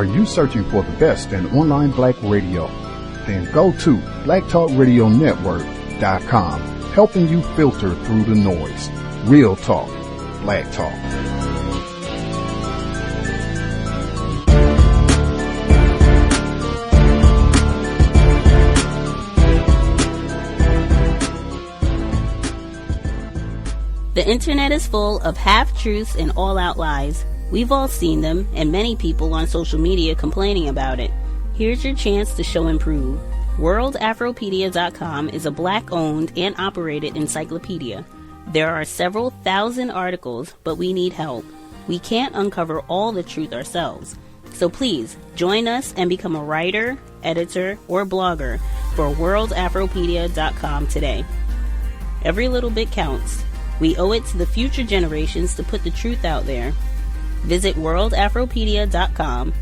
Are you searching for the best in online black radio? Then go to blacktalkradionetwork.com, helping you filter through the noise. Real talk, black talk. The internet is full of half-truths and all-out lies. We've all seen them, and many people on social media complaining about it. Here's your chance to show and prove. WorldAfropedia.com is a black-owned and operated encyclopedia. There are several thousand articles, but we need help. We can't uncover all the truth ourselves. So please, join us and become a writer, editor, or blogger for WorldAfropedia.com today. Every little bit counts. We owe it to the future generations to put the truth out there. Visit WorldAfropedia.com,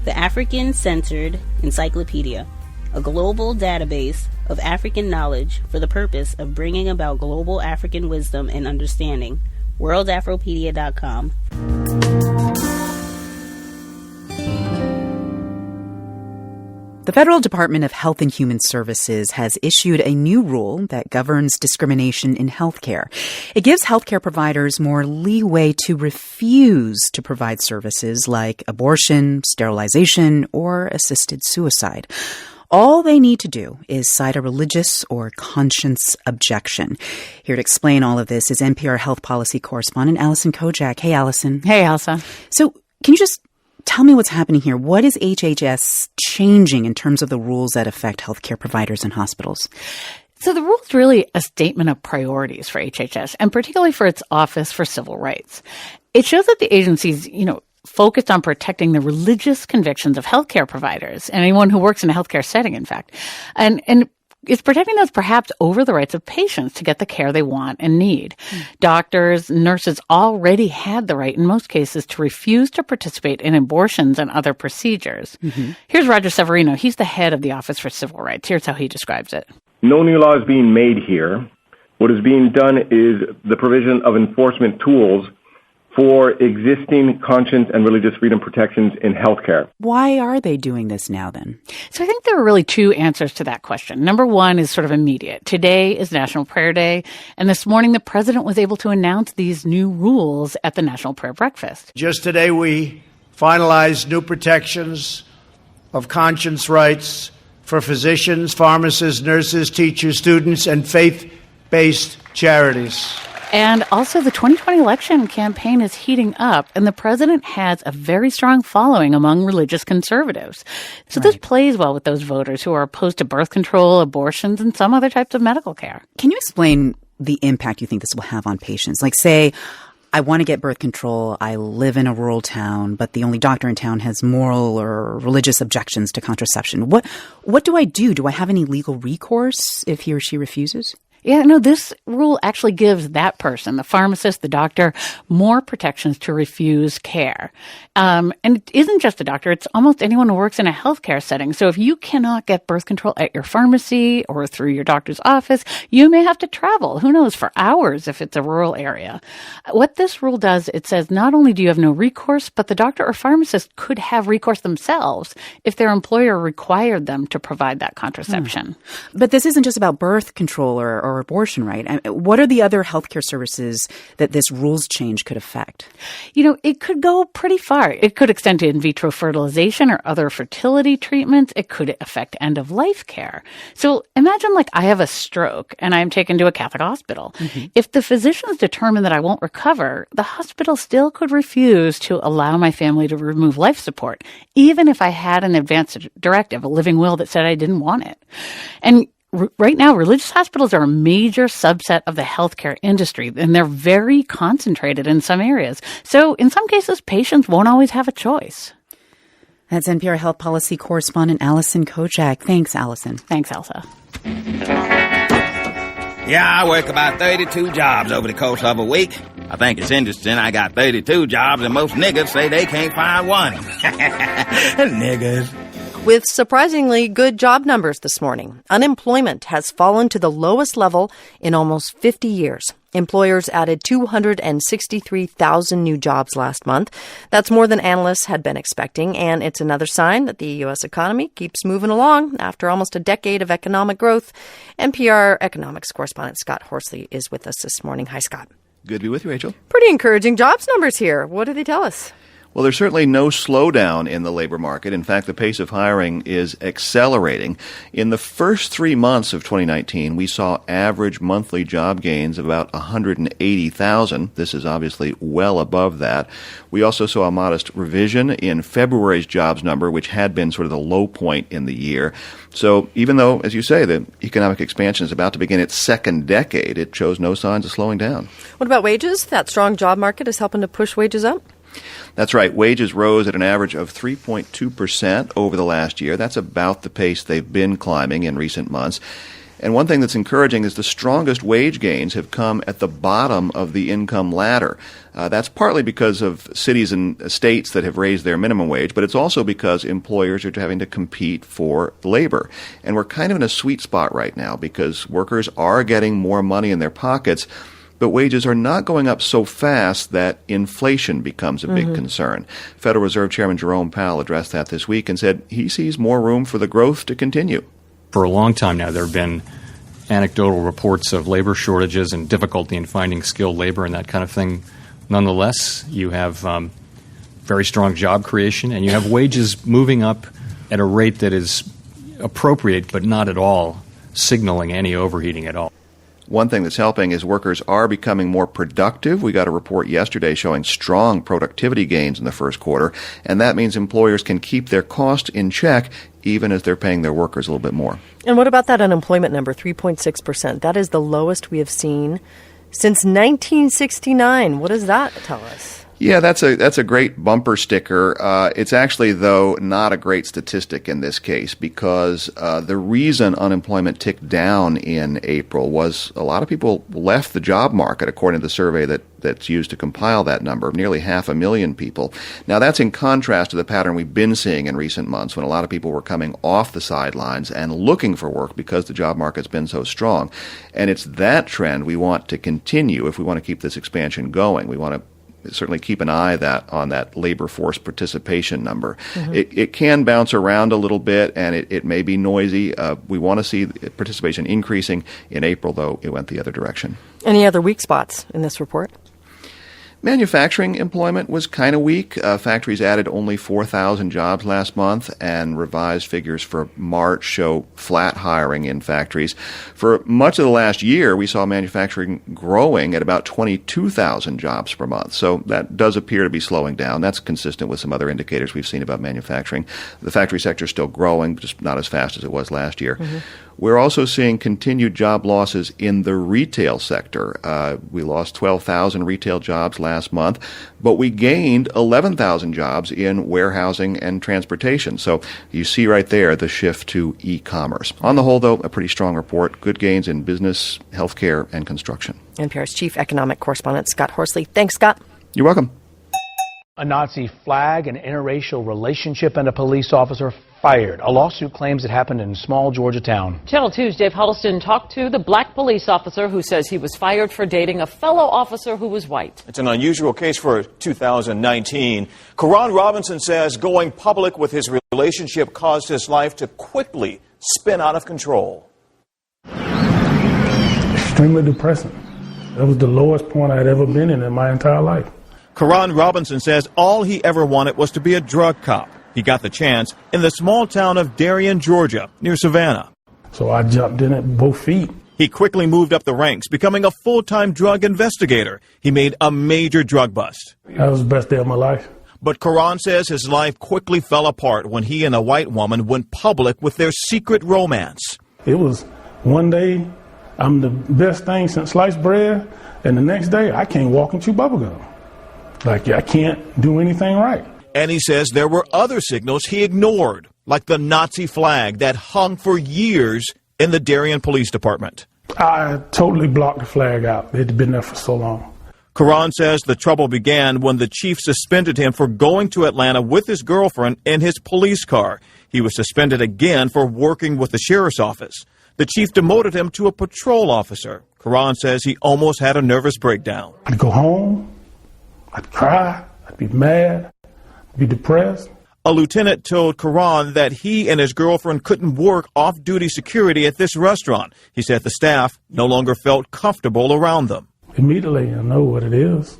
the African-centered encyclopedia, a global database of African knowledge for the purpose of bringing about global African wisdom and understanding. WorldAfropedia.com. The Federal Department of Health and Human Services has issued a new rule that governs discrimination in healthcare. It gives healthcare providers more leeway to refuse to provide services like abortion, sterilization, or assisted suicide. All they need to do is cite a religious or conscience objection. Here to explain all of this is NPR health policy correspondent Allison Kojak. Hey, Allison. Hey, Elsa. So can you just tell me what's happening here? What is HHS changing in terms of the rules that affect healthcare providers and hospitals? So the rule is really a statement of priorities for HHS, and particularly for its Office for Civil Rights. It shows that the agency's, focused on protecting the religious convictions of healthcare providers and anyone who works in a healthcare setting, in fact. And it's protecting those perhaps over the rights of patients to get the care they want and need. Doctors, nurses already had the right in most cases to refuse to participate in abortions and other procedures. Mm-hmm. Here's Roger Severino. He's the head of the Office for Civil Rights. Here's how he describes it. No new law is being made here. What is being done is the provision of enforcement tools for existing conscience and religious freedom protections in healthcare. Why are they doing this now then? So I think there are really two answers to that question. Number one is sort of immediate. Today is National Prayer Day, and this morning the president was able to announce these new rules at the National Prayer Breakfast. Just today we finalized new protections of conscience rights for physicians, pharmacists, nurses, teachers, students, and faith-based charities. And also the 2020 election campaign is heating up, and the president has a very strong following among religious conservatives. So This plays well with those voters who are opposed to birth control, abortions, and some other types of medical care. Can you explain the impact you think this will have on patients? Like, say, I want to get birth control. I live in a rural town, but the only doctor in town has moral or religious objections to contraception. What do I do? Do I have any legal recourse if he or she refuses? Yeah, no, this rule actually gives that person, the pharmacist, the doctor, more protections to refuse care. And it isn't just the doctor, it's almost anyone who works in a healthcare setting. So if you cannot get birth control at your pharmacy or through your doctor's office, you may have to travel, who knows, for hours if it's a rural area. What this rule does, it says not only do you have no recourse, but the doctor or pharmacist could have recourse themselves if their employer required them to provide that contraception. But this isn't just about birth control or abortion, right? What are the other healthcare services that this rules change could affect? It could go pretty far. It could extend to in vitro fertilization or other fertility treatments. It could affect end-of-life care. So imagine I have a stroke and I'm taken to a Catholic hospital. Mm-hmm. If the physicians determine that I won't recover, the hospital still could refuse to allow my family to remove life support, even if I had an advance directive, a living will that said I didn't want it. And right now, religious hospitals are a major subset of the healthcare industry, and they're very concentrated in some areas. So in some cases, patients won't always have a choice. That's NPR health policy correspondent Allison Kojak. Thanks, Allison. Thanks, Elsa. Yeah, I work about 32 jobs over the course of a week. I think it's interesting I got 32 jobs, and most niggas say they can't find one. Niggas. With surprisingly good job numbers this morning, unemployment has fallen to the lowest level in almost 50 years. Employers added 263,000 new jobs last month. That's more than analysts had been expecting, and it's another sign that the U.S. economy keeps moving along after almost a decade of economic growth. NPR economics correspondent Scott Horsley is with us this morning. Hi, Scott. Good to be with you, Rachel. Pretty encouraging jobs numbers here. What do they tell us? Well, there's certainly no slowdown in the labor market. In fact, the pace of hiring is accelerating. In the first 3 months of 2019, we saw average monthly job gains of about 180,000. This is obviously well above that. We also saw a modest revision in February's jobs number, which had been sort of the low point in the year. So even though, as you say, the economic expansion is about to begin its second decade, it shows no signs of slowing down. What about wages? That strong job market is helping to push wages up? That's right. Wages rose at an average of 3.2% over the last year. That's about the pace they've been climbing in recent months. And one thing that's encouraging is the strongest wage gains have come at the bottom of the income ladder. That's partly because of cities and states that have raised their minimum wage, but it's also because employers are having to compete for labor. And we're kind of in a sweet spot right now because workers are getting more money in their pockets, but wages are not going up so fast that inflation becomes a big concern. Federal Reserve Chairman Jerome Powell addressed that this week and said he sees more room for the growth to continue. For a long time now, there have been anecdotal reports of labor shortages and difficulty in finding skilled labor and that kind of thing. Nonetheless, you have very strong job creation and you have wages moving up at a rate that is appropriate but not at all signaling any overheating at all. One thing that's helping is workers are becoming more productive. We got a report yesterday showing strong productivity gains in the first quarter, and that means employers can keep their cost in check even as they're paying their workers a little bit more. And what about that unemployment number, 3.6%? That is the lowest we have seen since 1969. What does that tell us? Yeah, that's a great bumper sticker. It's actually, though, not a great statistic in this case because the reason unemployment ticked down in April was a lot of people left the job market, according to the survey that's used to compile that number, nearly 500,000 people. Now, that's in contrast to the pattern we've been seeing in recent months when a lot of people were coming off the sidelines and looking for work because the job market's been so strong. And it's that trend we want to continue if we want to keep this expansion going. We want to certainly keep an eye on that labor force participation number. It can bounce around a little bit, and it may be noisy. We want to see participation increasing. In April, though, it went the other direction. Any other weak spots in this report? Manufacturing employment was kind of weak. Factories added only 4,000 jobs last month, and revised figures for March show flat hiring in factories. For much of the last year, we saw manufacturing growing at about 22,000 jobs per month. So that does appear to be slowing down. That's consistent with some other indicators we've seen about manufacturing. The factory sector is still growing, just not as fast as it was last year. We're also seeing continued job losses in the retail sector. We lost 12,000 retail jobs last month, but we gained 11,000 jobs in warehousing and transportation. So you see right there the shift to e-commerce. On the whole, though, a pretty strong report. Good gains in business, healthcare, and construction. NPR's chief economic correspondent, Scott Horsley. Thanks, Scott. You're welcome. A Nazi flag, an interracial relationship, and a police officer fired. A lawsuit claims it happened in a small Georgia town. Channel 2's Dave Huddleston talked to the black police officer who says he was fired for dating a fellow officer who was white. It's an unusual case for 2019. Karan Robinson says going public with his relationship caused his life to quickly spin out of control. Extremely depressing. That was the lowest point I'd ever been in my entire life. Karan Robinson says all he ever wanted was to be a drug cop. He got the chance in the small town of Darien, Georgia, near Savannah. So I jumped in at both feet. He quickly moved up the ranks, becoming a full-time drug investigator. He made a major drug bust. That was the best day of my life. But Karan says his life quickly fell apart when he and a white woman went public with their secret romance. It was one day, I'm the best thing since sliced bread, and the next day, I can't walk and chew bubblegum. Like, I can't do anything right. And he says there were other signals he ignored, like the Nazi flag that hung for years in the Darien Police Department. I totally blocked the flag out. It had been there for so long. Karan says the trouble began when the chief suspended him for going to Atlanta with his girlfriend in his police car. He was suspended again for working with the sheriff's office. The chief demoted him to a patrol officer. Karan says he almost had a nervous breakdown. I'd go home, I'd cry, I'd be mad, I'd be depressed. A lieutenant told Karan that he and his girlfriend couldn't work off-duty security at this restaurant. He said the staff no longer felt comfortable around them. Immediately, I know what it is.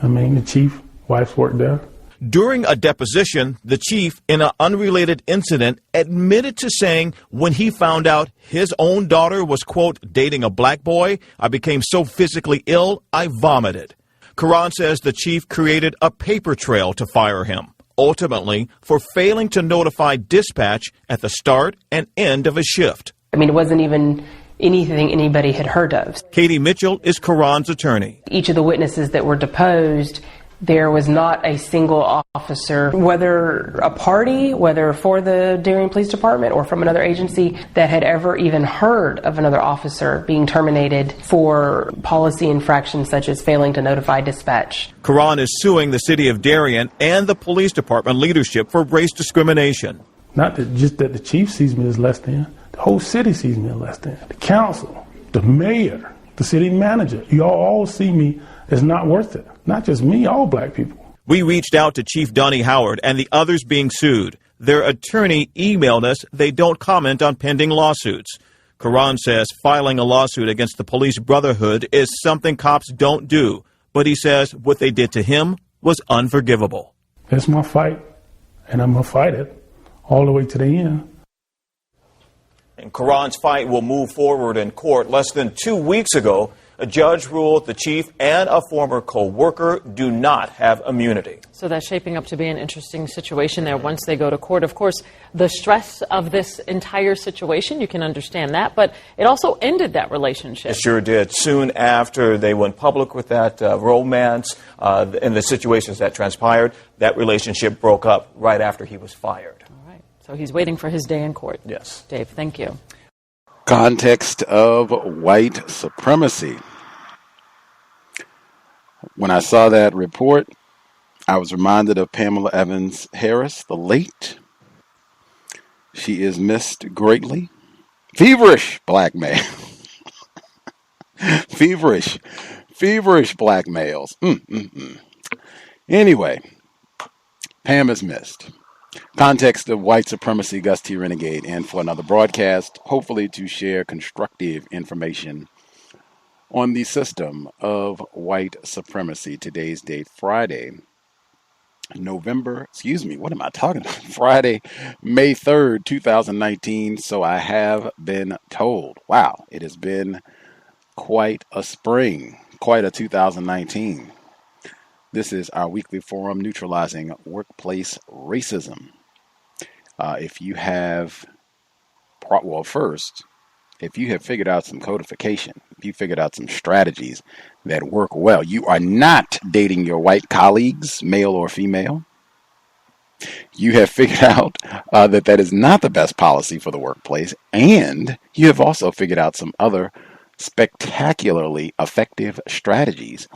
I mean, the chief, wife's worked there. During a deposition, the chief, in an unrelated incident, admitted to saying when he found out his own daughter was, quote, dating a black boy, I became so physically ill, I vomited. Karan says the chief created a paper trail to fire him, ultimately for failing to notify dispatch at the start and end of his shift. I mean, it wasn't even anything anybody had heard of. Katie Mitchell is Karan's attorney. Each of the witnesses that were deposed, there was not a single officer, whether a party, whether for the Darien Police Department or from another agency, that had ever even heard of another officer being terminated for policy infractions such as failing to notify dispatch. Karan is suing the city of Darien and the police department leadership for race discrimination. Not that just that the chief sees me as less than, the whole city sees me as less than. The council, the mayor, the city manager, you all see me as not worth it. Not just me, all black people. We reached out to Chief Donnie Howard and the others being sued. Their attorney emailed us they don't comment on pending lawsuits. Karan says filing a lawsuit against the police brotherhood is something cops don't do, but he says what they did to him was unforgivable. It's my fight, and I'm going to fight it all the way to the end. And Karan's fight will move forward in court. Less than 2 weeks ago, a judge ruled the chief and a former co-worker do not have immunity. So that's shaping up to be an interesting situation there once they go to court. Of course, the stress of this entire situation, you can understand that, but it also ended that relationship. It sure did. Soon after they went public with that romance and the situations that transpired, that relationship broke up right after he was fired. All right. So he's waiting for his day in court. Yes. Dave, thank you. Context of White Supremacy. When I saw that report, I was reminded of Pamela Evans Harris, the late. She is missed greatly. Feverish black male. Feverish black males. Anyway, Pam is missed. Context of White Supremacy, Gus T Renegade, and for another broadcast, hopefully to share constructive information on the system of white supremacy. Today's date, Friday, Friday, May 3rd, 2019. So I have been told. Wow, it has been quite a spring, quite a 2019. This is our weekly forum, Neutralizing Workplace Racism. If you have figured out some codification, if you figured out some strategies that work well, you are not dating your white colleagues, male or female. You have figured out that is not the best policy for the workplace, and you have also figured out some other spectacularly effective strategies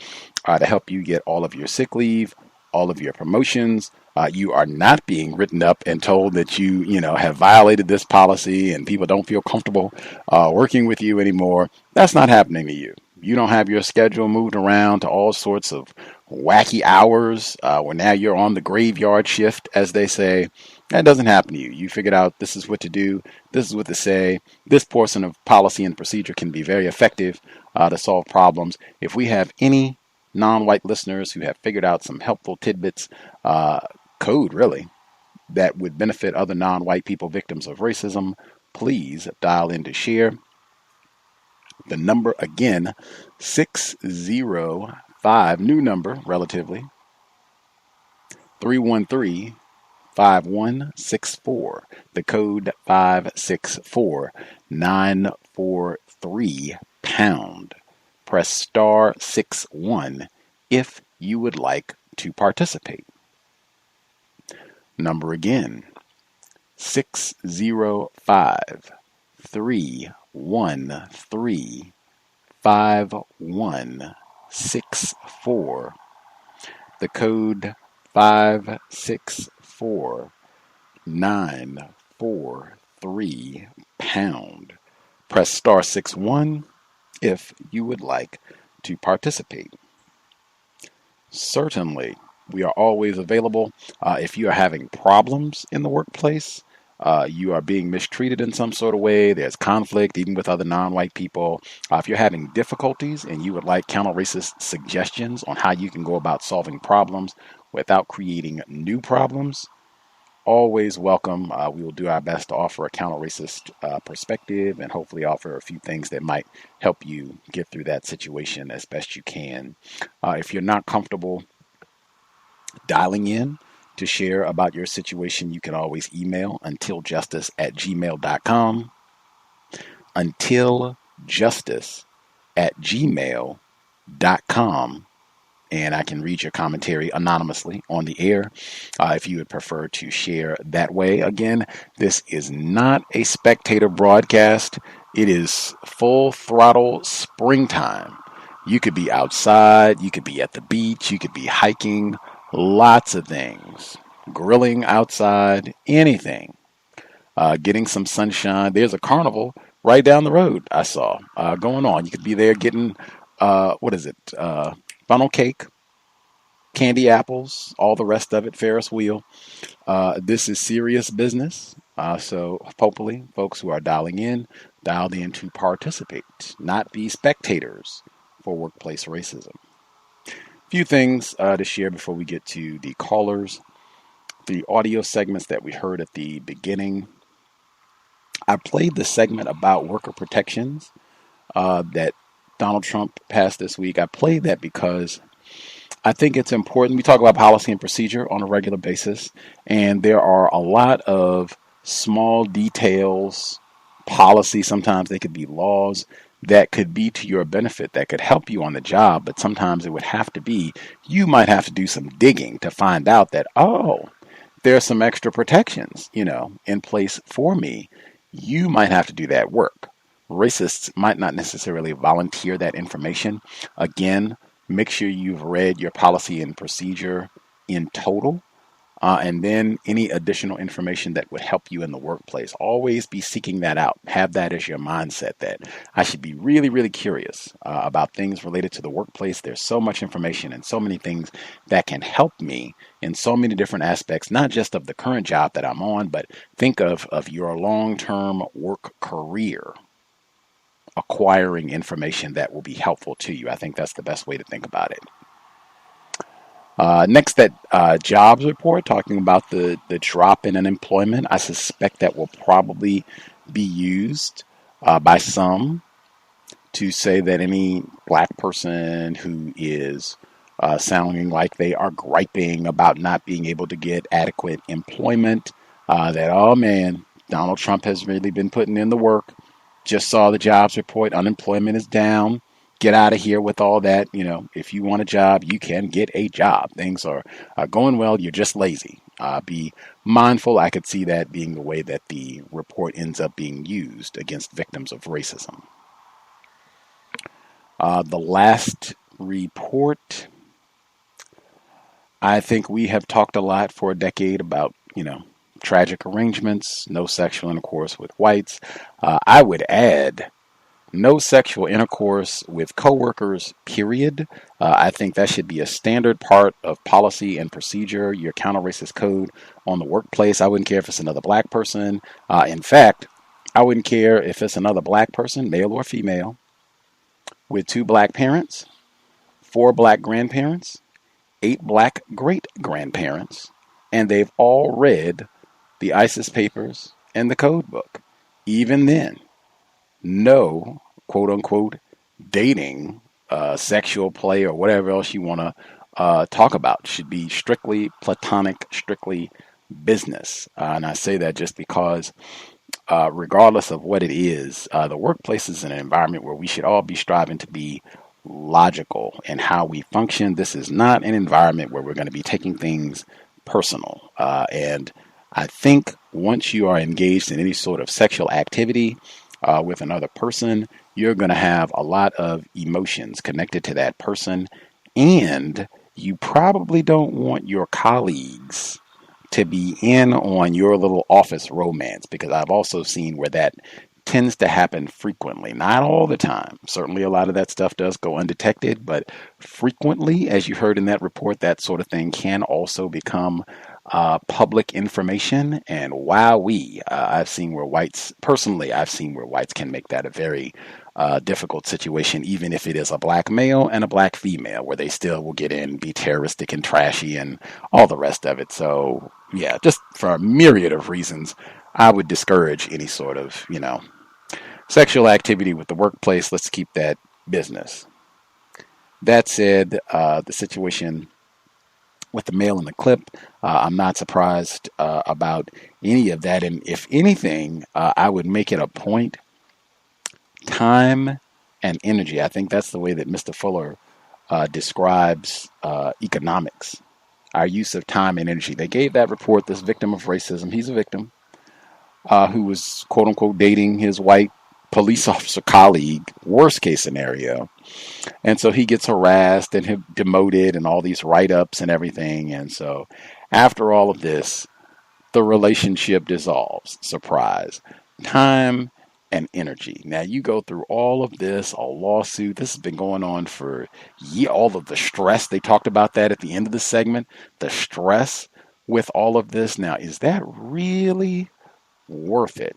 to help you get all of your sick leave, all of your promotions. You are not being written up and told that you have violated this policy and people don't feel comfortable working with you anymore. That's not happening to you. You don't have your schedule moved around to all sorts of wacky hours where now you're on the graveyard shift, as they say. That doesn't happen to you. You figured out this is what to do. This is what to say. This portion of policy and procedure can be very effective to solve problems. If we have any non-white listeners who have figured out some helpful tidbits, code really, that would benefit other non-white people victims of racism, please dial in to share. The number again, 605, new number relatively, 313-5164. The code 564943#. Press star 61 if you would like to participate. Number again, 605-313-5164. The code 564943#. Press star 61 if you would like to participate. Certainly, we are always available. If you are having problems in the workplace, you are being mistreated in some sort of way, there's conflict even with other non-white people. If you're having difficulties and you would like counter-racist suggestions on how you can go about solving problems without creating new problems, always welcome. We will do our best to offer a counter-racist perspective and hopefully offer a few things that might help you get through that situation as best you can. If you're not comfortable dialing in to share about your situation, you can always email untiljustice@gmail.com. untiljustice@gmail.com. And I can read your commentary anonymously on the air if you would prefer to share that way. Again, this is not a spectator broadcast. It is full throttle springtime. You could be outside, you could be at the beach, you could be hiking, lots of things. Grilling outside, anything. Getting some sunshine. There's a carnival right down the road I saw going on. You could be there getting, funnel cake, candy apples, all the rest of it, Ferris wheel. This is serious business. So hopefully folks who are dialed in to participate, not be spectators for workplace racism. Few things to share before we get to the callers. The audio segments that we heard at the beginning. I played the segment about worker protections that Donald Trump passed this week. I played that because I think it's important. We talk about policy and procedure on a regular basis, and there are a lot of small details, policy, sometimes they could be laws, that could be to your benefit, that could help you on the job, but sometimes it would have to be, you might have to do some digging to find out that, there are some extra protections, in place for me. You might have to do that work. Racists might not necessarily volunteer that information. Again, make sure you've read your policy and procedure in total, and then any additional information that would help you in the workplace. Always be seeking that out. Have that as your mindset, that I should be really, really curious about things related to the workplace. There's so much information and so many things that can help me in so many different aspects, not just of the current job that I'm on, but think of your long-term work career, acquiring information that will be helpful to you. I think that's the best way to think about it. Next, that jobs report, talking about the drop in unemployment. I suspect that will probably be used by some to say that any black person who is sounding like they are griping about not being able to get adequate employment, that, oh man, Donald Trump has really been putting in the work. Just saw the jobs report, unemployment is down. Get out of here with all that. If you want a job, you can get a job. Things are going well. You're just lazy. Be mindful. I could see that being the way that the report ends up being used against victims of racism. The last report, I think we have talked a lot for a decade about, tragic arrangements, no sexual intercourse with whites. I would add, no sexual intercourse with coworkers, period. I think that should be a standard part of policy and procedure, your counter-racist code on the workplace. I wouldn't care if it's another black person. In fact, I wouldn't care if it's another black person, male or female, with 2 black parents, 4 black grandparents, 8 black great-grandparents, and they've all read the ISIS papers and the code book. Even then, no, quote unquote, dating, sexual play, or whatever else you want to talk about. Should be strictly platonic, strictly business. And I say that just because, regardless of what it is, the workplace is an environment where we should all be striving to be logical in how we function. This is not an environment where we're going to be taking things personal. And I think once you are engaged in any sort of sexual activity with another person, you're going to have a lot of emotions connected to that person. And you probably don't want your colleagues to be in on your little office romance, because I've also seen where that tends to happen frequently, not all the time. Certainly a lot of that stuff does go undetected, but frequently, as you heard in that report, that sort of thing can also become public information. And wowee, I've seen where whites can make that a very difficult situation, even if it is a black male and a black female, where they still will get in, be terroristic and trashy and all the rest of it. So yeah, just for a myriad of reasons, I would discourage any sort of, sexual activity with the workplace. Let's keep that business. That said, the situation with the male in the clip, I'm not surprised about any of that. And if anything, I would make it a point, time and energy. I think that's the way that Mr. Fuller describes economics, our use of time and energy. They gave that report, this victim of racism, he's a victim, who was, quote unquote, dating his white police officer colleague, worst case scenario. And so he gets harassed and demoted and all these write-ups and everything. And so after all of this, the relationship dissolves. Surprise. Time and energy. Now you go through all of this, a lawsuit. This has been going on for all of the stress. They talked about that at the end of the segment, the stress with all of this. Now, is that really worth it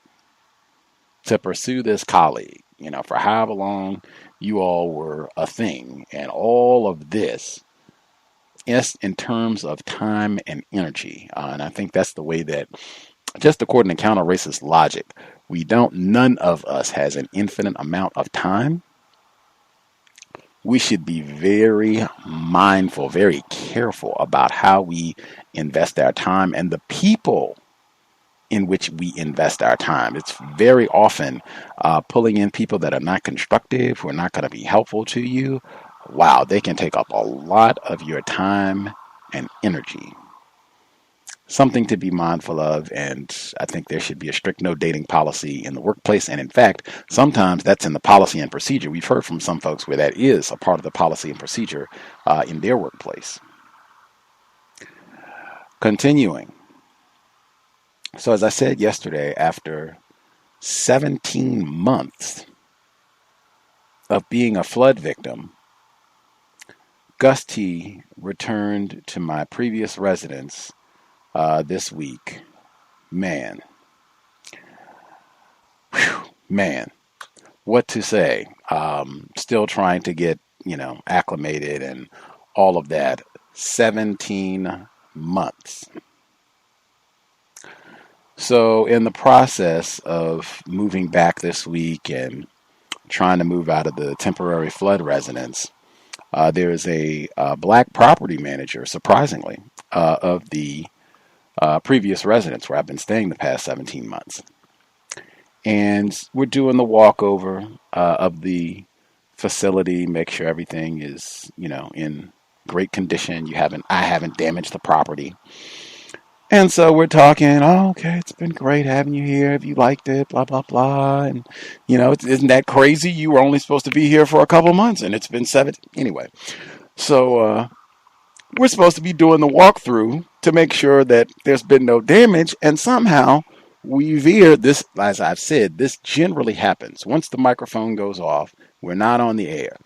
to pursue this colleague, for however long you all were a thing, and all of this is in terms of time and energy. And I think that's the way that, just according to counter-racist logic, none of us has an infinite amount of time. We should be very mindful, very careful about how we invest our time and the people in which we invest our time. It's very often pulling in people that are not constructive, who are not going to be helpful to you. Wow, they can take up a lot of your time and energy. Something to be mindful of, and I think there should be a strict no dating policy in the workplace. And in fact, sometimes that's in the policy and procedure. We've heard from some folks where that is a part of the policy and procedure in their workplace. Continuing. So as I said yesterday, after 17 months of being a flood victim, Gus T returned to my previous residence this week. Man, what to say? Still trying to get, acclimated and all of that. 17 months. So in the process of moving back this week and trying to move out of the temporary flood residence, there's a black property manager, surprisingly, of the previous residence where I've been staying the past 17 months. And we're doing the walkover of the facility, make sure everything is, in great condition. I haven't damaged the property. And so we're talking, okay, it's been great having you here. Have you liked it? Blah, blah, blah. And, isn't that crazy? You were only supposed to be here for a couple months and it's been 7. Anyway, so we're supposed to be doing the walkthrough to make sure that there's been no damage. And somehow we veered this, as I've said, this generally happens. Once the microphone goes off, we're not on the air.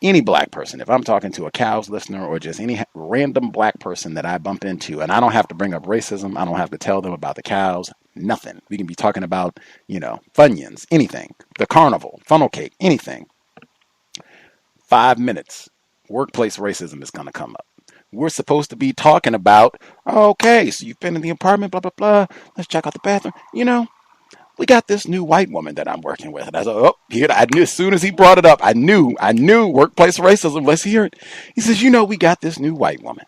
Any black person, if I'm talking to a C.O.W.S listener or just any random black person that I bump into, and I don't have to bring up racism, I don't have to tell them about the cows, nothing. We can be talking about, Funyuns, anything, the carnival, funnel cake, anything. 5 minutes, workplace racism is going to come up. We're supposed to be talking about, okay, so you've been in the apartment, blah, blah, blah, let's check out the bathroom. We got this new white woman that I'm working with. And I said, here, I knew as soon as he brought it up, I knew workplace racism. Let's hear it. He says, we got this new white woman.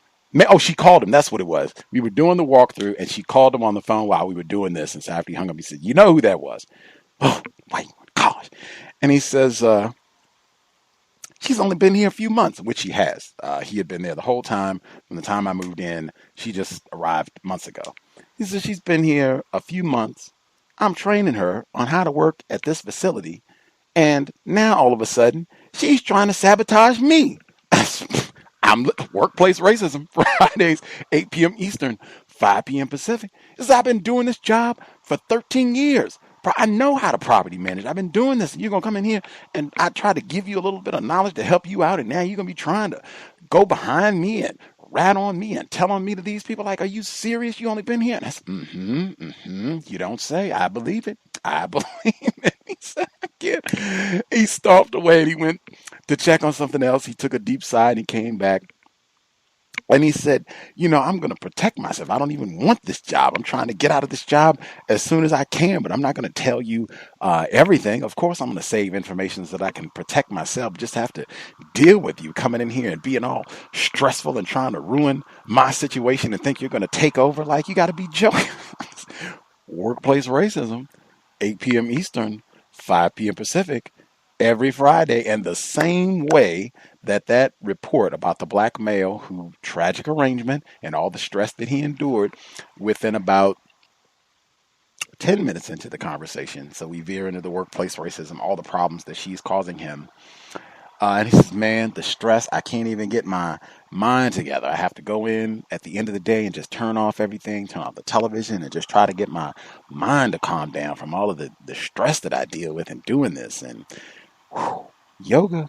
She called him. That's what it was. We were doing the walkthrough and she called him on the phone while we were doing this. And so after he hung up, he said, you know who that was? Oh, white woman, gosh. And he says, she's only been here a few months, which she has. He had been there the whole time. From the time I moved in, she just arrived months ago. He says, she's been here a few months. I'm training her on how to work at this facility. And now all of a sudden, she's trying to sabotage me. I'm workplace racism, Fridays, 8 p.m. Eastern, 5 p.m. Pacific. Because I've been doing this job for 13 years. I know how to property manage. I've been doing this. And you're going to come in here and I try to give you a little bit of knowledge to help you out. And now you're going to be trying to go behind me and rat on me and tell on me to these people. Like, are you serious? You only been here? And I said, You don't say. I believe it. I believe it. He said, he stomped away and he went to check on something else. He took a deep sigh and he came back. And he said, I'm going to protect myself. I don't even want this job. I'm trying to get out of this job as soon as I can, but I'm not going to tell you everything. Of course, I'm going to save information so that I can protect myself. Just have to deal with you coming in here and being all stressful and trying to ruin my situation and think you're going to take over. Like, you got to be joking. Workplace racism, 8 p.m. Eastern, 5 p.m. Pacific, every Friday. And the same way that report about the black male who tragic arrangement and all the stress that he endured, within about 10 minutes into the conversation. So we veer into the workplace racism, all the problems that she's causing him. And he says, man, the stress, I can't even get my mind together. I have to go in at the end of the day and just turn off everything, turn off the television, and just try to get my mind to calm down from all of the stress that I deal with in doing this. And yoga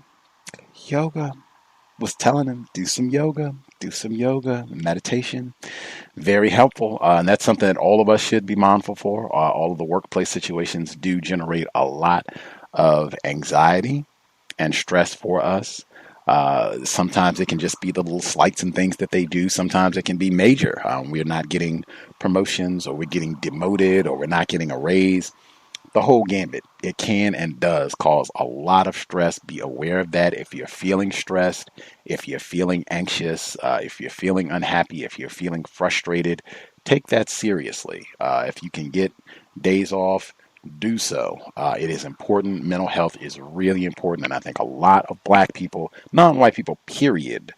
was telling him, do some yoga, meditation. Very helpful. And that's something that all of us should be mindful for. All of the workplace situations do generate a lot of anxiety and stress for us. Sometimes it can just be the little slights and things that they do. Sometimes it can be major. We're not getting promotions, or we're getting demoted, or we're not getting a raise. The whole gambit. It can and does cause a lot of stress. Be aware of that. If you're feeling stressed, if you're feeling anxious, if you're feeling unhappy, if you're feeling frustrated, take that seriously. If you can get days off, do so. It is important. Mental health is really important. And I think a lot of black people, non-white people, period,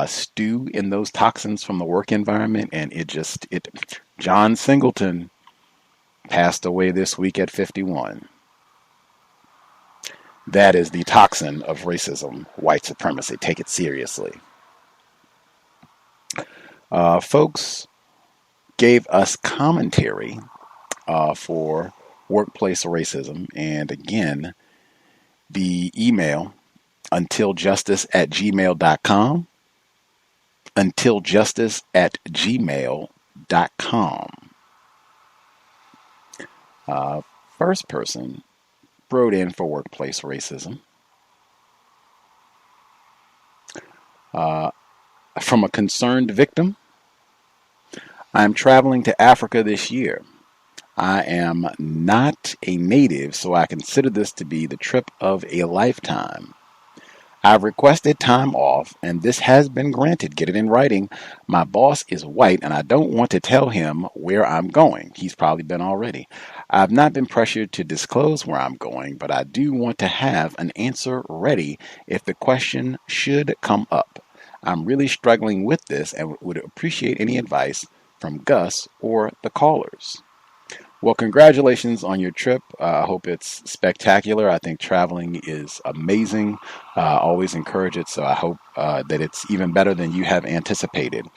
stew in those toxins from the work environment. And John Singleton passed away this week at 51. That is the toxin of racism, white supremacy. Take it seriously. Folks gave us commentary for workplace racism. And again, the email, untiljustice@gmail.com, untiljustice@gmail.com. First person wrote in for workplace racism. From a concerned victim. I'm traveling to Africa this year. I am not a native, so I consider this to be the trip of a lifetime. I've requested time off, and this has been granted. Get it in writing. My boss is white, and I don't want to tell him where I'm going. He's probably been already. I've not been pressured to disclose where I'm going, but I do want to have an answer ready if the question should come up. I'm really struggling with this and would appreciate any advice from Gus or the callers. Well, congratulations on your trip. I hope it's spectacular. I think traveling is amazing. Always encourage it. So I hope that it's even better than you have anticipated.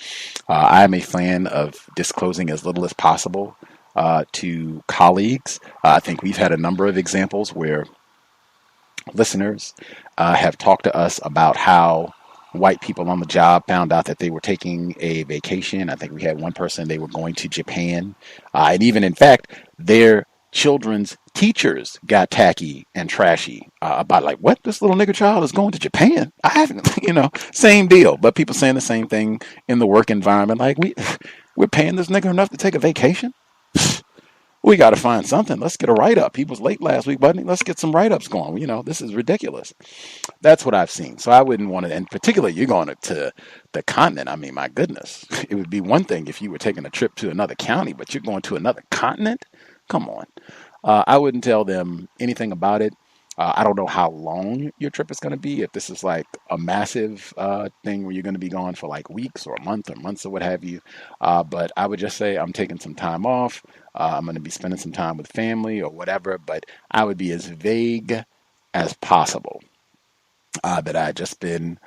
I'm a fan of disclosing as little as possible to colleagues. I think we've had a number of examples where listeners have talked to us about how white people on the job found out that they were taking a vacation. I think we had one person, they were going to Japan. And even, in fact, their children's teachers got tacky and trashy about, like, what? This little nigger child is going to Japan? I haven't, same deal. But people saying the same thing in the work environment. Like, we're paying this nigger enough to take a vacation? We got to find something. Let's get a write-up. He was late last week, buddy. Let's get some write-ups going. This is ridiculous. That's what I've seen. So I wouldn't want to, and particularly you're going to the continent. I mean, my goodness. It would be one thing if you were taking a trip to another county, but you're going to another continent? Come on. I wouldn't tell them anything about it. I don't know how long your trip is going to be. If this is like a massive thing where you're going to be gone for like weeks or a month or months or what have you. But I would just say I'm taking some time off. I'm going to be spending some time with family or whatever. But I would be as vague as possible. That I just been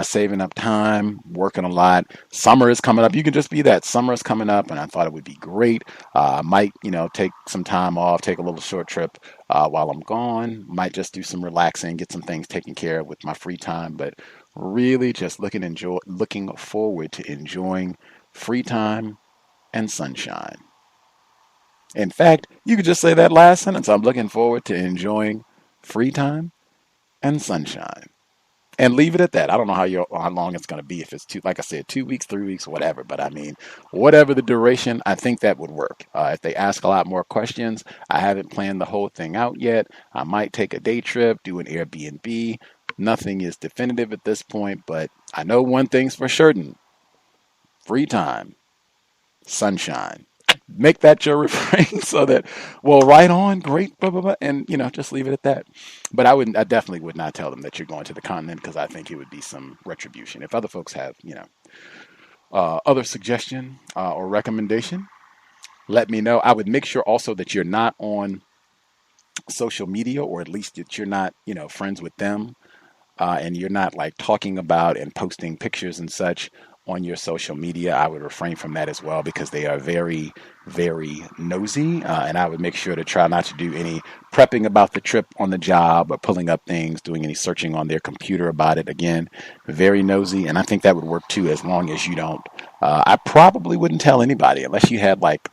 saving up time, working a lot. Summer is coming up. You can just be that. Summer is coming up, and I thought it would be great. I might, take some time off, take a little short trip while I'm gone. Might just do some relaxing, get some things taken care of with my free time. But really, just looking forward to enjoying free time and sunshine. In fact, you could just say that last sentence. I'm looking forward to enjoying free time and sunshine. And leave it at that. I don't know how long it's going to be. If it's like I said, 2 weeks, 3 weeks, whatever. But I mean, whatever the duration, I think that would work. If they ask a lot more questions, I haven't planned the whole thing out yet. I might take a day trip, do an Airbnb. Nothing is definitive at this point, but I know one thing's for certain: free time, sunshine. Make that your refrain so that, well, right on, great, blah, blah, blah, and, just leave it at that. But I definitely would not tell them that you're going to the continent, because I think it would be some retribution. If other folks have, other suggestion or recommendation, let me know. I would make sure also that you're not on social media, or at least that you're not, friends with them, and you're not like talking about and posting pictures and such on your social media. I would refrain from that as well, because they are very, very nosy. And I would make sure to try not to do any prepping about the trip on the job, or pulling up things, doing any searching on their computer about it. Again, very nosy. And I think that would work too, as long as you don't. I probably wouldn't tell anybody unless you had like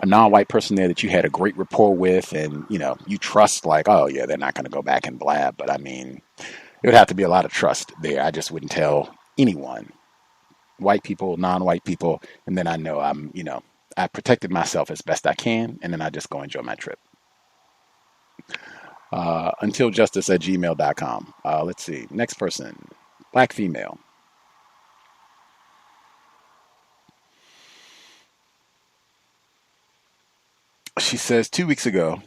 a non-white person there that you had a great rapport with, and, you trust, like, oh yeah, they're not going to go back and blab. But I mean, it would have to be a lot of trust there. I just wouldn't tell anyone. White people, non-white people, and then I know I protected myself as best I can, and then I just go enjoy my trip. Untiljustice@gmail.com. Let's see. Next person. Black female. She says, 2 weeks ago,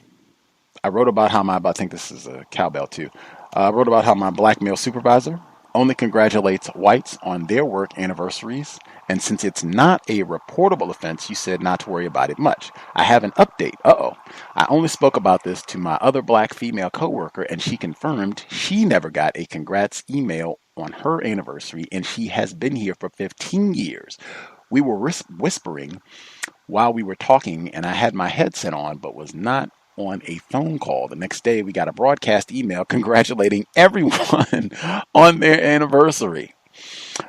I wrote about how I think this is a cowbell too. I wrote about how my black male supervisor only congratulates whites on their work anniversaries, and since it's not a reportable offense, you said not to worry about it much. I have an update. I only spoke about this to my other black female coworker, and she confirmed she never got a congrats email on her anniversary, and she has been here for 15 years. We were whispering while we were talking, and I had my headset on, but was not on a phone call. The next day, we got a broadcast email congratulating everyone on their anniversary.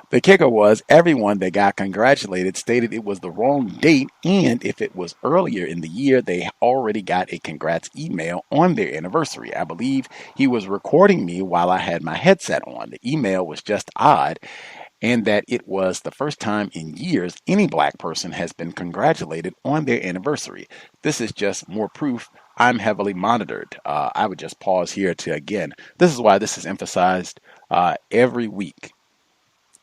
The kicker was everyone that got congratulated stated it was the wrong date, and if it was earlier in the year, they already got a congrats email on their anniversary. I believe he was recording me while I had my headset on. The email was just odd, and that it was the first time in years any black person has been congratulated on their anniversary. This is just more proof I'm heavily monitored. I would just pause here to, again, this is why this is emphasized every week.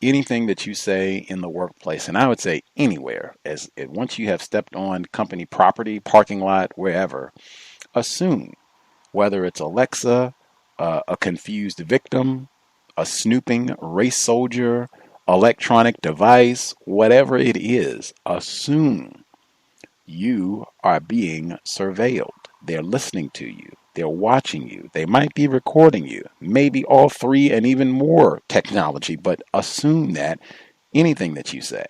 Anything that you say in the workplace, and I would say anywhere, once you have stepped on company property, parking lot, wherever, assume, whether it's Alexa, a confused victim, a snooping race soldier, electronic device, whatever it is, assume you are being surveilled. They're listening to you. They're watching you. They might be recording you. Maybe all three and even more technology, but assume that anything that you say.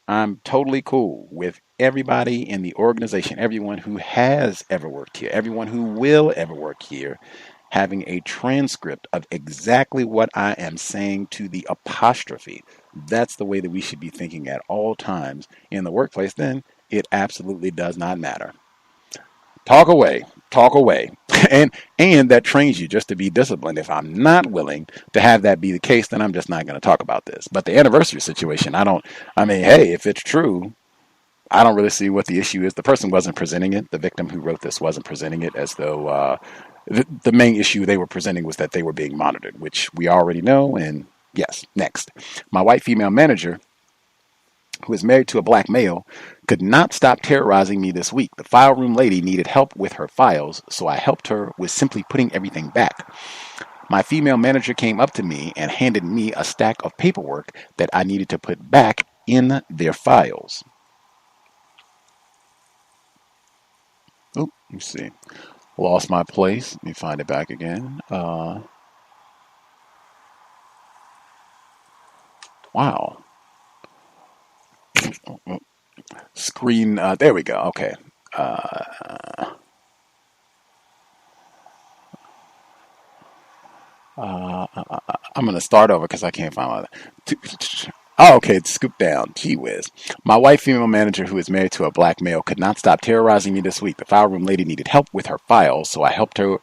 I'm totally cool with everybody in the organization, everyone who has ever worked here, everyone who will ever work here, having a transcript of exactly what I am saying to the apostrophe. That's the way that we should be thinking at all times in the workplace. Then it absolutely does not matter. Talk away. and that trains you just to be disciplined. If I'm not willing to have that be the case, then I'm just not going to talk about this. But the anniversary situation, hey, if it's true, I don't really see what the issue is. The person wasn't presenting it. The victim who wrote this wasn't presenting it as though the main issue they were presenting was that they were being monitored, which we already know. And yes, next. My white female manager, who is married to a black male, could not stop terrorizing me this week. The file room lady needed help with her files, so I helped her with simply putting everything back. My female manager came up to me and handed me a stack of paperwork that I needed to put back in their files. Let me see. Lost my place. Let me find it back again. Wow. Screen, there we go. Okay. I'm going to start over because I can't find my. Oh, okay, it's scooped down. Gee whiz. My white female manager, who is married to a black male, could not stop terrorizing me this week. The file room lady needed help with her files, so I helped her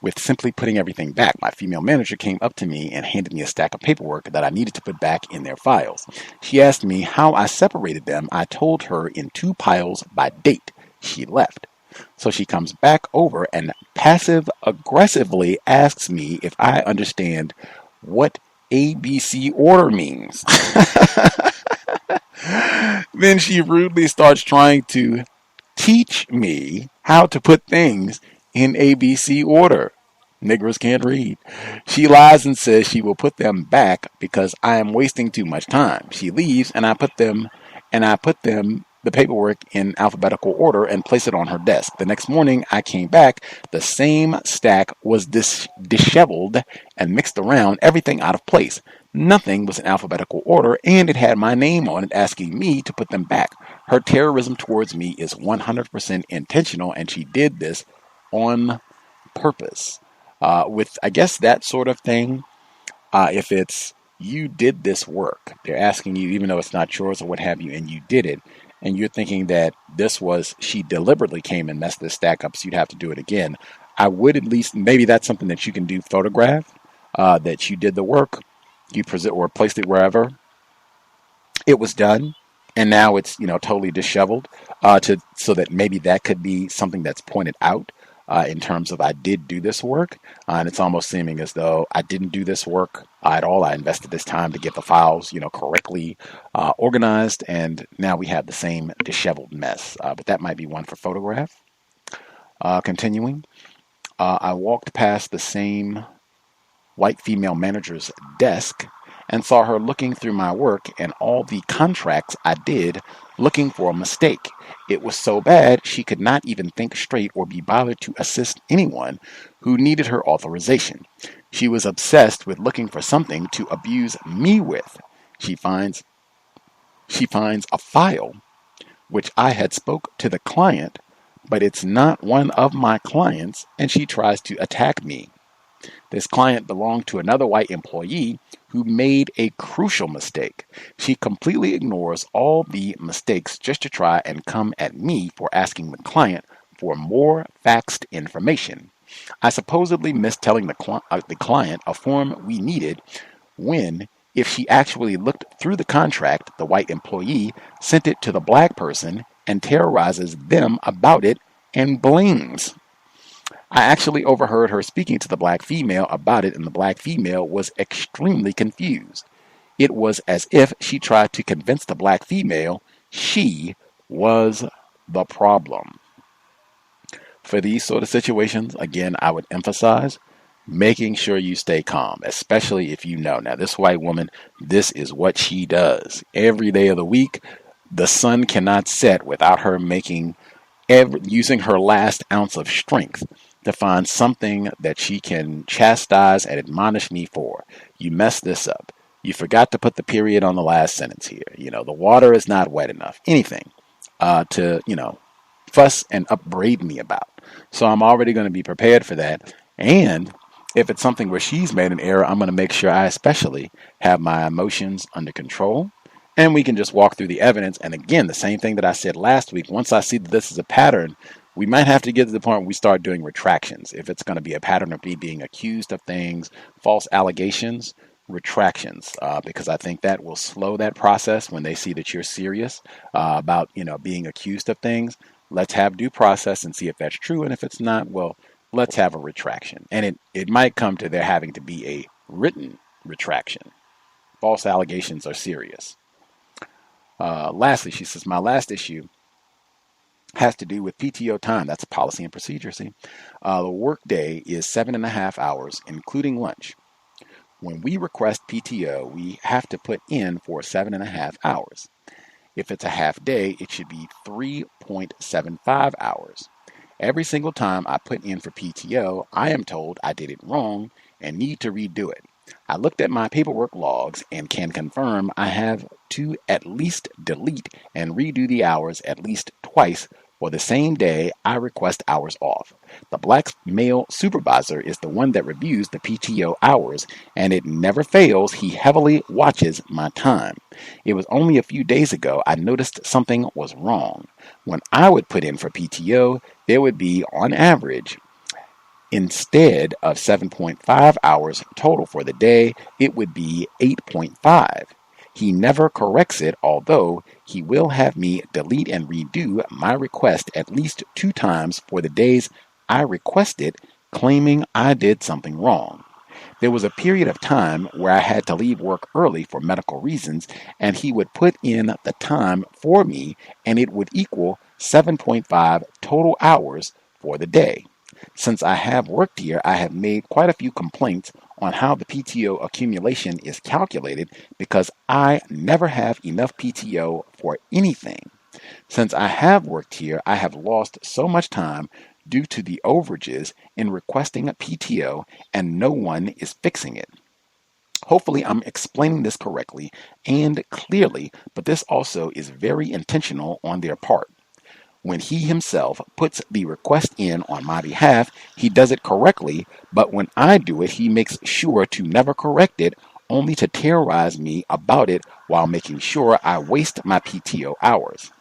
with simply putting everything back. My female manager came up to me and handed me a stack of paperwork that I needed to put back in their files. She asked me how I separated them. I told her in 2 piles by date. She left. So she comes back over and passive aggressively asks me if I understand what ABC order means. Then she rudely starts trying to teach me how to put things in ABC order. Niggers can't read. She lies and says she will put them back because I am wasting too much time. She leaves and I put them the paperwork in alphabetical order and place it on her desk. The next morning I came back, the same stack was disheveled and mixed around, everything out of place. Nothing was in alphabetical order, and it had my name on it asking me to put them back. Her terrorism towards me is 100% intentional, and she did this on purpose. With, I guess, that sort of thing, if it's you did this work, they're asking you, even though it's not yours or what have you, and you did it, and you're thinking that she deliberately came and messed this stack up, so you'd have to do it again. I would at least, maybe that's something that you can do, photograph, that you did the work, you present or placed it wherever it was done, and now it's, totally disheveled, so that maybe that could be something that's pointed out. In terms of I did do this work, and it's almost seeming as though I didn't do this work at all. I invested this time to get the files, correctly organized, and now we have the same disheveled mess. But that might be one for photograph. Continuing, I walked past the same white female manager's desk and saw her looking through my work and all the contracts I did, looking for a mistake. It was so bad she could not even think straight or be bothered to assist anyone who needed her authorization. She was obsessed with looking for something to abuse me with. She finds a file which I had spoke to the client, but it's not one of my clients, and she tries to attack me. This client belonged to another white employee who made a crucial mistake. She completely ignores all the mistakes just to try and come at me for asking the client for more faxed information. I supposedly missed telling the client a form we needed when, if she actually looked through the contract, the white employee sent it to the black person and terrorizes them about it and blames. I actually overheard her speaking to the black female about it, and the black female was extremely confused. It was as if she tried to convince the black female she was the problem. For these sort of situations, again, I would emphasize making sure you stay calm, especially if you know. Now, this white woman, this is what she does. Every day of the week, the sun cannot set without her using her last ounce of strength to find something that she can chastise and admonish me for. You messed this up. You forgot to put the period on the last sentence here. The water is not wet enough. Anything to, fuss and upbraid me about. So I'm already going to be prepared for that. And if it's something where she's made an error, I'm going to make sure I especially have my emotions under control. And we can just walk through the evidence. And again, the same thing that I said last week, once I see that this is a pattern, we might have to get to the point where we start doing retractions. If it's going to be a pattern of me being accused of things, false allegations, retractions, because I think that will slow that process when they see that you're serious about, being accused of things. Let's have due process and see if that's true. And if it's not, well, let's have a retraction. And it might come to there having to be a written retraction. False allegations are serious. Lastly, she says, my last issue has to do with PTO time. That's policy and procedure. See, the work day is 7.5 hours, including lunch. When we request PTO, we have to put in for 7.5 hours. If it's a half day, it should be 3.75 hours. Every single time I put in for PTO, I am told I did it wrong and need to redo it. I looked at my paperwork logs and can confirm I have to at least delete and redo the hours at least twice for the same day I request hours off. The black male supervisor is the one that reviews the PTO hours, and it never fails. He heavily watches my time. It was only a few days ago I noticed something was wrong. When I would put in for PTO, there would be, on average, instead of 7.5 hours total for the day, it would be 8.5. He never corrects it, although he will have me delete and redo my request at least 2 times for the days I requested, claiming I did something wrong. There was a period of time where I had to leave work early for medical reasons, and he would put in the time for me, and it would equal 7.5 total hours for the day. Since I have worked here, I have made quite a few complaints on how the PTO accumulation is calculated because I never have enough PTO for anything. Since I have worked here, I have lost so much time due to the overages in requesting a PTO, and no one is fixing it. Hopefully I'm explaining this correctly and clearly, but this also is very intentional on their part. When he himself puts the request in on my behalf, he does it correctly, but when I do it, he makes sure to never correct it, only to terrorize me about it while making sure I waste my PTO hours.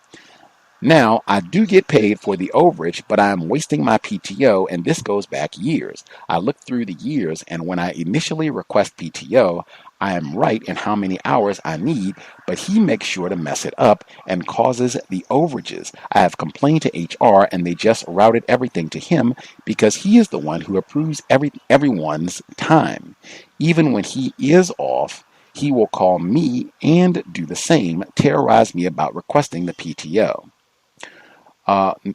Now, I do get paid for the overage, but I am wasting my PTO, and this goes back years. I look through the years, and when I initially request PTO, I am right in how many hours I need, but he makes sure to mess it up and causes the overages. I have complained to HR, and they just routed everything to him because he is the one who approves everyone's time. Even when he is off, he will call me and do the same, terrorize me about requesting the PTO. The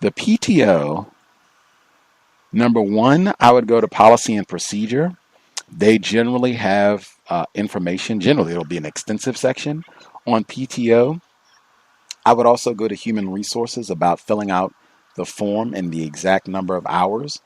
PTO, number one, I would go to policy and procedure. They generally have information. Generally, it'll be an extensive section on PTO. I would also go to human resources about filling out the form and the exact number of hours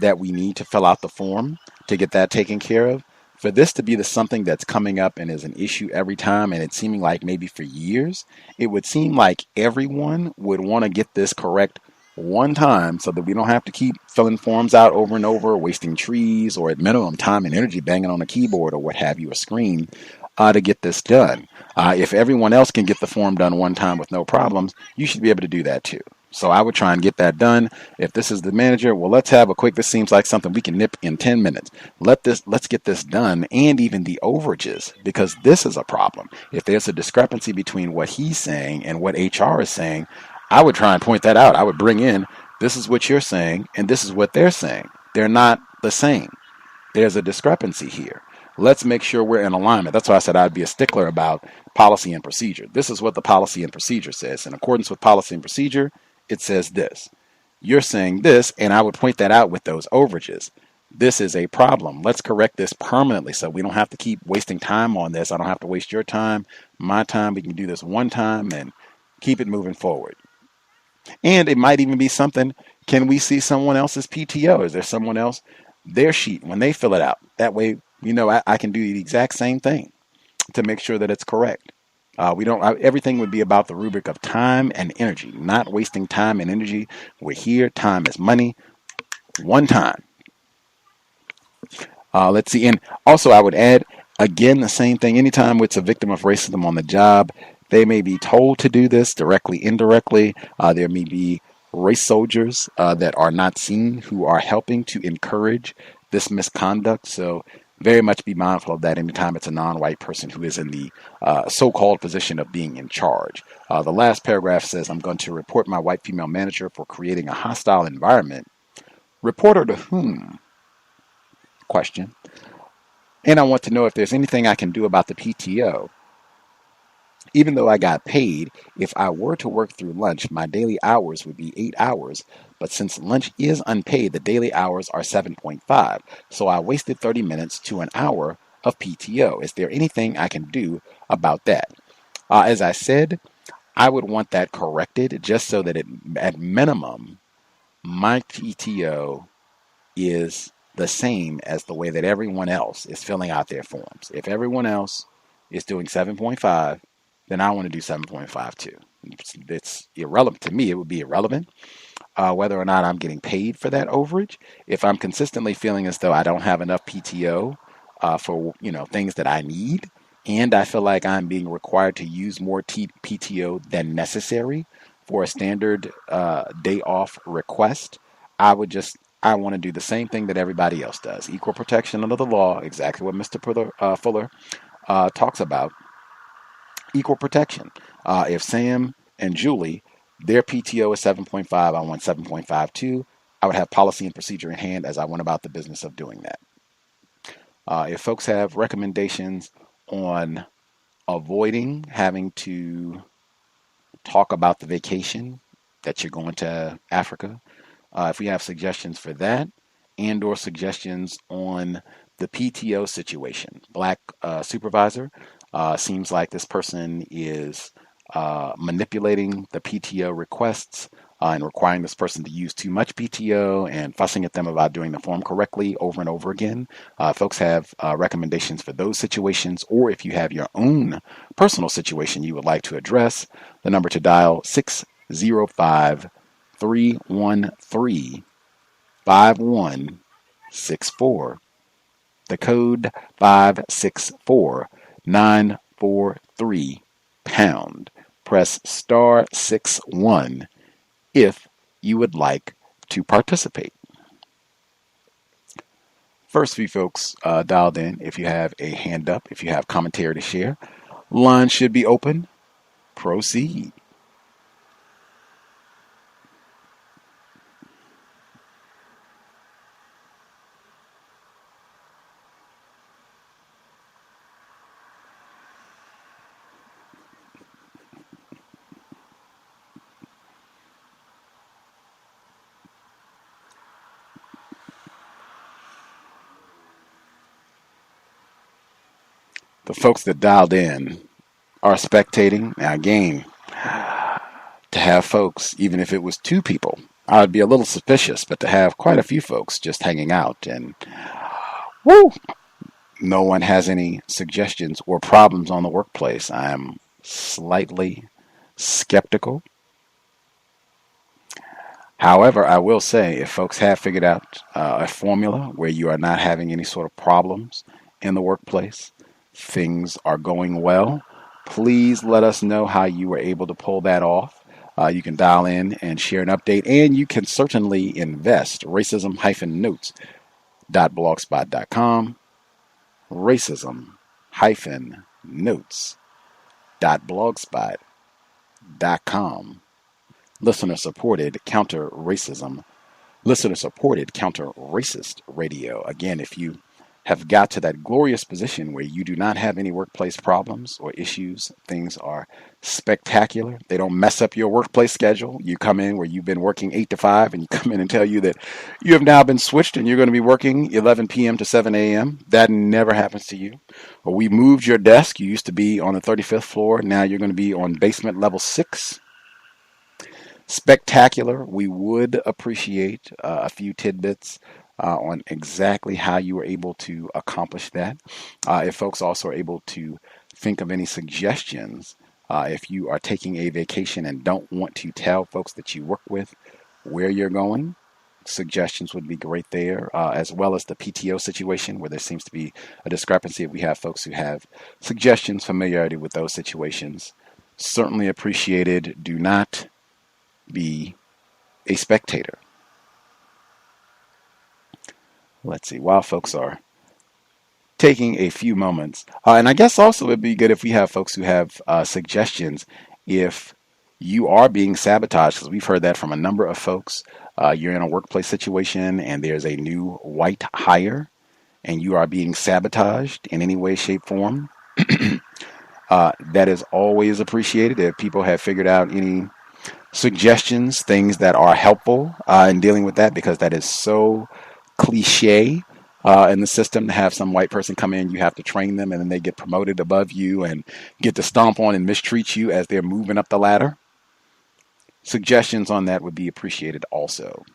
that we need to fill out the form to get that taken care of. For this to be something that's coming up and is an issue every time, and it's seeming like maybe for years, it would seem like everyone would want to get this correct one time so that we don't have to keep filling forms out over and over, wasting trees or at minimum time and energy banging on a keyboard or what have you, a screen, to get this done. If everyone else can get the form done one time with no problems, you should be able to do that too. So I would try and get that done. If this is the manager, well, let's have a quick, this seems like something we can nip in 10 minutes. Let's get this done, and even the overages, because this is a problem. If there's a discrepancy between what he's saying and what HR is saying, I would try and point that out. I would bring in, this is what you're saying, and this is what they're saying. They're not the same. There's a discrepancy here. Let's make sure we're in alignment. That's why I said I'd be a stickler about policy and procedure. This is what the policy and procedure says. In accordance with policy and procedure, it says this. You're saying this, and I would point that out with those overages. This is a problem. Let's correct this permanently so we don't have to keep wasting time on this. I don't have to waste your time, my time. We can do this one time and keep it moving forward. And it might even be something, can we see someone else's PTO? Is there someone else, their sheet, when they fill it out? That way, I can do the exact same thing to make sure that it's correct. Everything would be about the rubric of time and energy, not wasting time and energy. We're here. Time is money. One time. Let's see. And also I would add, again, the same thing. Anytime it's a victim of racism on the job, they may be told to do this directly, indirectly. There may be race soldiers that are not seen who are helping to encourage this misconduct. So very much be mindful of that anytime it's a non-white person who is in the so-called position of being in charge. The last paragraph says, I'm going to report my white female manager for creating a hostile environment. Report her to whom? Question. And I want to know if there's anything I can do about the PTO. Even though I got paid, if I were to work through lunch, my daily hours would be 8 hours. But since lunch is unpaid, the daily hours are 7.5. So I wasted 30 minutes to an hour of PTO. Is there anything I can do about that? As I said, I would want that corrected just so that at minimum, my PTO is the same as the way that everyone else is filling out their forms. If everyone else is doing 7.5, then I want to do 7.5 too. It's irrelevant to me. It would be irrelevant whether or not I'm getting paid for that overage. If I'm consistently feeling as though I don't have enough PTO for things that I need, and I feel like I'm being required to use more PTO than necessary for a standard day off request, I want to do the same thing that everybody else does. Equal protection under the law, exactly what Mr. Fuller talks about. Equal protection. If Sam and Julie, their PTO is 7.5, I want 7.5 too, I would have policy and procedure in hand as I went about the business of doing that. If folks have recommendations on avoiding having to talk about the vacation that you're going to Africa, if we have suggestions for that and or suggestions on the PTO situation. Black supervisor, seems like this person is manipulating the PTO requests and requiring this person to use too much PTO and fussing at them about doing the form correctly over and over again. Folks have recommendations for those situations, or if you have your own personal situation you would like to address, the number to dial 605-313-5164. The code 564943#. Press star 61 if you would like to participate. First few folks dialed in, if you have a hand up, if you have commentary to share, line should be open. Proceed. The folks that dialed in are spectating. Now, again, to have folks, even if it was 2 people, I would be a little suspicious, but to have quite a few folks just hanging out and no one has any suggestions or problems on the workplace, I'm slightly skeptical. However, I will say, if folks have figured out a formula where you are not having any sort of problems in the workplace, things are going well, please let us know how you were able to pull that off. You can dial in and share an update, and you can certainly invest. Racism-notes.blogspot.com. Racism-notes.blogspot.com. Listener-supported counter-racism. Listener-supported counter-racist radio. Again, if you have got to that glorious position where you do not have any workplace problems or issues, things are spectacular. They don't mess up your workplace schedule. You come in where you've been working 8 to 5 and you come in and tell you that you have now been switched and you're going to be working 11 p.m. to 7 a.m. That never happens to you. Or we moved your desk. You used to be on the 35th floor. Now you're going to be on basement level 6. Spectacular. We would appreciate a few tidbits on exactly how you were able to accomplish that. If folks also are able to think of any suggestions, if you are taking a vacation and don't want to tell folks that you work with where you're going, suggestions would be great there, as well as the PTO situation where there seems to be a discrepancy. If we have folks who have suggestions, familiarity with those situations, certainly appreciated. Do not be a spectator. Let's see, while folks are taking a few moments, and I guess also it'd be good if we have folks who have suggestions if you are being sabotaged, because we've heard that from a number of folks. You're in a workplace situation and there's a new white hire and you are being sabotaged in any way, shape, form. That is always appreciated. If people have figured out any suggestions, things that are helpful in dealing with that, because that is so cliche in the system to have some white person come in, you have to train them, and then they get promoted above you and get to stomp on and mistreat you as they're moving up the ladder. Suggestions on that would be appreciated also.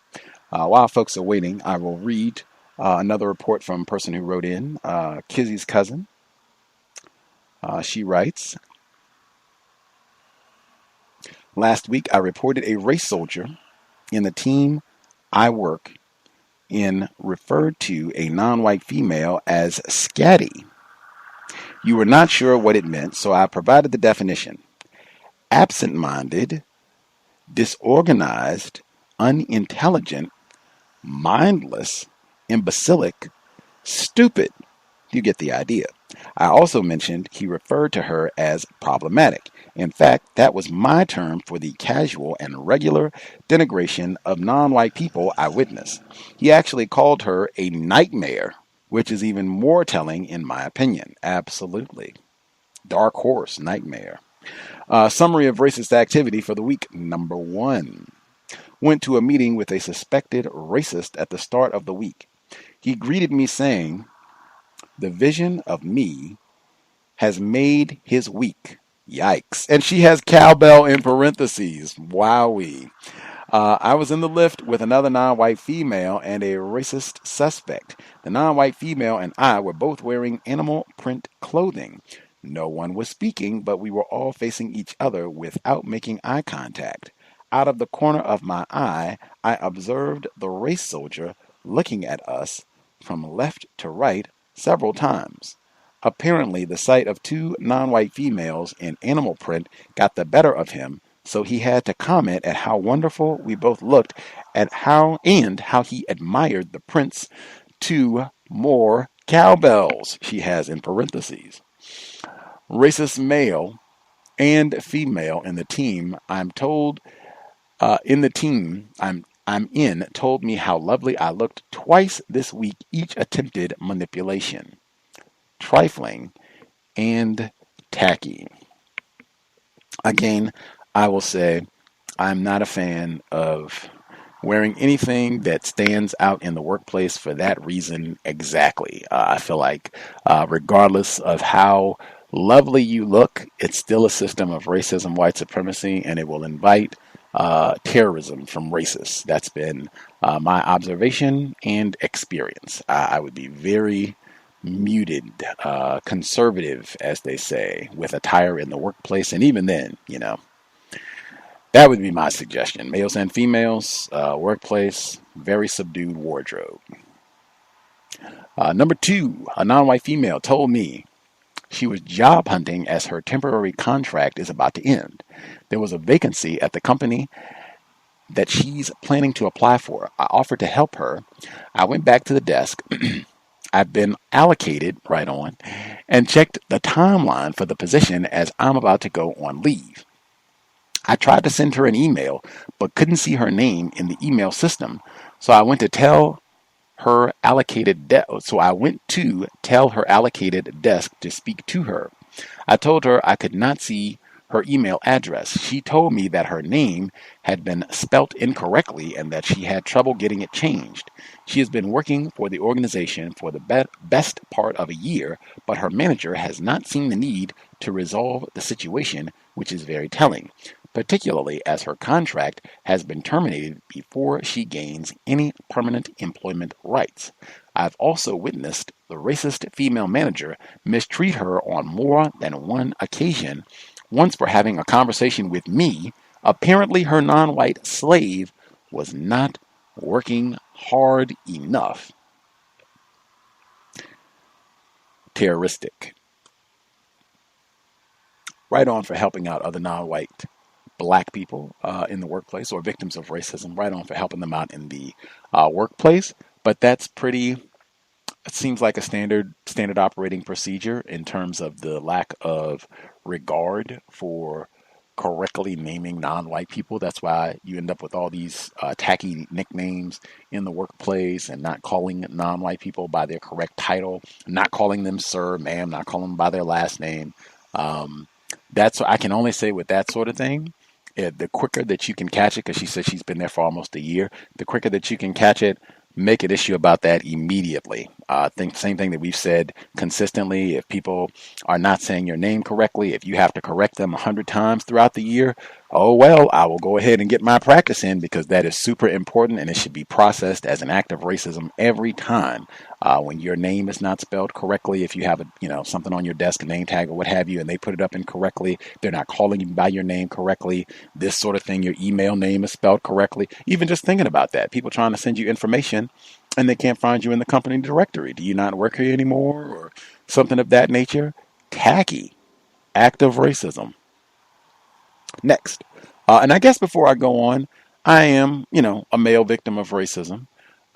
While folks are waiting, I will read Another report from a person who wrote in, Kizzy's cousin. She writes, last week I reported a race soldier in the team I work in referred to a non-white female as scatty. You were not sure what it meant, so I provided the definition. Absent-minded, disorganized, unintelligent, mindless, imbecilic, stupid. You get the idea. I also mentioned he referred to her as problematic. In fact, that was my term for the casual and regular denigration of non-white people I witnessed. He actually called her a nightmare, which is even more telling in my opinion. Absolutely. Dark horse, nightmare. Summary of racist activity for the week. Number 1. Went to a meeting with a suspected racist at the start of the week. He greeted me saying, "The vision of me has made his week." Yikes. And she has cowbell in parentheses. Wowee. I was in the lift with another non-white female and a racist suspect. The non-white female and I were both wearing animal print clothing. No one was speaking, but we were all facing each other without making eye contact. Out of the corner of my eye, I observed the race soldier looking at us from left to right several times. Apparently, the sight of two non-white females in animal print got the better of him, so he had to comment at how wonderful we both looked at how he admired the prints. 2 more cowbells, she has in parentheses. Racist male and female in the team I'm in told me how lovely I looked twice this week. Each attempted manipulation. Trifling and tacky. Again, I will say I'm not a fan of wearing anything that stands out in the workplace for that reason exactly. I feel like regardless of how lovely you look, it's still a system of racism, white supremacy, and it will invite terrorism from racists. That's been my observation and experience. I would be very muted, conservative, as they say, with attire in the workplace. And even then, that would be my suggestion. Males and females, workplace, very subdued wardrobe. Number 2, a non-white female told me she was job hunting as her temporary contract is about to end. There was a vacancy at the company that she's planning to apply for. I offered to help her. I went back to the desk. I've been allocated, right on, and checked the timeline for the position as I'm about to go on leave. I tried to send her an email, but couldn't see her name in the email system, so I went to tell her allocated desk to speak to her. I told her I could not see her email address. She told me that her name had been spelt incorrectly and that she had trouble getting it changed. She has been working for the organization for the best part of a year, but her manager has not seen the need to resolve the situation, which is very telling, particularly as her contract has been terminated before she gains any permanent employment rights. I've also witnessed the racist female manager mistreat her on more than one occasion, once for having a conversation with me. Apparently her non-white slave was not working hard enough. Terroristic. Right on for helping out other non-white black people in the workplace, or victims of racism. Right on for helping them out in the workplace. But that's it seems like a standard operating procedure in terms of the lack of regard for correctly naming non-white people. That's why you end up with all these tacky nicknames in the workplace and not calling non-white people by their correct title, not calling them sir, ma'am, not calling them by their last name. That's I can only say with that sort of thing, the quicker that you can catch it, because she said she's been there for almost a year, the quicker that you can catch it, make an issue about that immediately. Think same thing that we've said consistently. If people are not saying your name correctly, if you have to correct them 100 times throughout the year, oh well, I will go ahead and get my practice in, because that is super important, and it should be processed as an act of racism every time. When your name is not spelled correctly, if you have something on your desk, a name tag or what have you, and they put it up incorrectly, they're not calling you by your name correctly, this sort of thing, your email name is spelled correctly. Even just thinking about that, people trying to send you information and they can't find you in the company directory. Do you not work here anymore, or something of that nature? Tacky act of racism. Next, and I guess before I go on, I am, a male victim of racism.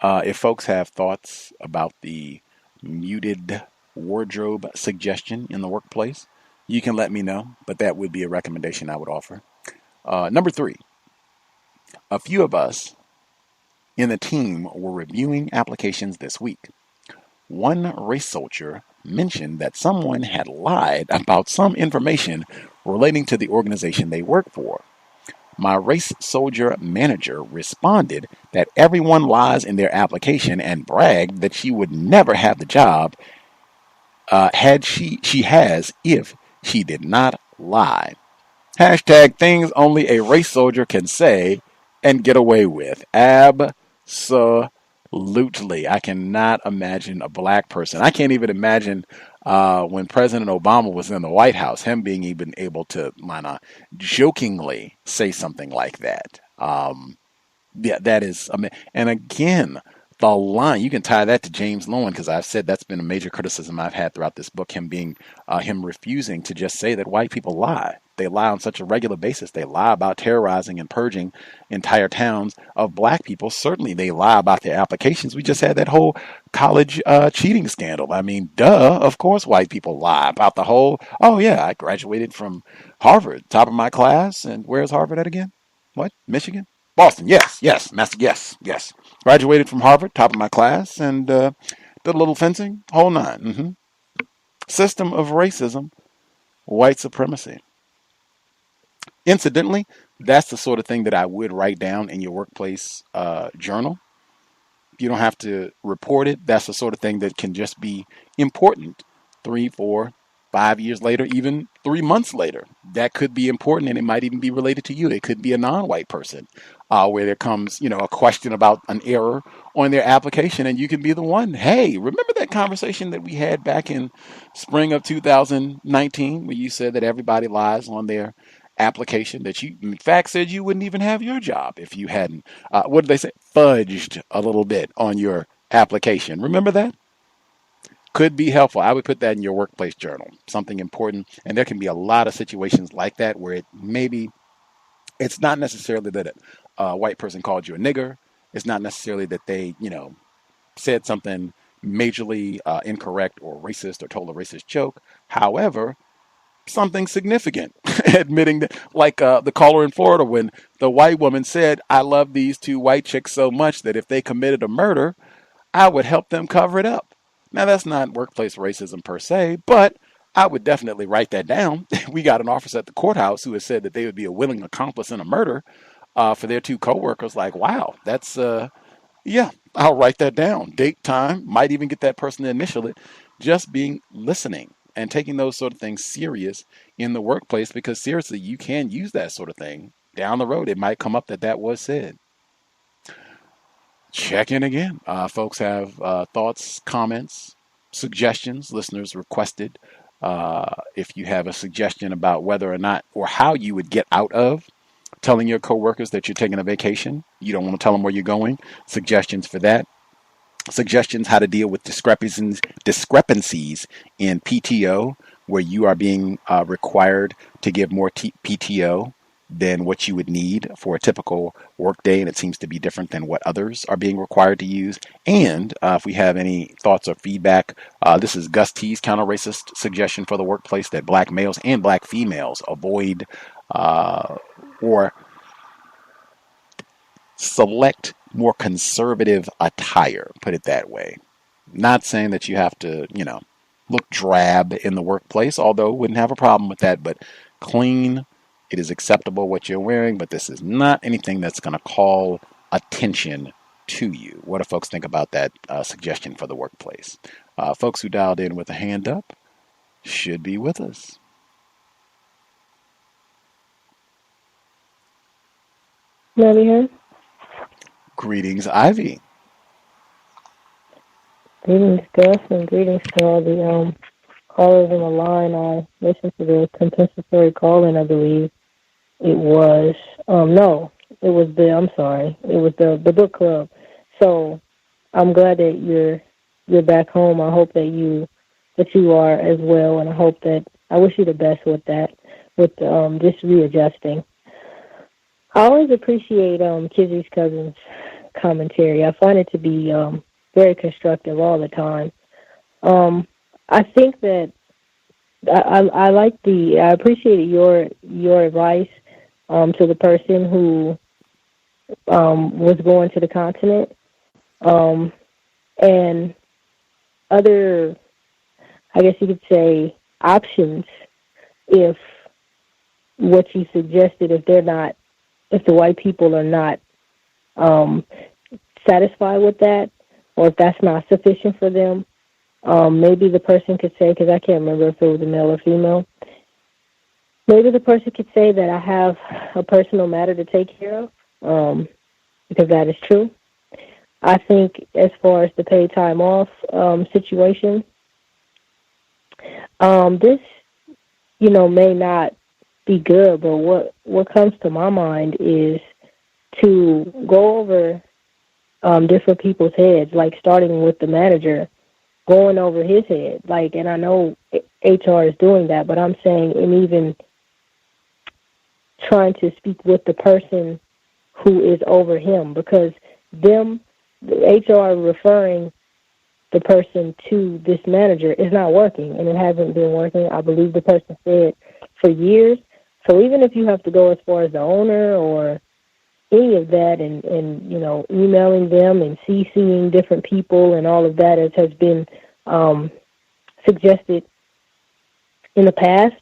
If folks have thoughts about the muted wardrobe suggestion in the workplace, you can let me know, but that would be a recommendation I would offer. Number 3, a few of us in the team were reviewing applications this week. One race soldier mentioned that someone had lied about some information relating to the organization they work for. My race soldier manager responded that everyone lies in their application and bragged that she would never have the job she has if she did not lie. Hashtag things only a race soldier can say and get away with. Absolutely. I cannot imagine a black person. I can't even imagine when President Obama was in the White House, him being even able to jokingly say something like that. That is, and again, the line, you can tie that to James Lowen, because I've said that's been a major criticism I've had throughout this book, him refusing to just say that white people lie. They lie on such a regular basis. They lie about terrorizing and purging entire towns of black people. Certainly they lie about their applications. We just had that whole college cheating scandal. I mean, duh, of course white people lie about the whole, oh yeah, I graduated from Harvard, top of my class. And where's Harvard at again? What? Michigan? Boston. Yes. Master. Yes. Graduated from Harvard, top of my class, and did a little fencing, whole nine. System of racism, white supremacy. Incidentally, that's the sort of thing that I would write down in your workplace journal. You don't have to report it. That's the sort of thing that can just be important 3, 4, 5 years later, even 3 months later. That could be important, and it might even be related to you. It could be a non-white person where there comes, a question about an error on their application, and you can be the one. Hey, remember that conversation that we had back in spring of 2019 where you said that everybody lies on their application, that you in fact said you wouldn't even have your job if you hadn't, what did they say, fudged a little bit on your application. Remember that? Could be helpful. I would put that in your workplace journal, something important. And there can be a lot of situations like that where it's not necessarily that a white person called you a nigger. It's not necessarily that they, said something majorly incorrect or racist or told a racist joke. However, something significant, admitting that, like the caller in Florida, when the white woman said, I love these 2 white chicks so much that if they committed a murder, I would help them cover it up. Now, that's not workplace racism per se, but I would definitely write that down. We got an officer at the courthouse who has said that they would be a willing accomplice in a murder for their 2 coworkers. Like, wow, that's, I'll write that down. Date, time, might even get that person to initial it. Just being listening and taking those sort of things serious in the workplace, because seriously, you can use that sort of thing down the road. It might come up that was said. Check in again. Folks have thoughts, comments, suggestions. Listeners requested if you have a suggestion about whether or not or how you would get out of telling your coworkers that you're taking a vacation. You don't want to tell them where you're going. Suggestions for that. Suggestions how to deal with discrepancies in PTO, where you are being required to give more PTO than what you would need for a typical workday, and it seems to be different than what others are being required to use. And if we have any thoughts or feedback, this is Gus T's counter-racist suggestion for the workplace, that black males and black females avoid or select more conservative attire, put it that way. Not saying that you have to, look drab in the workplace, although wouldn't have a problem with that, but clean. It is acceptable what you're wearing, but this is not anything that's going to call attention to you? What do folks think about that suggestion for the workplace? Folks who dialed in with a hand up should be with us. Maybe here. Greetings, Ivy. Greetings, Gus, and greetings to all the callers on the line. I listened to the compensatory call-in, I believe it was. No, it was the book club. So I'm glad that you're back home. I hope that you are as well, and I wish you the best with that, with just readjusting. I always appreciate Kizzy's cousin's commentary. I find it to be very constructive all the time. I think that I appreciated your advice to the person who was going to the continent, and other, I guess you could say, options if what you suggested, if the white people are not satisfied with that, or if that's not sufficient for them, maybe the person could say, because I can't remember if it was a male or female, maybe the person could say that I have a personal matter to take care of, because that is true. I think as far as the paid time off situation, this, may not be good, but what comes to my mind is to go over different people's heads, like starting with the manager, going over his head. And I know HR is doing that, but I'm saying, and even trying to speak with the person who is over him, because the HR referring the person to this manager is not working, and it hasn't been working. I believe the person said for years. So even if you have to go as far as the owner or any of that, and emailing them and CCing different people and all of that, as has been suggested in the past,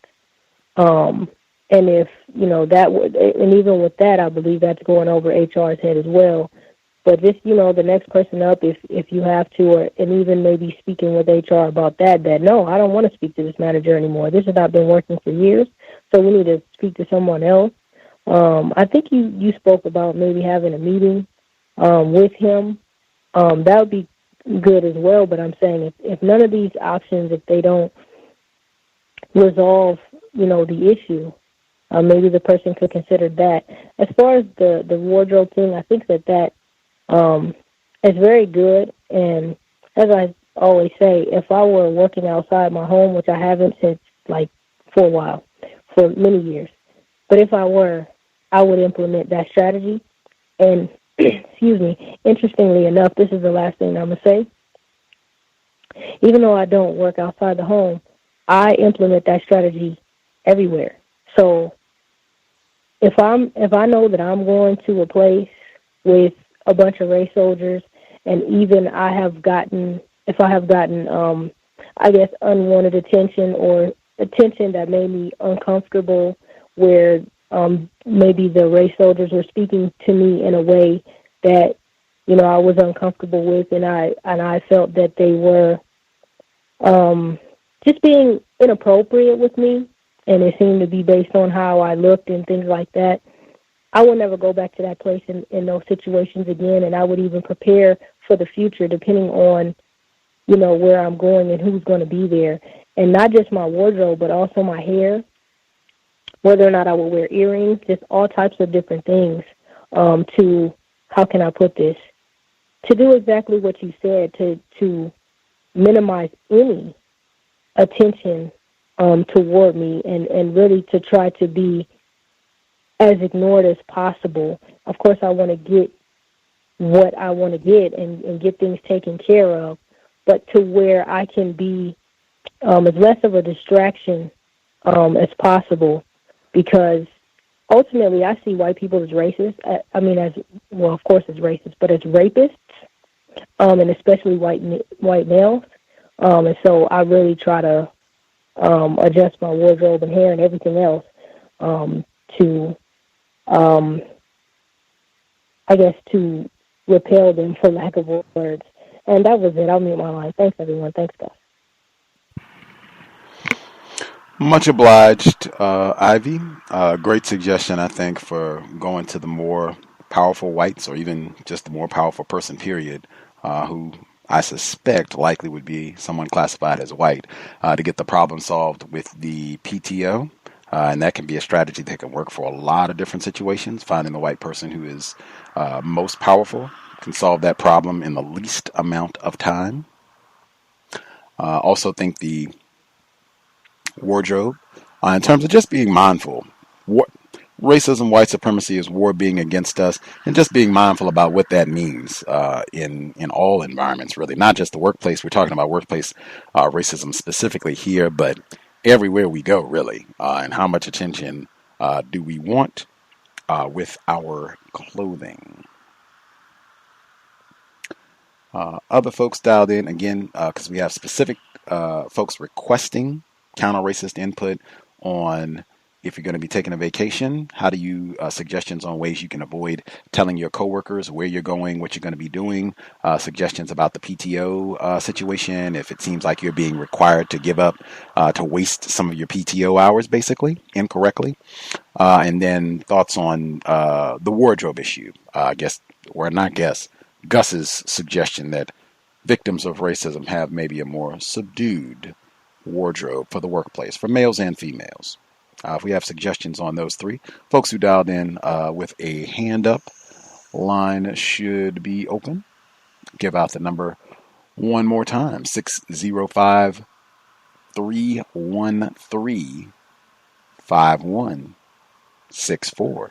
and if that would, and even with that, I believe that's going over HR's head as well. But just the next person up, if you have to, or and even maybe speaking with HR about that no, I don't want to speak to this manager anymore. This has not been working for years, so we need to speak to someone else. I think you spoke about maybe having a meeting with him. That would be good as well. But I'm saying if none of these options, if they don't resolve, the issue, maybe the person could consider that. As far as the wardrobe thing, I think that is very good. And as I always say, if I were working outside my home, which I haven't since for a while, for many years, but if I were, I would implement that strategy. And, excuse me, interestingly enough, this is the last thing I'm going to say. Even though I don't work outside the home, I implement that strategy everywhere. So if I know that I'm going to a place with a bunch of race soldiers, and even if I have gotten, I guess, unwanted attention or attention that made me uncomfortable, where maybe the race soldiers were speaking to me in a way that, I was uncomfortable with, and I felt that they were just being inappropriate with me, and it seemed to be based on how I looked and things like that. I would never go back to that place in those situations again, and I would even prepare for the future depending on, where I'm going and who's going to be there. And not just my wardrobe, but also my hair, whether or not I will wear earrings, just all types of different things to, how can I put this, to do exactly what you said, to minimize any attention toward me, and really to try to be as ignored as possible. Of course, I want to get what I want to get and get things taken care of, but to where I can be as less of a distraction as possible, because ultimately I see white people as racist. Of course as racist, but as rapists, and especially white males. And so I really try to adjust my wardrobe and hair and everything else to repel them, for lack of words. And that was it. I'll mute my line. Thanks, everyone. Thanks, Gus. Much obliged, Ivy. Great suggestion, I think, for going to the more powerful whites, or even just the more powerful person, period, who I suspect likely would be someone classified as white, to get the problem solved with the PTO. And that can be a strategy that can work for a lot of different situations. Finding the white person who is most powerful can solve that problem in the least amount of time. Also think the wardrobe, in terms of just being mindful. Racism, white supremacy is war being against us, and just being mindful about what that means in all environments, really, not just the workplace. We're talking about workplace racism specifically here, but everywhere we go, really, and how much attention do we want with our clothing. Other folks dialed in, again, because we have specific folks requesting counter-racist input on if you're going to be taking a vacation, how do you, suggestions on ways you can avoid telling your coworkers where you're going, what you're going to be doing, suggestions about the PTO situation, if it seems like you're being required to give up, to waste some of your PTO hours, basically, incorrectly. And then thoughts on the wardrobe issue, Gus's suggestion that victims of racism have maybe a more subdued wardrobe for the workplace, for males and females. If we have suggestions on those three, folks who dialed in with a hand up, line should be open. Give out the number one more time, 605-313-5164.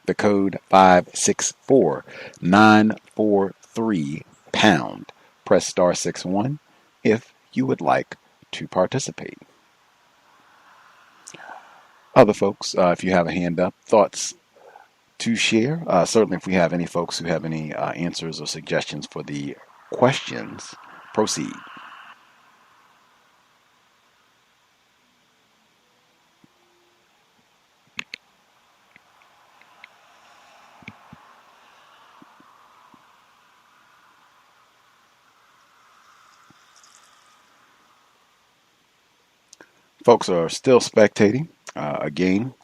The code 564943#. Press *61 if you would like to participate. Other folks, if you have a hand up, thoughts to share. Certainly if we have any folks who have any answers or suggestions for the questions, proceed. Folks are still spectating. Again,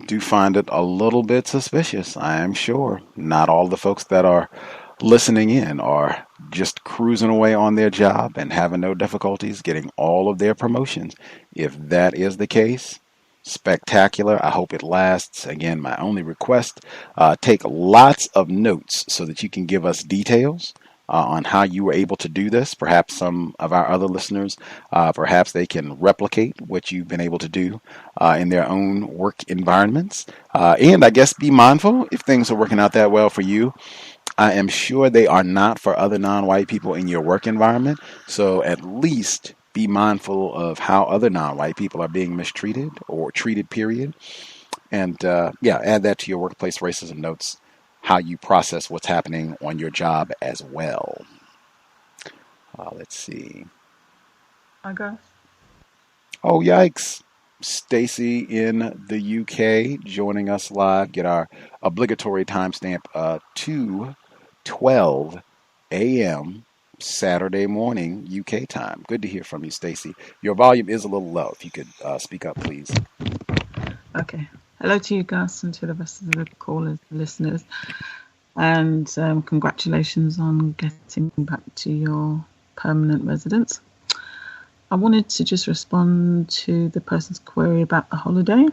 do find it a little bit suspicious, I am sure. Not all the folks that are listening in are just cruising away on their job and having no difficulties getting all of their promotions. If that is the case, spectacular. I hope it lasts. Again, my only request, take lots of notes so that you can give us details on how you were able to do this. Perhaps some of our other listeners, perhaps they can replicate what you've been able to do in their own work environments. And I guess be mindful if things are working out that well for you. I am sure they are not for other non-white people in your work environment. So at least be mindful of how other non-white people are being mistreated or treated, period. And add that to your workplace racism notes, how you process what's happening on your job as well. Let's see. I guess. Oh, yikes. Stacy in the UK joining us live. Get our obligatory timestamp, 2:12 a.m. Saturday morning UK time. Good to hear from you, Stacy. Your volume is a little low. If you could speak up, please. Okay. Hello to you, Gus, and to the rest of the callers, listeners. And congratulations on getting back to your permanent residence. I wanted to just respond to the person's query about the holiday.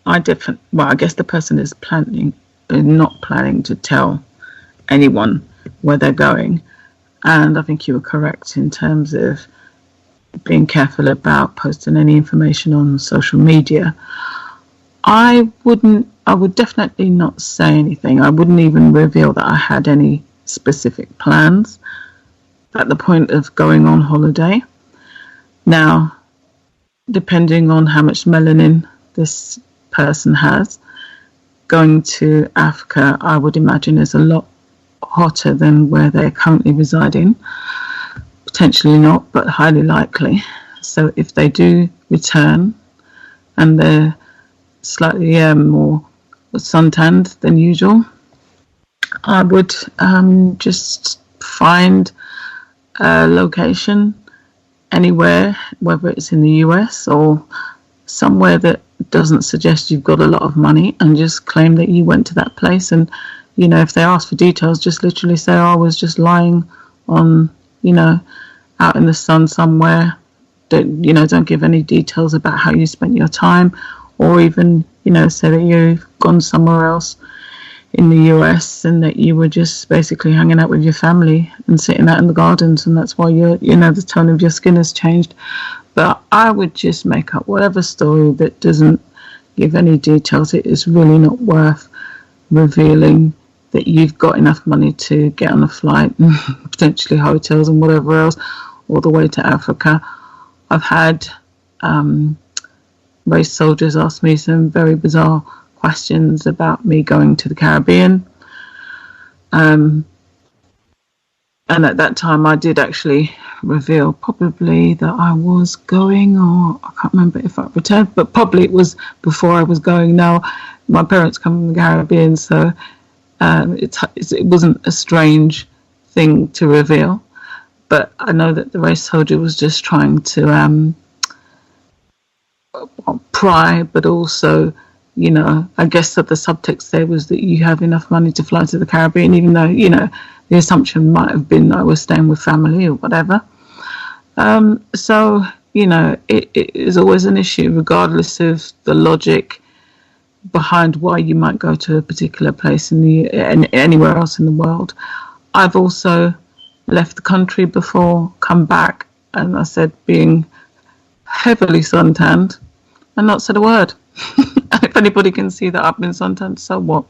I guess the person is not planning to tell anyone where they're going. And I think you were correct in terms of being careful about posting any information on social media. I would definitely not say anything. I wouldn't even reveal that I had any specific plans at the point of going on holiday. Now, depending on how much melanin this person has, going to Africa, I would imagine, is a lot hotter than where they're currently residing. Potentially not, but highly likely. So if they do return and they're slightly more suntanned than usual, I would just find a location anywhere, whether it's in the US or somewhere that doesn't suggest you've got a lot of money, and just claim that you went to that place. And, you know, if they ask for details, just literally say, oh, I was just lying on, you know, out in the sun somewhere. Don't give any details about how you spent your time, or even, you know, say that you've gone somewhere else in the US and that you were just basically hanging out with your family and sitting out in the gardens, and that's why the tone of your skin has changed. But I would just make up whatever story that doesn't give any details. It is really not worth revealing that you've got enough money to get on a flight and potentially hotels and whatever else all the way to Africa. I've had race soldiers ask me some very bizarre questions about me going to the Caribbean. And at that time I did actually reveal probably that I was going, or I can't remember if I returned, but probably it was before I was going. Now, my parents come from the Caribbean, so it wasn't a strange thing to reveal. But I know that the race soldier was just trying to pry, but also, you know, I guess that the subtext there was that you have enough money to fly to the Caribbean, even though, you know, the assumption might have been that I was staying with family or whatever. So, you know, it is always an issue, regardless of the logic behind why you might go to a particular place anywhere else in the world. I've also left the country before, come back, and I said being heavily suntanned and not said a word. If anybody can see that I've been suntanned, so what?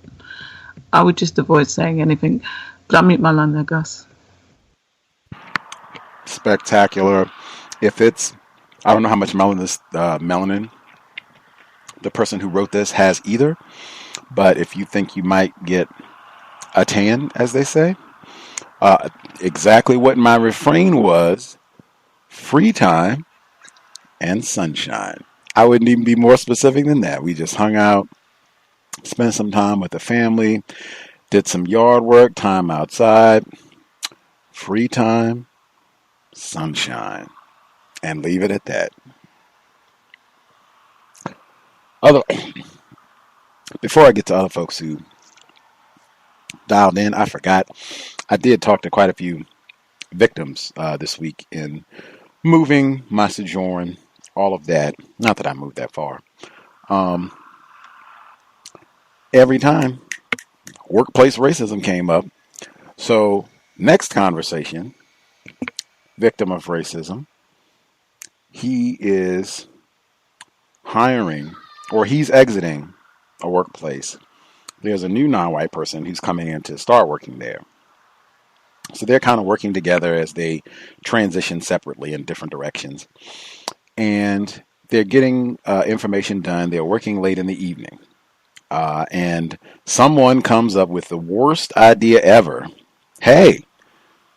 I would just avoid saying anything. But I'll mute my line there, Gus. Spectacular. If it's, I don't know how much melanin the person who wrote this has either, but if you think you might get a tan, as they say, exactly what my refrain was: free time and sunshine. I wouldn't even be more specific than that. We just hung out, spent some time with the family, did some yard work, time outside, free time, sunshine, and leave it at that. Before I get to other folks who dialed in, I forgot. I did talk to quite a few victims this week in moving, my sojourn, all of that. Not that I moved that far. Every time workplace racism came up. So next conversation, victim of racism, he is hiring, or he's exiting a workplace. There's a new non-white person who's coming in to start working there. So they're kind of working together as they transition separately in different directions. And they're getting information done. They're working late in the evening. And someone comes up with the worst idea ever. Hey,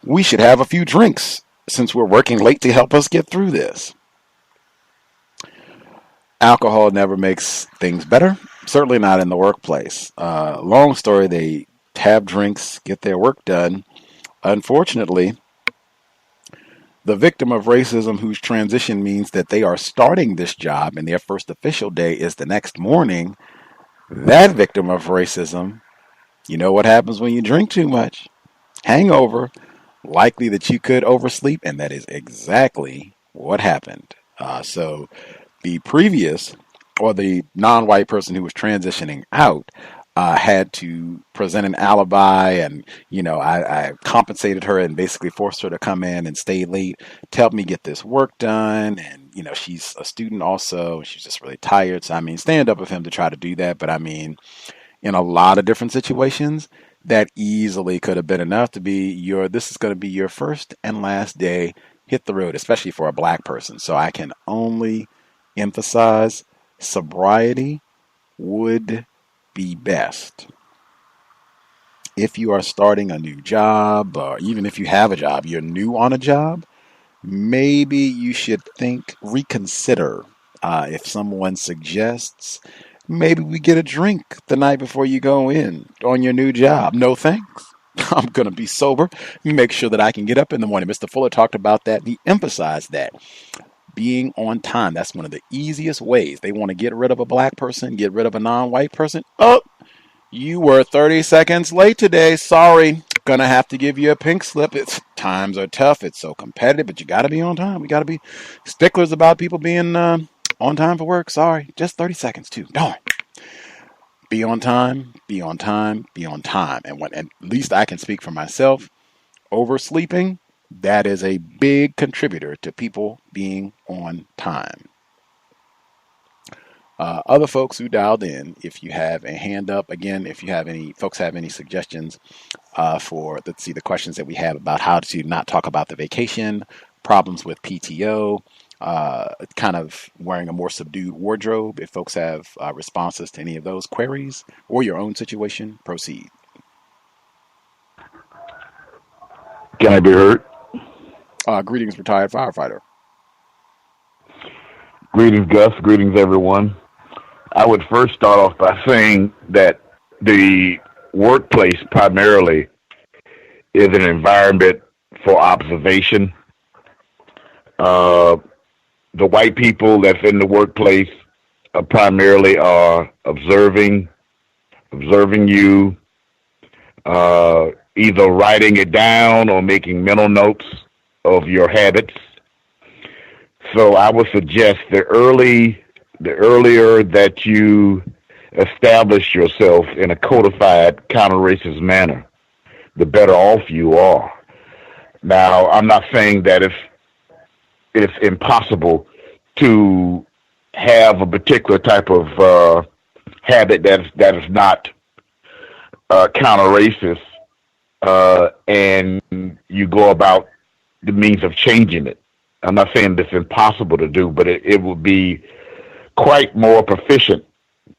we should have a few drinks since we're working late to help us get through this. Alcohol never makes things better. Certainly not in the workplace. Long story, they have drinks, get their work done. Unfortunately, the victim of racism whose transition means that they are starting this job and their first official day is the next morning, that victim of racism, you know what happens when you drink too much? Hangover, likely that you could oversleep, and that is exactly what happened. So the previous, or the non-white person who was transitioning out, had to present an alibi, and I compensated her and basically forced her to come in and stay late to help me get this work done. And she's a student also. She's just really tired. So stand up with him to try to do that. But in a lot of different situations, that easily could have been enough to be this is going to be your first and last day. Hit the road, especially for a black person. So I can only emphasize sobriety would be best. If you are starting a new job, or even if you have a job, you're new on a job, maybe you should reconsider if someone suggests maybe we get a drink the night before you go in on your new job. No thanks. I'm going to be sober. Make sure that I can get up in the morning. Mr. Fuller talked about that. He emphasized that. Being on time, that's one of the easiest ways. They want to get rid of a black person, get rid of a non-white person. Oh, you were 30 seconds late today. Sorry. Gonna have to give you a pink slip. Times are tough. It's so competitive, but you got to be on time. We got to be sticklers about people being on time for work. Sorry. Just 30 seconds too. Darn. Be on time, be on time, be on time. And at least I can speak for myself, oversleeping, that is a big contributor to people being on time. Other folks who dialed in, if you have a hand up, again, if you have any folks have any suggestions for, let's see, the questions that we have about how to not talk about the vacation, problems with PTO, kind of wearing a more subdued wardrobe. If folks have responses to any of those queries or your own situation, proceed. Can I be heard? Greetings, retired firefighter. Greetings, Gus. Greetings, everyone. I would first start off by saying that the workplace primarily is an environment for observation. The white people that's in the workplace primarily are observing you, either writing it down or making mental notes of your habits. So I would suggest the earlier that you establish yourself in a codified counter-racist manner, the better off you are. Now, I'm not saying that it's impossible to have a particular type of habit that is not counter-racist, and you go about the means of changing it. I'm not saying it's impossible to do, but it would be quite more proficient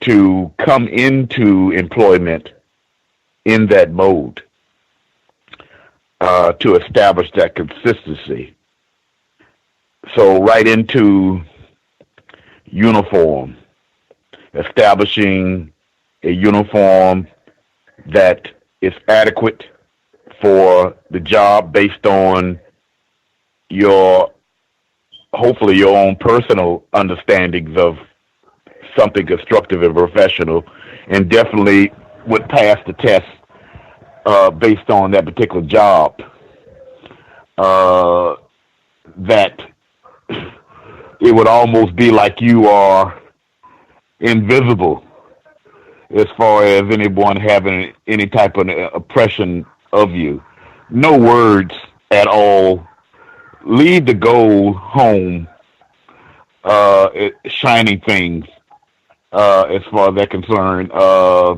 to come into employment in that mode, to establish that consistency. So right into uniform, establishing a uniform that is adequate for the job based on hopefully your own personal understandings of something constructive and professional, and definitely would pass the test based on that particular job. That it would almost be like you are invisible as far as anyone having any type of oppression of you. No words at all. Leave the goal home, shining things, as far as they're concerned. I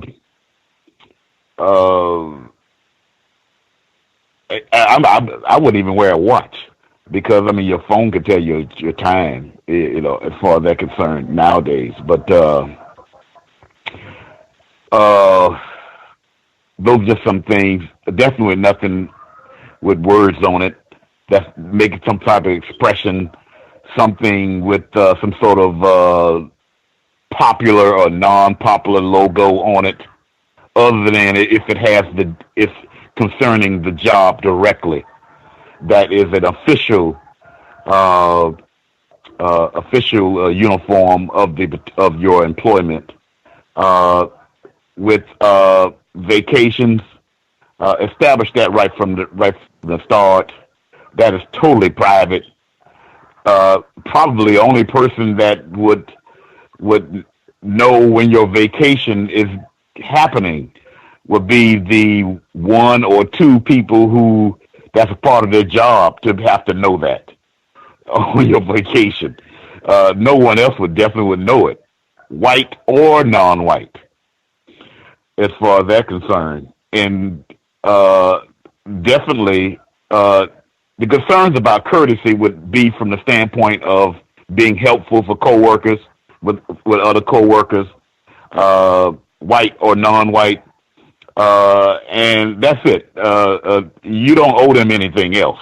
wouldn't even wear a watch, because I mean your phone could tell you your time, as far as they're concerned nowadays. But those are just some things. Definitely nothing with words on it. That's making some type of expression, something with some sort of popular or non-popular logo on it, other than if it has it's concerning the job directly. That is an official uniform of your employment. With vacations, establish that right from the start. That is totally private. Probably the only person that would know when your vacation is happening would be the one or two people who that's a part of their job to have to know that on your vacation. No one else would know it, white or non-white, as far as they're concerned. And definitely the concerns about courtesy would be from the standpoint of being helpful for coworkers, with other coworkers, white or non-white, and that's it. You don't owe them anything else,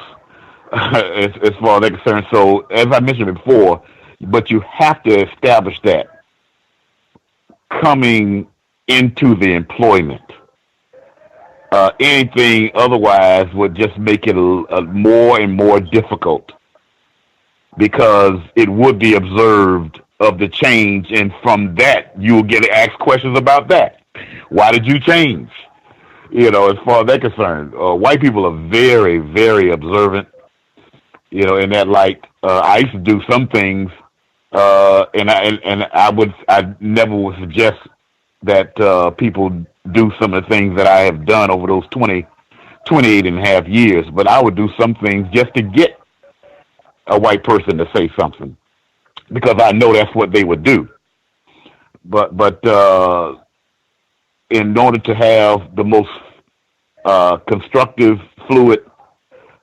as far as they're concerned. So, as I mentioned before, but you have to establish that coming into the employment. anything otherwise would just make it a more and more difficult, because it would be observed of the change, and from that you will get asked questions about that. Why did you change? As far as they're concerned, white people are very, very observant. In that light, I used to do some things, and I never would suggest that people do some of the things that I have done over those 28 and a half years. But I would do some things just to get a white person to say something, because I know that's what they would do. But in order to have the most constructive, fluid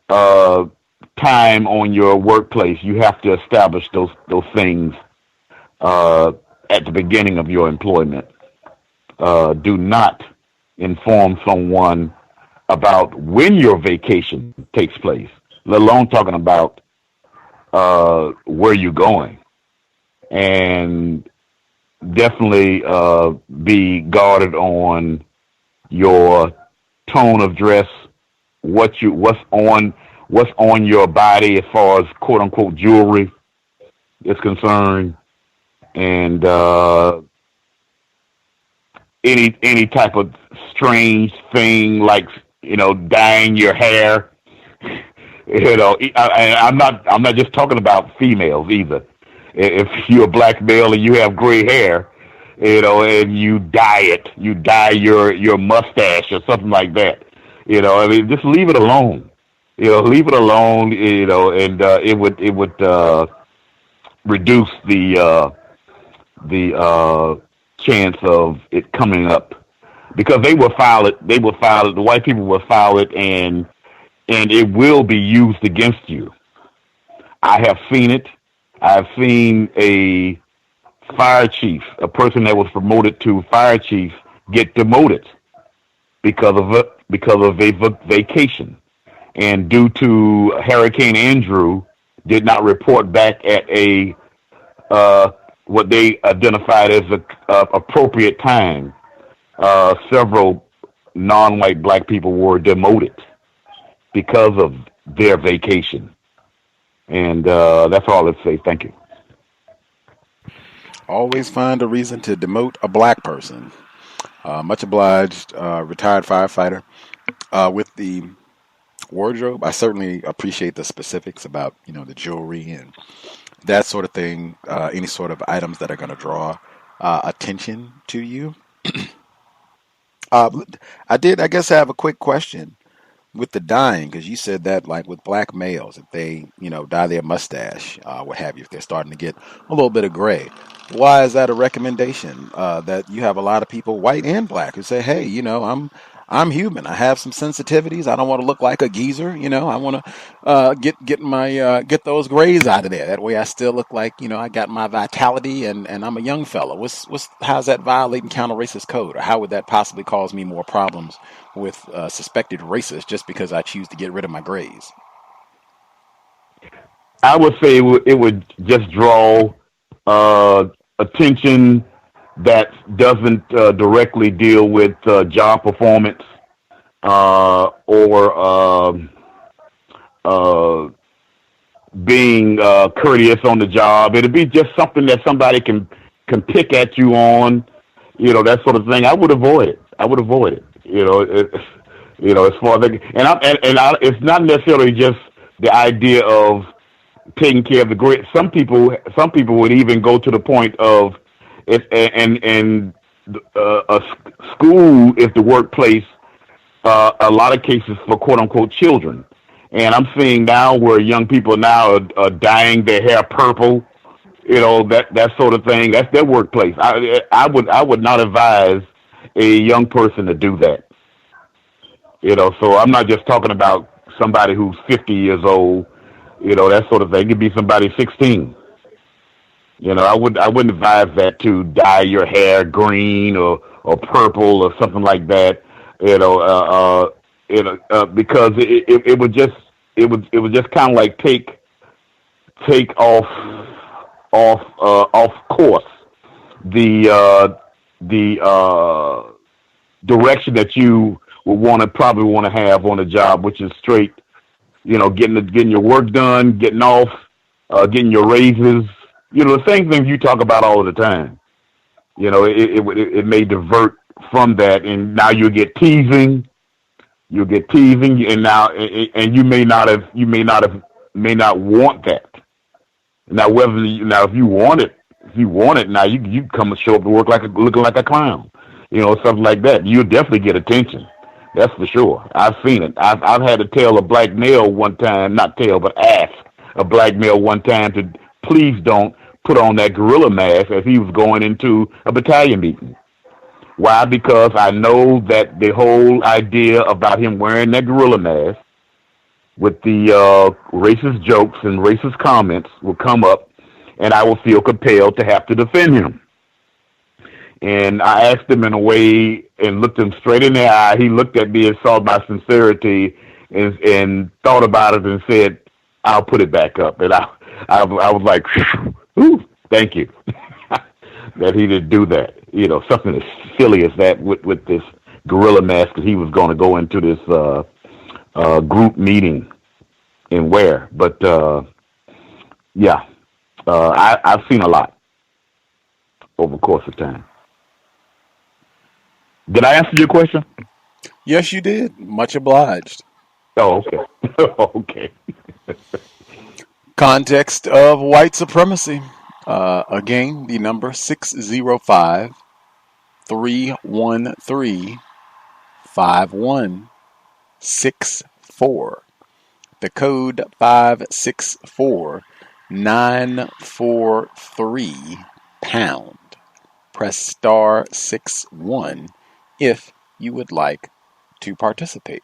time on your workplace, you have to establish those things at the beginning of your employment. Do not inform someone about when your vacation takes place, let alone talking about where you're going. And definitely be guarded on your tone of dress, what's on your body as far as quote unquote jewelry is concerned, and any type of strange thing like dyeing your hair. I'm not just talking about females either. If you're a black male and you have gray hair, and you dye your mustache or something like that, just leave it alone. Leave it alone. And it would reduce the chance of it coming up, because they will file it. The white people will file it, and it will be used against you. I have seen it. I've seen a fire chief, a person that was promoted to fire chief, get demoted because of a vacation, and due to Hurricane Andrew, did not report back at a what they identified as a appropriate time. Several non-white black people were demoted because of their vacation. And that's all I'd say. Thank you. Always find a reason to demote a black person. Much obliged, retired firefighter. With the wardrobe, I certainly appreciate the specifics about, the jewelry and that sort of thing, any sort of items that are going to draw attention to you. I guess I have a quick question with the dyeing, because you said that, like, with black males, if they, dye their mustache, what have you, if they're starting to get a little bit of gray, why is that a recommendation? That you have a lot of people, white and black, who say, hey, I'm human. I have some sensitivities. I don't want to look like a geezer. I want to get those grays out of there. That way I still look like, I got my vitality and I'm a young fella. How's that violating counter-racist code? Or how would that possibly cause me more problems with suspected racists just because I choose to get rid of my grays? I would say it would just draw attention that doesn't directly deal with job performance or being courteous on the job. It'd be just something that somebody can pick at you on, that sort of thing. I would avoid it. As far as it's not necessarily just the idea of taking care of the grid. Some people would even go to the point of a school is the workplace, a lot of cases for quote unquote children. And I'm seeing now where young people now are dyeing their hair purple, that sort of thing. That's their workplace. I would not advise a young person to do that. So I'm not just talking about somebody who's 50 years old, that sort of thing. It could be somebody 16. I wouldn't advise that, to dye your hair green or purple or something like that. Because it would just kind of like take off course the direction that you would probably want to have on a job, which is straight, getting your work done, getting off, getting your raises, the same things you talk about all of the time. It may divert from that, and now you'll get teasing, and now and you may not want that. Now if you want it, now you come and show up to work looking like a clown, something like that. You'll definitely get attention. That's for sure. I've seen it. I've had to tell a black male one time, not tell, but ask a black male one time to please don't put on that gorilla mask as he was going into a battalion meeting. Why? Because I know that the whole idea about him wearing that gorilla mask with the racist jokes and racist comments will come up, and I will feel compelled to have to defend him. And I asked him in a way and looked him straight in the eye. He looked at me and saw my sincerity and thought about it and said, "I'll put it back up." And I was like, "Ooh, thank you," that he didn't do that. Something as silly as that with this gorilla mask that he was going to go into this group meeting and wear. But I've seen a lot over the course of time. Did I answer your question? Yes, you did. Much obliged. Oh, okay. Okay. Context of White Supremacy. Again, the number 605-313-5164. The code 564943#. Press star 61 if you would like to participate.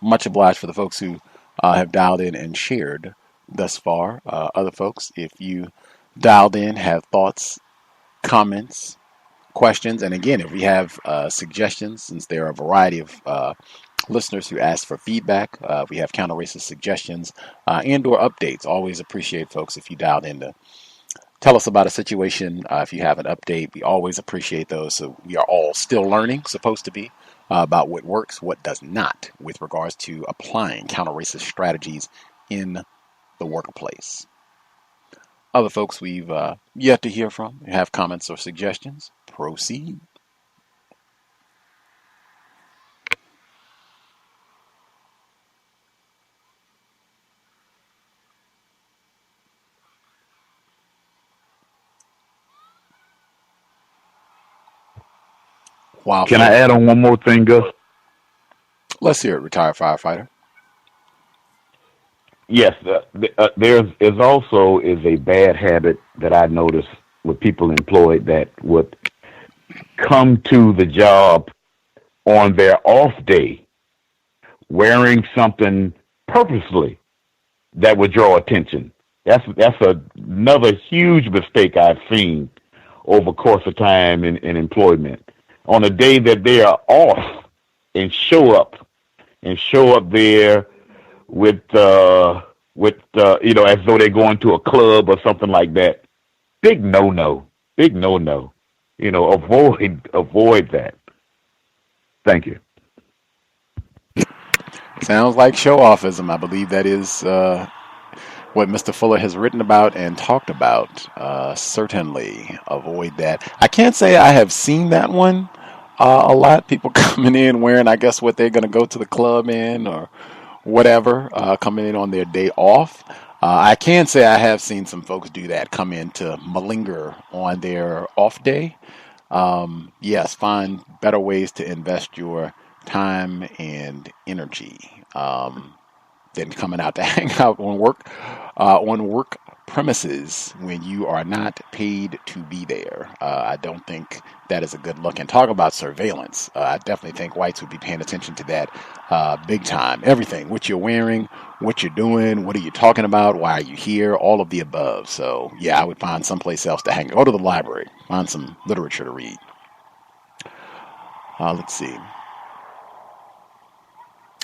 Much obliged for the folks who have dialed in and shared thus far. Other folks, if you dialed in, have thoughts, comments, questions, and again, if we have suggestions, since there are a variety of listeners who ask for feedback, we have counter-racist suggestions and or updates. Always appreciate folks if you dialed in to tell us about a situation. If you have an update, we always appreciate those. So we are all still learning, supposed to be, about what works, what does not, with regards to applying counter-racist strategies in the workplace. Other folks we've yet to hear from, have comments or suggestions, proceed. Wow. Can I add on one more thing, Gus? Let's hear it, retired firefighter. Yes, there is also a bad habit that I notice with people employed that would come to the job on their off day wearing something purposely that would draw attention. That's another huge mistake I've seen over the course of time in employment. On a day that they are off, and show up there with as though they're going to a club or something like that. Big no-no. Avoid that. Thank you. Sounds like show-offism. I believe that is what Mr. Fuller has written about and talked about. Certainly avoid that. I can't say I have seen that one a lot. People coming in wearing, I guess, what they're going to go to the club in or whatever, coming in on their day off. I can say I have seen some folks do that, come in to malinger on their off day. Yes, find better ways to invest your time and energy than coming out to hang out on work premises when you are not paid to be there. I don't think that is a good look. And talk about surveillance. I definitely think whites would be paying attention to that big time. Everything, what you're wearing, what you're doing, what are you talking about, why are you here, all of the above. So yeah, I would find someplace else to hang. Go to the library, find some literature to read. Let's see.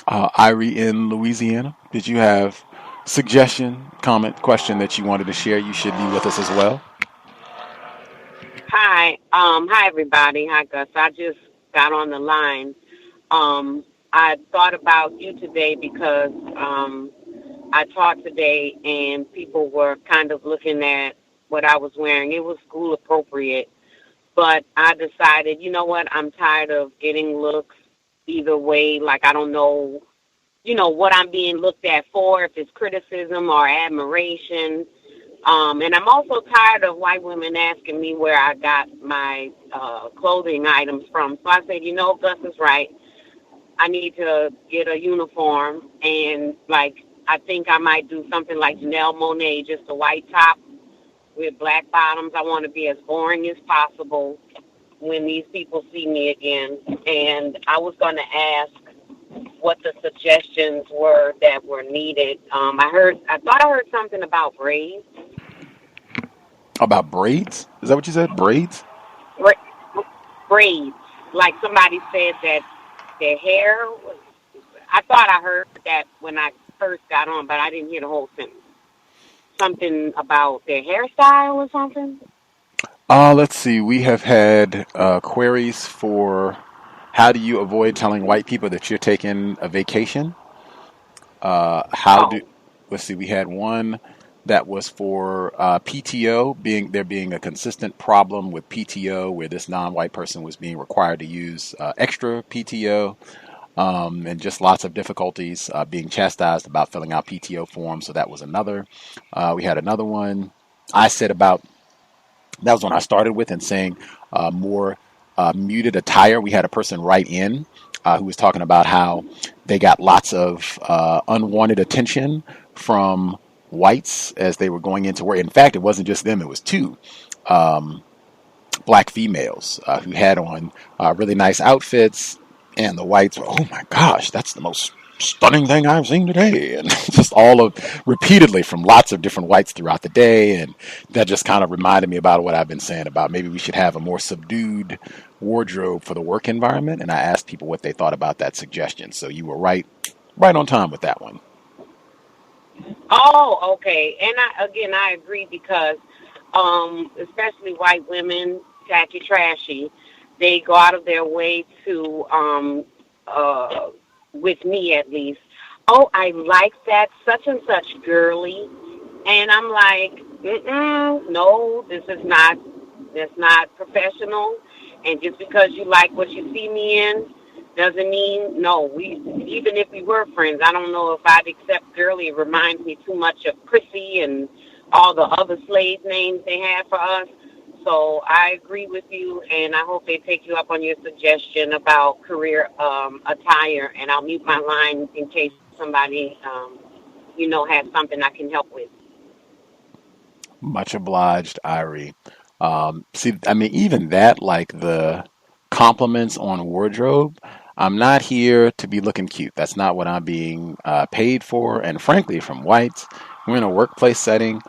Irie in Louisiana, did you have suggestion, comment, question that you wanted to share? You should be with us as well. Hi. Hi, everybody. Hi, Gus. I just got on the line. I thought about you today because I taught today and people were kind of looking at what I was wearing. It was school appropriate, but I decided, you know what, I'm tired of getting looks either way. Like, I don't know, what I'm being looked at for, if it's criticism or admiration. And I'm also tired of white women asking me where I got my clothing items from. So I said, Gus is right. I need to get a uniform, and I think I might do something like Janelle Monáe, just a white top with black bottoms. I want to be as boring as possible when these people see me again. And I was going to ask what the suggestions were that were needed. I thought I heard something about braids. About braids? Is that what you said? Braids? Braids. Like somebody said that their hair was, I thought I heard that when I first got on, but I didn't hear the whole sentence. Something about their hairstyle or something? Let's see. We have had queries for how do you avoid telling white people that you're taking a vacation? Let's see. We had one that was for PTO, there being a consistent problem with PTO where this non-white person was being required to use extra PTO. And just lots of difficulties, being chastised about filling out PTO forms. So that was another. We had another one I said about, that was when I started with, and saying more muted attire. We had a person write in who was talking about how they got lots of unwanted attention from whites as they were going into work. In fact, it wasn't just them. It was two black females who had on really nice outfits. And the whites were, oh my gosh, that's the most stunning thing I've seen today. And just repeatedly from lots of different whites throughout the day. And that just kind of reminded me about what I've been saying about maybe we should have a more subdued wardrobe for the work environment. And I asked people what they thought about that suggestion. So you were right on time with that one. Oh, okay. And I agree because especially white women, tacky, trashy, they go out of their way to, with me at least, oh, I like that such and such girly. And I'm like, no, that's not professional. And just because you like what you see me in doesn't mean, no, even if we were friends, I don't know if I'd accept girly. It reminds me too much of Prissy and all the other slave names they had for us. So I agree with you, and I hope they take you up on your suggestion about career attire, and I'll mute my line in case somebody, has something I can help with. Much obliged, Irie. Even that, like the compliments on wardrobe, I'm not here to be looking cute. That's not what I'm being paid for, and frankly, from whites, we're in a workplace setting.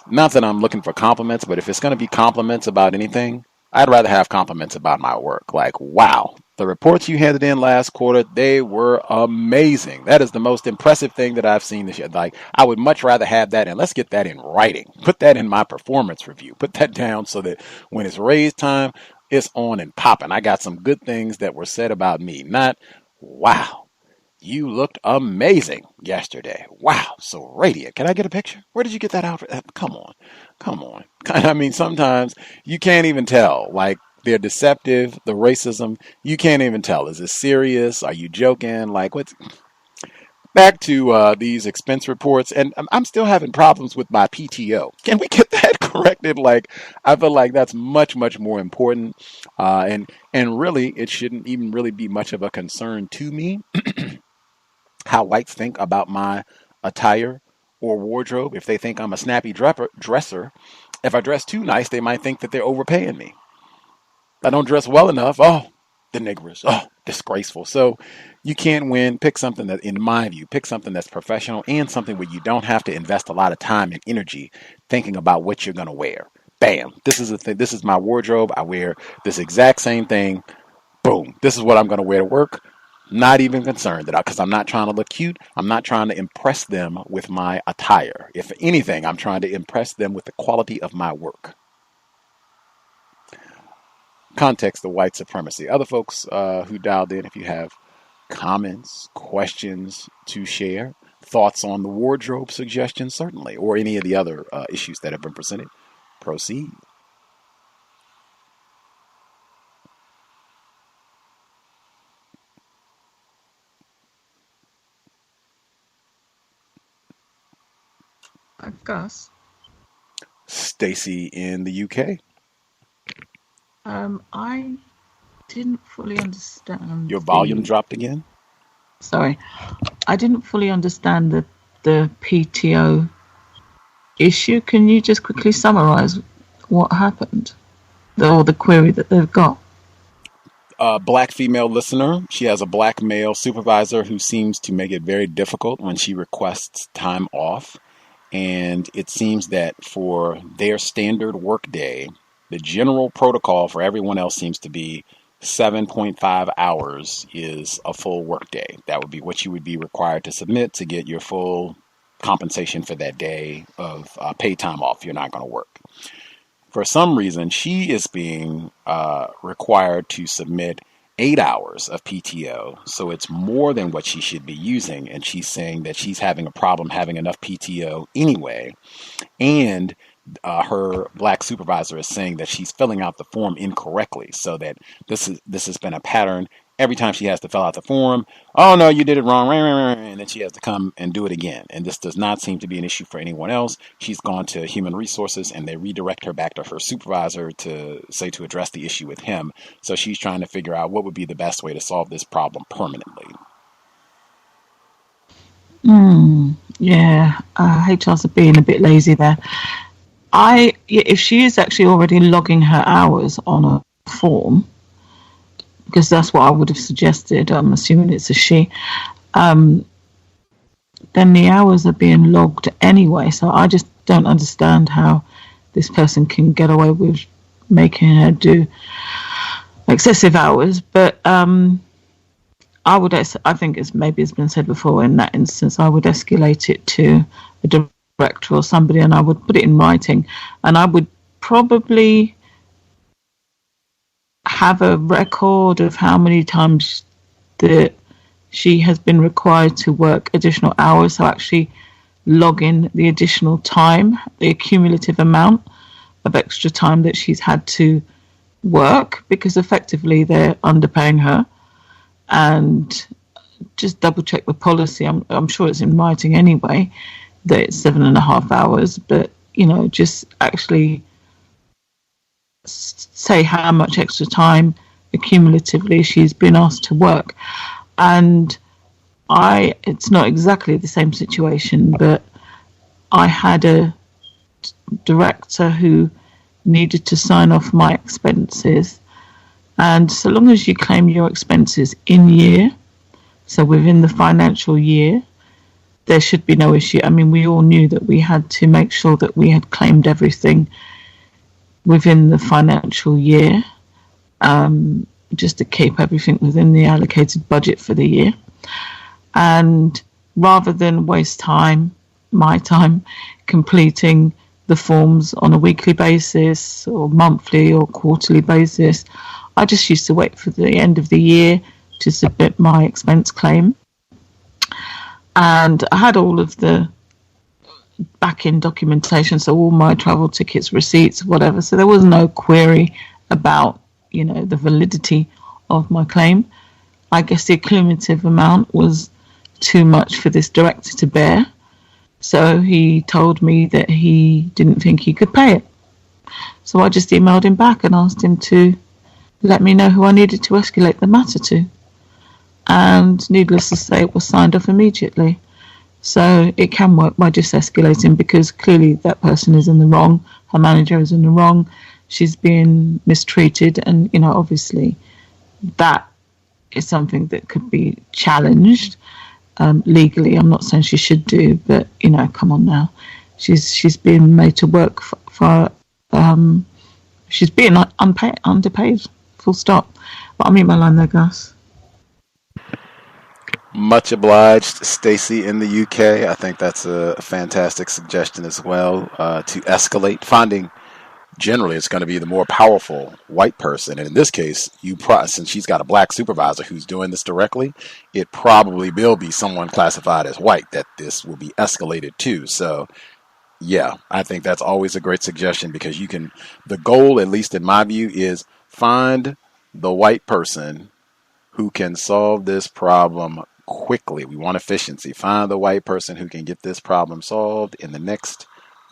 Not that I'm looking for compliments, but if it's going to be compliments about anything, I'd rather have compliments about my work. Like, wow, the reports you handed in last quarter, they were amazing. That is the most impressive thing that I've seen this year. Like, I would much rather have that, and let's get that in writing. Put that in my performance review. Put that down so that when it's raise time, it's on and popping. I got some good things that were said about me. Not, wow, you looked amazing yesterday. Wow, so radiant. Can I get a picture? Where did you get that outfit? Come on. Sometimes you can't even tell. Like, they're deceptive, the racism, you can't even tell. Is it serious? Are you joking? Like, what's... Back to these expense reports, and I'm still having problems with my PTO. Can we get that corrected? Like, I feel like that's much, much more important, and really, it shouldn't even really be much of a concern to me how whites think about my attire or wardrobe. If they think I'm a snappy dresser, if I dress too nice, they might think that they're overpaying me. If I don't dress well enough, oh, the niggers, oh, disgraceful. So you can't win. Pick something that, in my view, pick something that's professional and something where you don't have to invest a lot of time and energy thinking about what you're going to wear. Bam, this is the thing. This is my wardrobe. I wear this exact same thing. Boom, this is what I'm going to wear to work. Not even concerned because I'm not trying to look cute. I'm not trying to impress them with my attire. If anything, I'm trying to impress them with the quality of my work. Context of White Supremacy. Other folks who dialed in, if you have comments, questions to share, thoughts on the wardrobe suggestions, certainly, or any of the other issues that have been presented, proceed. Gus, Stacy in the UK. I didn't fully understand. Your volume dropped again? Sorry. I didn't fully understand the PTO issue. Can you just quickly summarize what happened? Or the query that they've got? Black female listener. She has a black male supervisor who seems to make it very difficult when she requests time off. And it seems that for their standard workday, the general protocol for everyone else seems to be 7.5 hours is a full workday. That would be what you would be required to submit to get your full compensation for that day of paid time off. You're not going to work. For some reason, she is being required to submit 8 hours of PTO. So it's more than what she should be using. And she's saying that she's having a problem having enough PTO anyway. And her black supervisor is saying that she's filling out the form incorrectly. So that this has been a pattern. Every time she has to fill out the form, oh no, you did it wrong, and then she has to come and do it again. And this does not seem to be an issue for anyone else. She's gone to human resources and they redirect her back to her supervisor to address the issue with him. So she's trying to figure out what would be the best way to solve this problem permanently. Yeah, HRs are being a bit lazy there. If she is actually already logging her hours on a form, because that's what I would have suggested, I'm assuming it's a she, then the hours are being logged anyway. So I just don't understand how this person can get away with making her do excessive hours. But I think it's been said before, in that instance, I would escalate it to a director or somebody, and I would put it in writing, and I would probably have a record of how many times that she has been required to work additional hours, so actually log in the additional time, the cumulative amount of extra time that she's had to work, because effectively they're underpaying her. And just double check the policy. I'm sure it's in writing anyway that it's 7.5 hours, but just actually say how much extra time accumulatively she's been asked to work. And it's not exactly the same situation, but I had a director who needed to sign off my expenses, and so long as you claim your expenses in year, so within the financial year, there should be no issue. I mean, we all knew that we had to make sure that we had claimed everything within the financial year, just to keep everything within the allocated budget for the year. And rather than waste my time, completing the forms on a weekly basis or monthly or quarterly basis, I just used to wait for the end of the year to submit my expense claim. And I had all of the back-end documentation, so all my travel tickets, receipts, whatever. So there was no query about, the validity of my claim. I guess the cumulative amount was too much for this director to bear. So he told me that he didn't think he could pay it. So I just emailed him back and asked him to let me know who I needed to escalate the matter to. And needless to say, it was signed off immediately. So it can work by just escalating, because clearly that person is in the wrong, her manager is in the wrong, she's being mistreated, and obviously that is something that could be challenged legally. I'm not saying she should do, but come on now, she's being made to work for she's being underpaid, full stop. But I'll mute my line there, Gus. Much obliged, Stacy in the UK. I think that's a fantastic suggestion as well, to escalate, finding generally it's going to be the more powerful white person. And in this case, since she's got a black supervisor who's doing this directly, it probably will be someone classified as white that this will be escalated to. So yeah, I think that's always a great suggestion, because the goal, at least in my view, is find the white person who can solve this problem quickly. We want efficiency. Find the white person who can get this problem solved in the next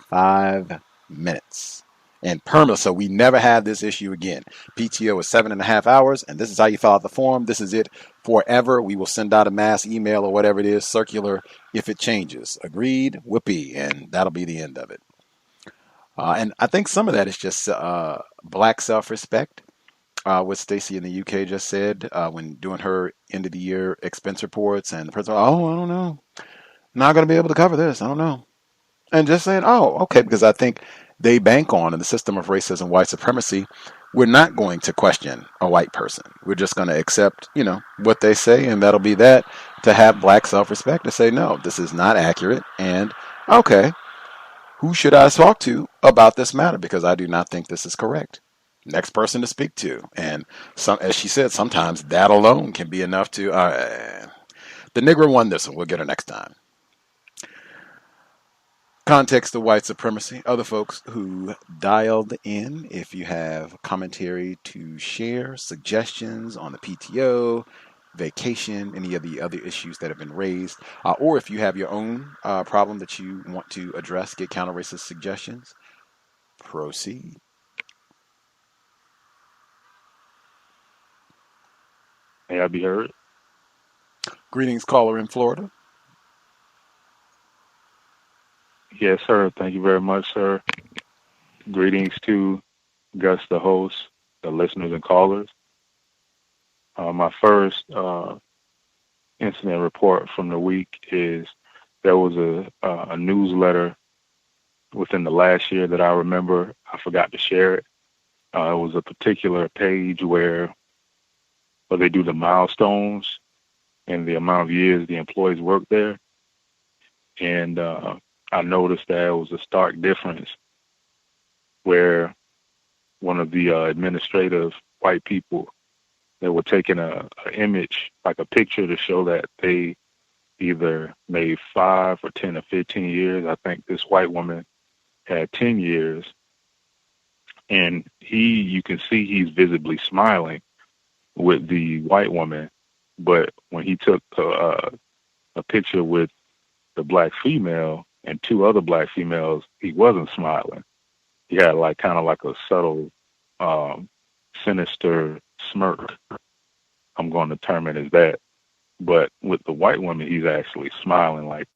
5 minutes. And permanent, so we never have this issue again. PTO is 7.5 hours, and this is how you fill out the form. This is it forever. We will send out a mass email or whatever it is, circular, if it changes. Agreed, whoopee, and that'll be the end of it. And I think some of that is just black self-respect. What Stacy in the UK just said when doing her end of the year expense reports, and the person, I don't know, not going to be able to cover this. I don't know, and just saying, okay, because I think they bank on in the system of racism, white supremacy. We're not going to question a white person. We're just going to accept, what they say, and that'll be that. To have black self-respect to say, no, this is not accurate, and okay, who should I talk to about this matter? Because I do not think this is correct. Next person to speak to. And as she said, sometimes that alone can be enough to, the Negro won this one. We'll get her next time. Context of White Supremacy. Other folks who dialed in, if you have commentary to share, suggestions on the PTO, vacation, any of the other issues that have been raised, or if you have your own problem that you want to address, get counter-racist suggestions, proceed. May I be heard? Greetings, caller in Florida. Yes, sir. Thank you very much, sir. Greetings to Gus, the host, the listeners and callers. My first incident report from the week is there was a newsletter within the last year that I remember. I forgot to share it. It was a particular page where they do the milestones and the amount of years the employees work there. And I noticed that it was a stark difference where one of the administrative white people, they were taking an image, like a picture, to show that they either made 5 or 10 or 15 years. I think this white woman had 10 years. And you can see he's visibly smiling with the white woman, but when he took a picture with the black female and 2 other black females, he wasn't smiling. He had kind of like a subtle, sinister smirk. I'm going to term it as that. But with the white woman, he's actually smiling, like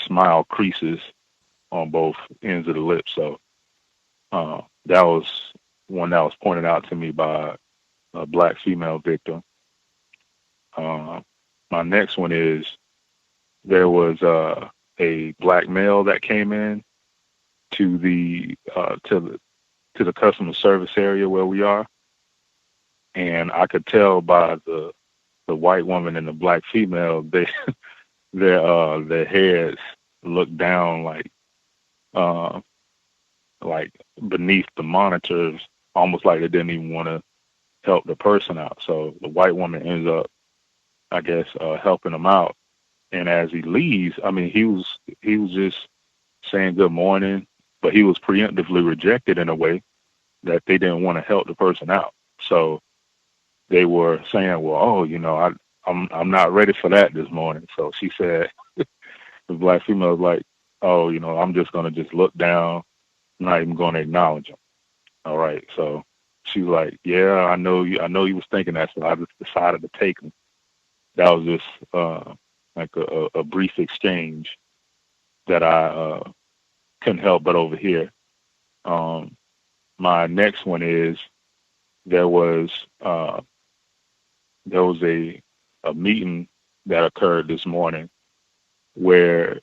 smile creases on both ends of the lips. So that was one that was pointed out to me by a black female victim. My next one is there was a black male that came in to the customer service area where we are, and I could tell by the white woman and the black female, their heads looked down like beneath the monitors, almost like they didn't even want to help the person out. So the white woman ends up, I guess, helping him out. And as he leaves, I mean, he was just saying good morning, but he was preemptively rejected in a way that they didn't want to help the person out. So they were saying, well, I'm not ready for that this morning. So she said, the black female was like, I'm just going to just look down, not even going to acknowledge him. All right. So she's like, yeah, I know you was thinking that, so I just decided to take him. That was just like a brief exchange that I couldn't help but overhear. My next one is there was a meeting that occurred this morning where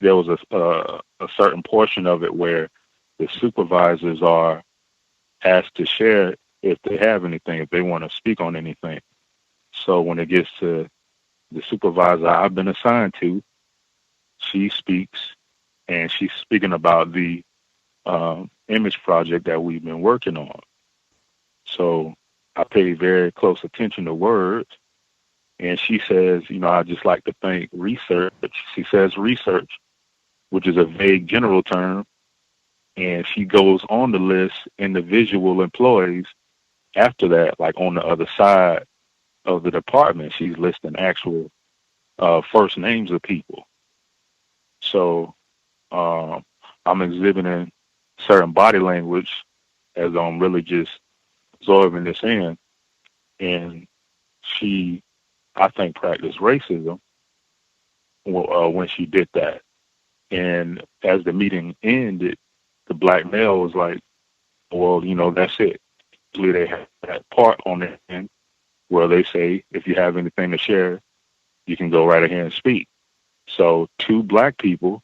there was a certain portion of it where the supervisors are asked to share if they have anything, if they want to speak on anything. So when it gets to the supervisor I've been assigned to, she speaks, and she's speaking about the image project that we've been working on. So I pay very close attention to words. And she says, I just like to think research. She says research, which is a vague general term. And she goes on to list individual employees after that, like on the other side of the department. She's listing actual first names of people. So I'm exhibiting certain body language as I'm really just absorbing this in. And she, I think, practiced racism when she did that. And as the meeting ended, the black male was like, well, that's it. Usually they have that part on the end where they say, if you have anything to share, you can go right ahead and speak. So 2 black people,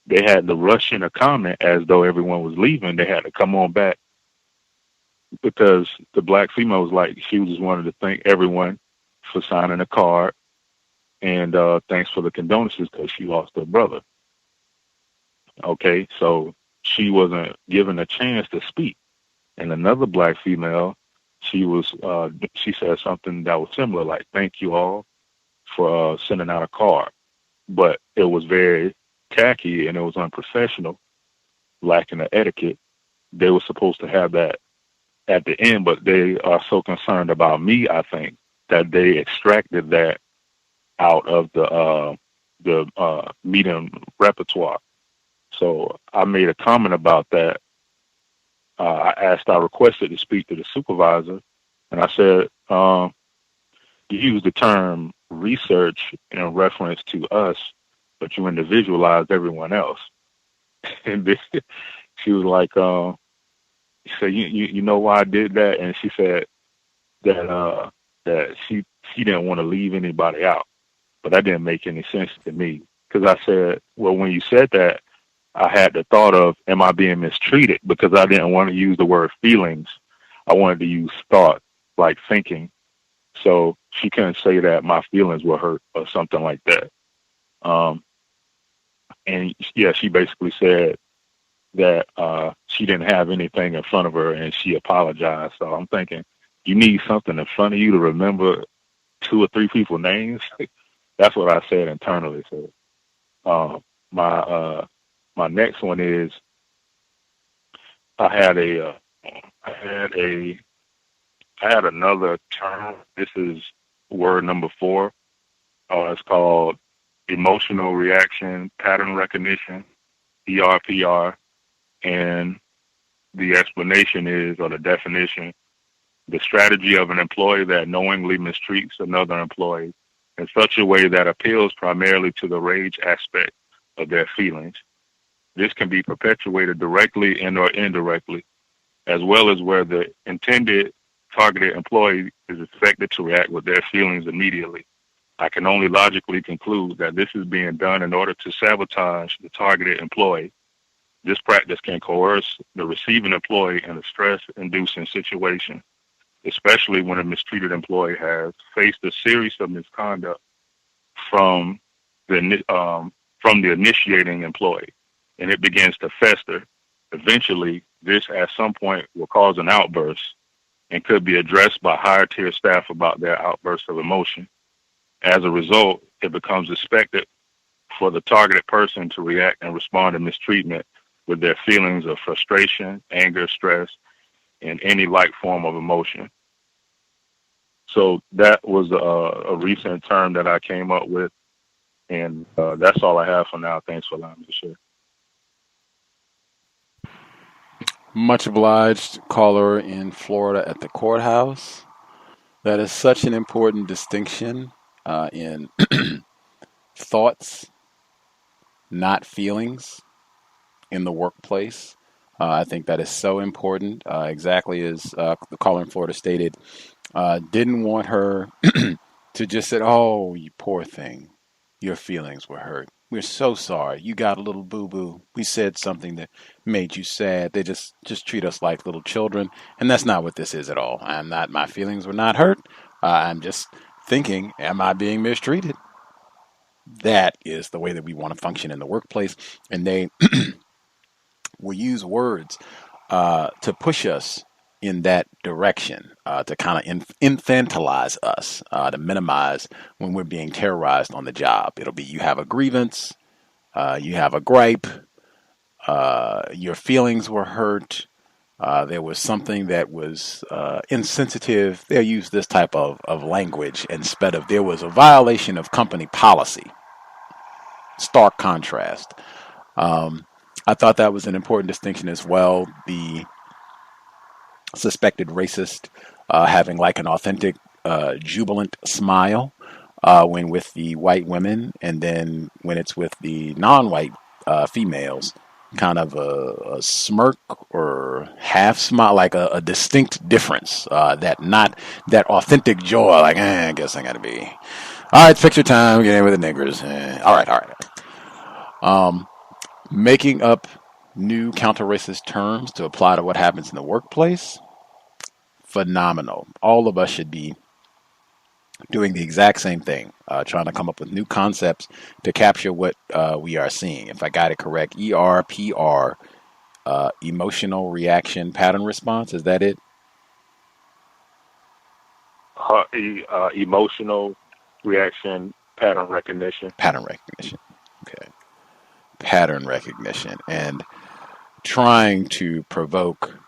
they had to rush in a comment as though everyone was leaving. They had to come on back because the black female was like, she just wanted to thank everyone for signing a card and thanks for the condolences because she lost her brother. Okay, so she wasn't given a chance to speak. And another black female, she said something that was similar, like, thank you all for sending out a card. But it was very tacky and it was unprofessional, lacking the etiquette. They were supposed to have that at the end, but they are so concerned about me, I think, that they extracted that out of the meeting repertoire. So I made a comment about that. I requested to speak to the supervisor, and I said, you use the term research in reference to us, but you individualized everyone else. And she was like, she said, you know why I did that? And she said that she didn't want to leave anybody out. But that didn't make any sense to me because I said, well, when you said that, I had the thought of, am I being mistreated? Because I didn't want to use the word feelings. I wanted to use thought, like thinking. So she couldn't say that my feelings were hurt or something like that. And yeah, she basically said that she didn't have anything in front of her and she apologized. So I'm thinking, you need something in front of you to remember 2 or 3 people's names? That's what I said internally. So my next one is I had another term. This is word number 4. It's called emotional reaction pattern recognition, ERPR, and the explanation is, or the definition, the strategy of an employee that knowingly mistreats another employee in such a way that appeals primarily to the rage aspect of their feelings. This can be perpetuated directly and or indirectly, as well as where the intended targeted employee is expected to react with their feelings immediately. I can only logically conclude that this is being done in order to sabotage the targeted employee. This practice can coerce the receiving employee in a stress-inducing situation, especially when a mistreated employee has faced a series of misconduct from the initiating employee, and it begins to fester. Eventually, this at some point will cause an outburst and could be addressed by higher tier staff about their outburst of emotion. As a result, it becomes expected for the targeted person to react and respond to mistreatment with their feelings of frustration, anger, stress, and any like form of emotion. So that was a recent term that I came up with, and that's all I have for now. Thanks for allowing me to share. Much obliged, caller in Florida at the courthouse. That is such an important distinction in thoughts, not feelings, in the workplace. I think that is so important. Exactly as the caller in Florida stated, didn't want her to just say, oh, you poor thing, your feelings were hurt. We're so sorry. You got a little boo-boo. We said something that made you sad. They just treat us like little children. And that's not what this is at all. My feelings were not hurt. I'm just thinking, am I being mistreated? That is the way that we want to function in the workplace. And they will use words to push us in that direction, to kind of infantilize us, to minimize when we're being terrorized on the job. It'll be, you have a grievance, you have a gripe, your feelings were hurt, there was something that was insensitive. They'll use this type of language instead of there was a violation of company policy. Stark contrast. I thought that was an important distinction as well. The suspected racist having like an authentic, jubilant smile when with the white women, and then when it's with the non-white females, kind of a smirk or half smile, like a distinct difference. That not that authentic joy, like I guess I gotta be. All right, it's picture time. Get in with the niggers. All right. Making up new counter-racist terms to apply to what happens in the workplace, phenomenal. All of us should be doing the exact same thing, trying to come up with new concepts to capture what we are seeing. If I got it correct, ERPR, emotional reaction pattern response, is that it? Emotional reaction pattern recognition. Pattern recognition. Okay. Pattern recognition, and trying to provoke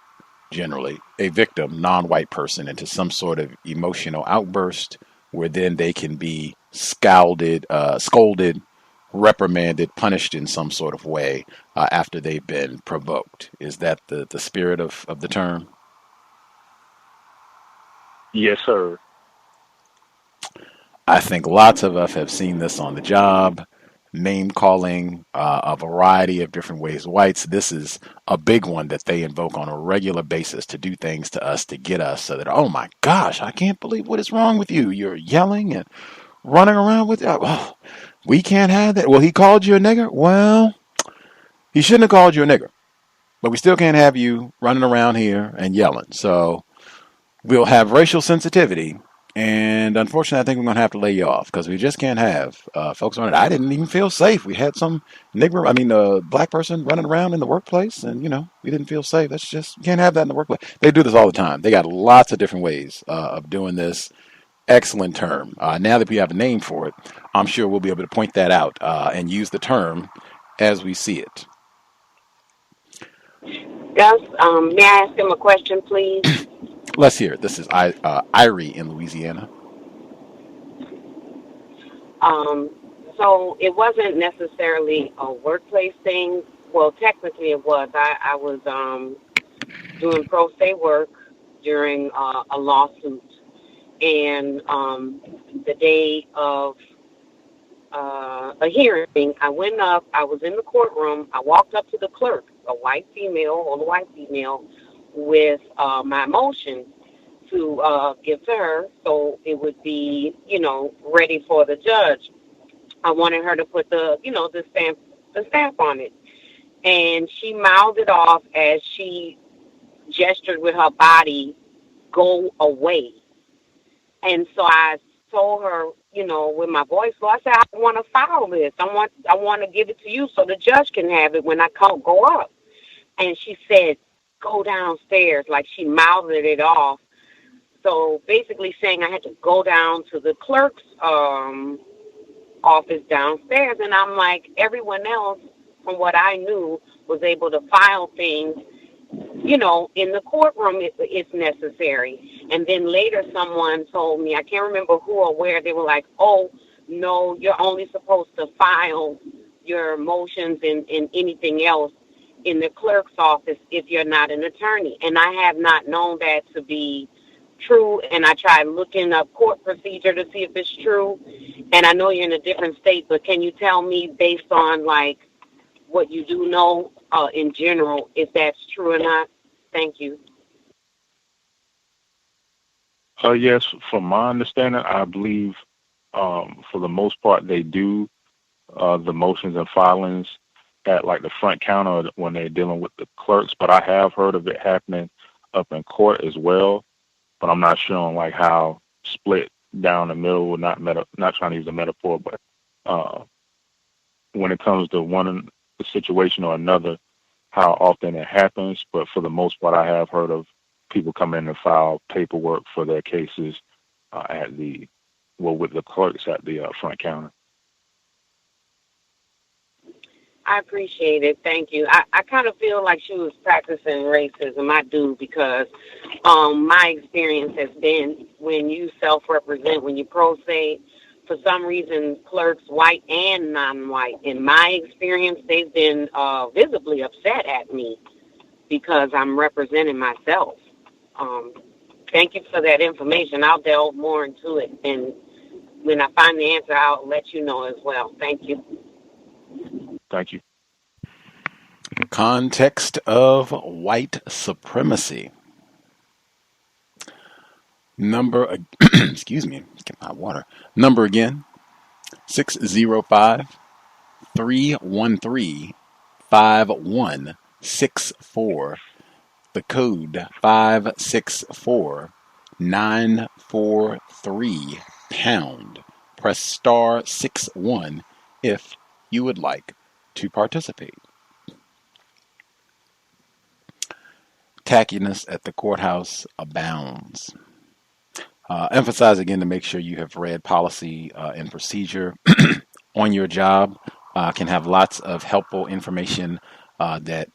generally a victim, non-white person, into some sort of emotional outburst where then they can be scolded, reprimanded, punished in some sort of way after they've been provoked. Is that the spirit of the term? Yes, sir. I think lots of us have seen this on the job. Name calling, a variety of different ways. Whites, this is a big one that they invoke on a regular basis to do things to us, to get us, so that, oh my gosh, I can't believe what is wrong with you. You're yelling and running around with, oh, we can't have that. Well, he called you a nigger. Well, he shouldn't have called you a nigger, but we still can't have you running around here and yelling. So we'll have racial sensitivity. And unfortunately, I think we're going to have to lay you off, because we just can't have folks on it. I didn't even feel safe. We had some black person running around in the workplace, and, we didn't feel safe. That's just, you can't have that in the workplace. They do this all the time. They got lots of different ways of doing this. Excellent term. Now that we have a name for it, I'm sure we'll be able to point that out and use the term as we see it. Gus, may I ask him a question, please? Let's hear it. This is Irie in Louisiana. So it wasn't necessarily a workplace thing. Well, technically it was. I was doing pro se work during a lawsuit. And the day of a hearing, I went up. I was in the courtroom. I walked up to the clerk, a white female, with my motion to give to her, so it would be, ready for the judge. I wanted her to put the stamp on it, and she mouthed it off as she gestured with her body, "Go away." And so I told her, with my voice low, I said, "I want to file this. I want to give it to you so the judge can have it when I go up." And she said, "Go downstairs," like she mouthed it off. So basically saying I had to go down to the clerk's office downstairs. And I'm like, everyone else, from what I knew, was able to file things, in the courtroom if necessary. And then later someone told me, I can't remember who or where, they were like, "Oh, no, you're only supposed to file your motions and anything else in the clerk's office if you're not an attorney." And I have not known that to be true, and I tried looking up court procedure to see if it's true. And I know you're in a different state, but can you tell me, based on what you do know in general, if that's true or not? Thank you. Yes, from my understanding, I believe for the most part they do the motions and filings at the front counter when they're dealing with the clerks, but I have heard of it happening up in court as well. But I'm not sure on how split down the middle. Not trying to use a metaphor, but when it comes to one situation or another, how often it happens, but for the most part, I have heard of people come in and file paperwork for their cases with the clerks at the front counter. I appreciate it. Thank you. I kind of feel like she was practicing racism. I do, because my experience has been when you self-represent, when you pro se, for some reason, clerks, white and non-white, in my experience, they've been visibly upset at me because I'm representing myself. Thank you for that information. I'll delve more into it, and when I find the answer, I'll let you know as well. Thank you. Thank you. Context of White Supremacy. Number, excuse me, get my water. Number again, 605-313-5164. The code 564943#. Press star 61 if you would like to participate. Tackiness at the courthouse abounds. Emphasize again to make sure you have read policy and procedure on your job. Can have lots of helpful information that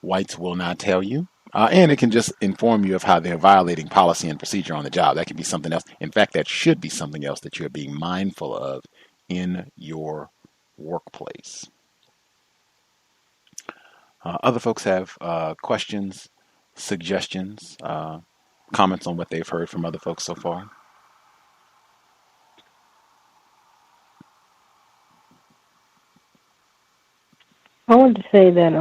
whites will not tell you. And it can just inform you of how they're violating policy and procedure on the job. That could be something else. In fact, that should be something else that you're being mindful of in your workplace. Other folks have questions, suggestions, comments on what they've heard from other folks so far. I wanted to say that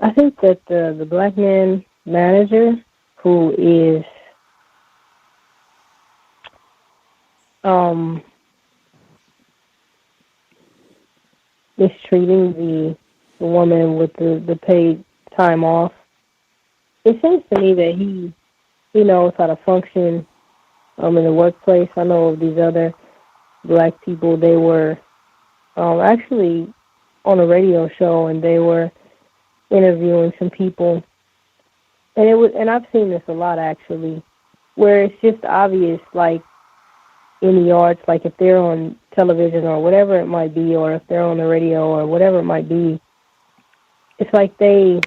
I think that the black man manager who is mistreating the woman with the paid time off, it seems to me that he knows how to function in the workplace. I know of these other black people. They were actually on a radio show, and they were interviewing some people, and I've seen this a lot actually, where it's just obvious, like in the arts, like if they're on television or whatever it might be, or if they're on the radio or whatever it might be, it's like the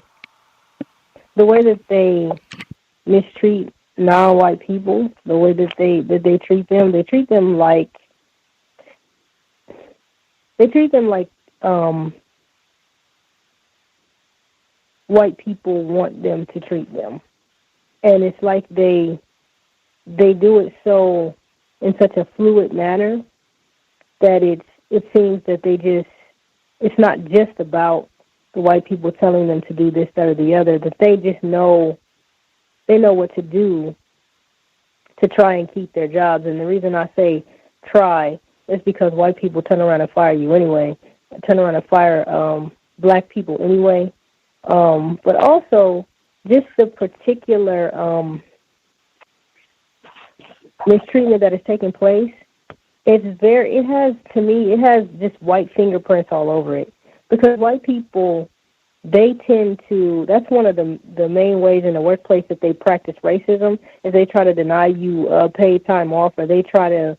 way that they mistreat non-white people, the way that they treat them like white people want them to treat them. And it's like they do it so in such a fluid manner that it seems that it's not just about the white people telling them to do this, that, or the other, that they just know what to do to try and keep their jobs. And the reason I say try is because white people turn around and fire you anyway, turn around and fire black people anyway. But also just the particular mistreatment that is taking place, it has just white fingerprints all over it. Because white people, they tend to, that's one of the main ways in the workplace that they practice racism, is they try to deny you paid time off, or they try to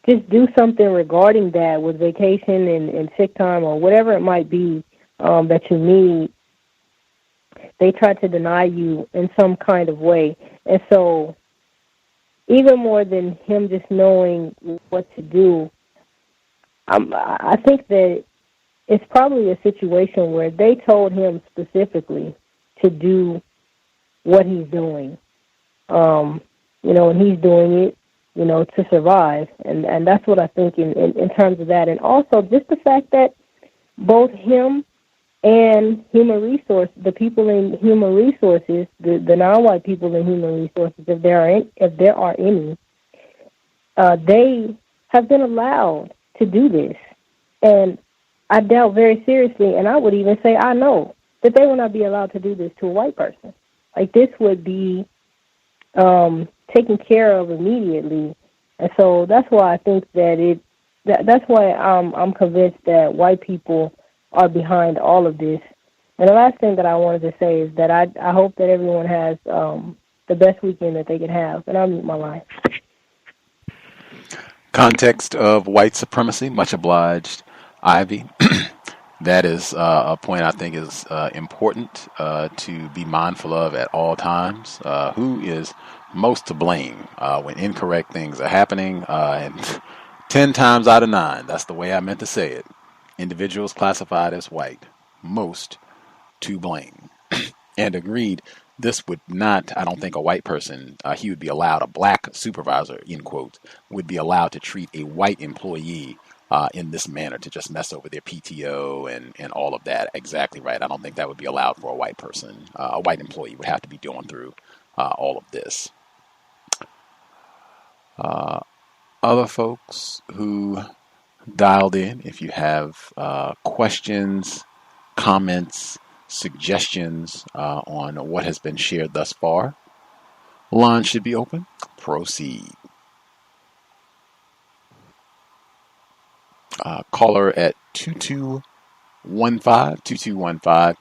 just do something regarding that with vacation and sick time or whatever it might be that you need. They try to deny you in some kind of way. And so even more than him just knowing what to do, I think that it's probably a situation where they told him specifically to do what he's doing, and he's doing it, to survive. And that's what I think in terms of that. And also just the fact that both him and human resource, the people in human resources, the non-white people in human resources, if there are any, they have been allowed to do this. And I doubt very seriously, and I would even say I know, that they will not be allowed to do this to a white person. Like, this would be taken care of immediately. And so that's why I think that that's why I'm convinced that white people are behind all of this. And the last thing that I wanted to say is that I hope that everyone has the best weekend that they can have. And I'll mute my line. Context of White Supremacy. Much obliged, Ivy. That is a point I think is important to be mindful of at all times. Who is most to blame when incorrect things are happening? And 10 times out of 9, that's the way I meant to say it. Individuals classified as white, most to blame. And agreed, this would not, I don't think a white person, he would be allowed, a black supervisor, in quote, would be allowed to treat a white employee in this manner, to just mess over their PTO and all of that. Exactly right. I don't think that would be allowed for a white person. A white employee would have to be going through all of this. Other folks who dialed in, if you have questions, comments, suggestions on what has been shared thus far, line should be open. Proceed. Caller at 2215.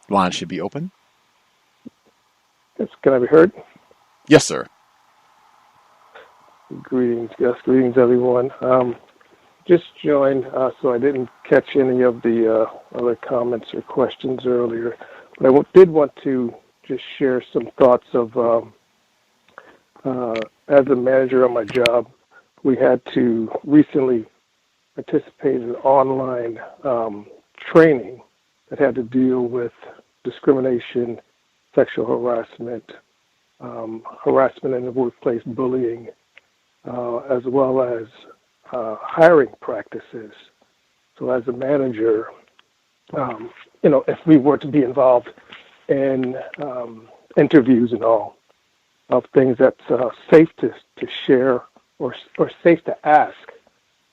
Line should be open. Yes, can I be heard? Yes, sir. Greetings, Gus. Greetings, everyone. Just joined, so I didn't catch any of the other comments or questions earlier. But I did want to just share some thoughts of, as a manager on my job, we had to recently participate in online training that had to deal with discrimination, sexual harassment, harassment in the workplace, bullying, as well as hiring practices. So as a manager, if we were to be involved in interviews and all of things that's safe to share or safe to ask,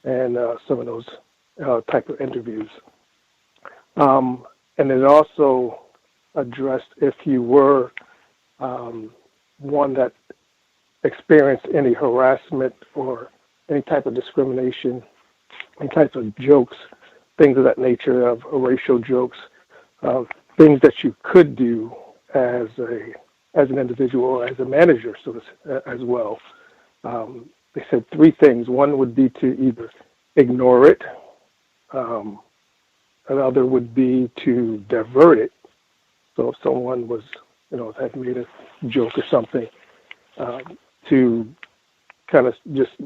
and some of those type of interviews. And it also addressed if you were one that experienced any harassment or any type of discrimination, any types of jokes, things of that nature, of racial jokes, things that you could do as an individual or as a manager, as well. They said 3 things. One would be to either ignore it. Another would be to divert it. So if someone was, had made a joke or something, to kind of just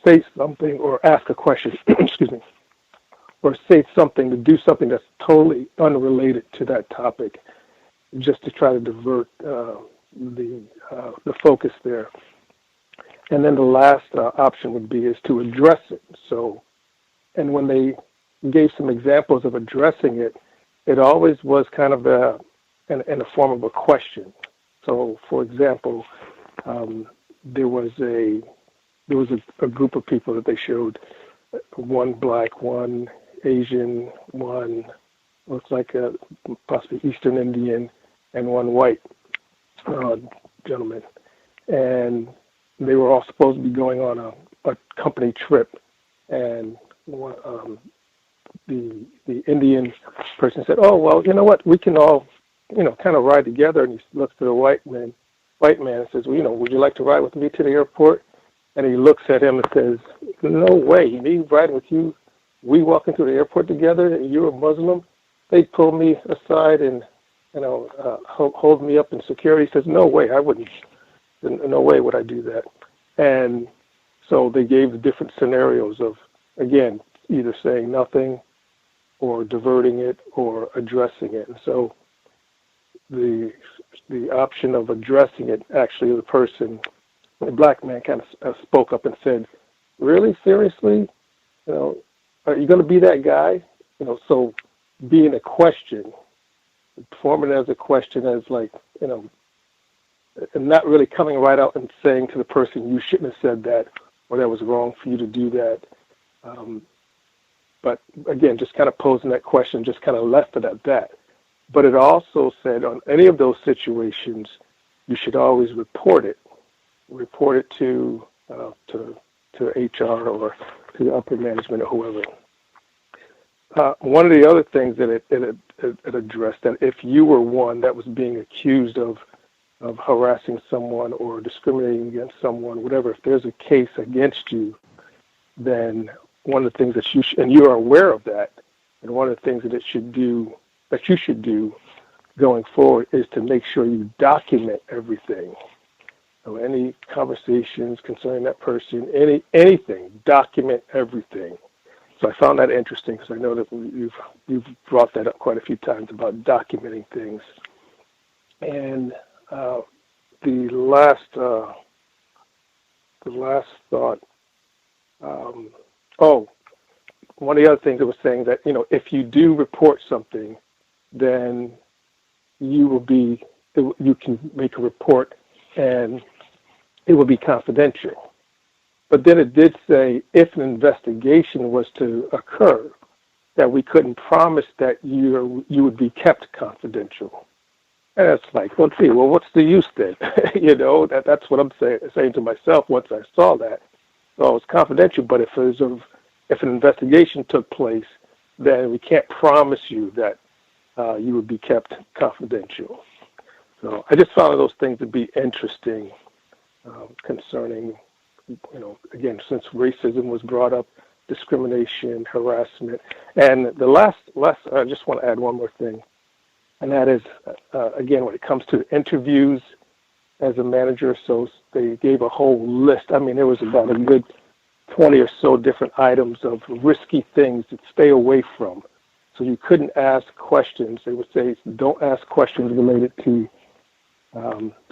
say something or ask a question, excuse me, or say something, to do something that's totally unrelated to that topic, just to try to divert the focus there. And then the last option would be is to address it. So, and when they gave some examples of addressing it, it always was kind of in the form of a question. So, for example, there was a group of people that they showed, one black, one Asian, one looks like a possibly Eastern Indian, and one white gentleman, and they were all supposed to be going on a company trip, and the Indian person said, "Oh, well, you know what? We can all, kind of ride together." And he looks to the white man and says, "Well, would you like to ride with me to the airport?" And he looks at him and says, "No way, me riding with you? We walking to the airport together, and you're a Muslim?" They pull me aside and, hold me up in security. He says, "No way, I wouldn't. No way would I do that." And so they gave the different scenarios of, again, either saying nothing or diverting it or addressing it. And so the option of addressing it, actually the person, the black man, kind of spoke up and said, "Really, seriously, are you going to be that guy?" So being a question, forming it as a question, as like, and not really coming right out and saying to the person, "You shouldn't have said that," or "That was wrong for you to do that." But again, just kind of posing that question, just kind of left it at that. But it also said on any of those situations, you should always report it. Report it to HR or to upper management or whoever. One of the other things that it addressed, that if you were one that was being accused of harassing someone or discriminating against someone, whatever, if there's a case against you, then one of the things that and you are aware of that, and one of the things that you should do going forward is to make sure you document everything. So any conversations concerning that person, anything, document everything. So I found that interesting because I know that you've brought that up quite a few times about documenting things. And the last thought. One of the other things it was saying that if you do report something, then you can make a report and it will be confidential. But then it did say if an investigation was to occur, that we couldn't promise that you would be kept confidential. And it's like, well, gee, what's the use then? That's what I'm saying to myself once I saw that. Well, it's confidential, but if an investigation took place, then we can't promise you that you would be kept confidential. So I just found those things to be interesting concerning, again, since racism was brought up, discrimination, harassment. And the last, I just want to add one more thing, and that is, again, when it comes to interviews as a manager, so they gave a whole list. I mean, there was about a good 20 or so different items of risky things to stay away from. So you couldn't ask questions. They would say, don't ask questions related to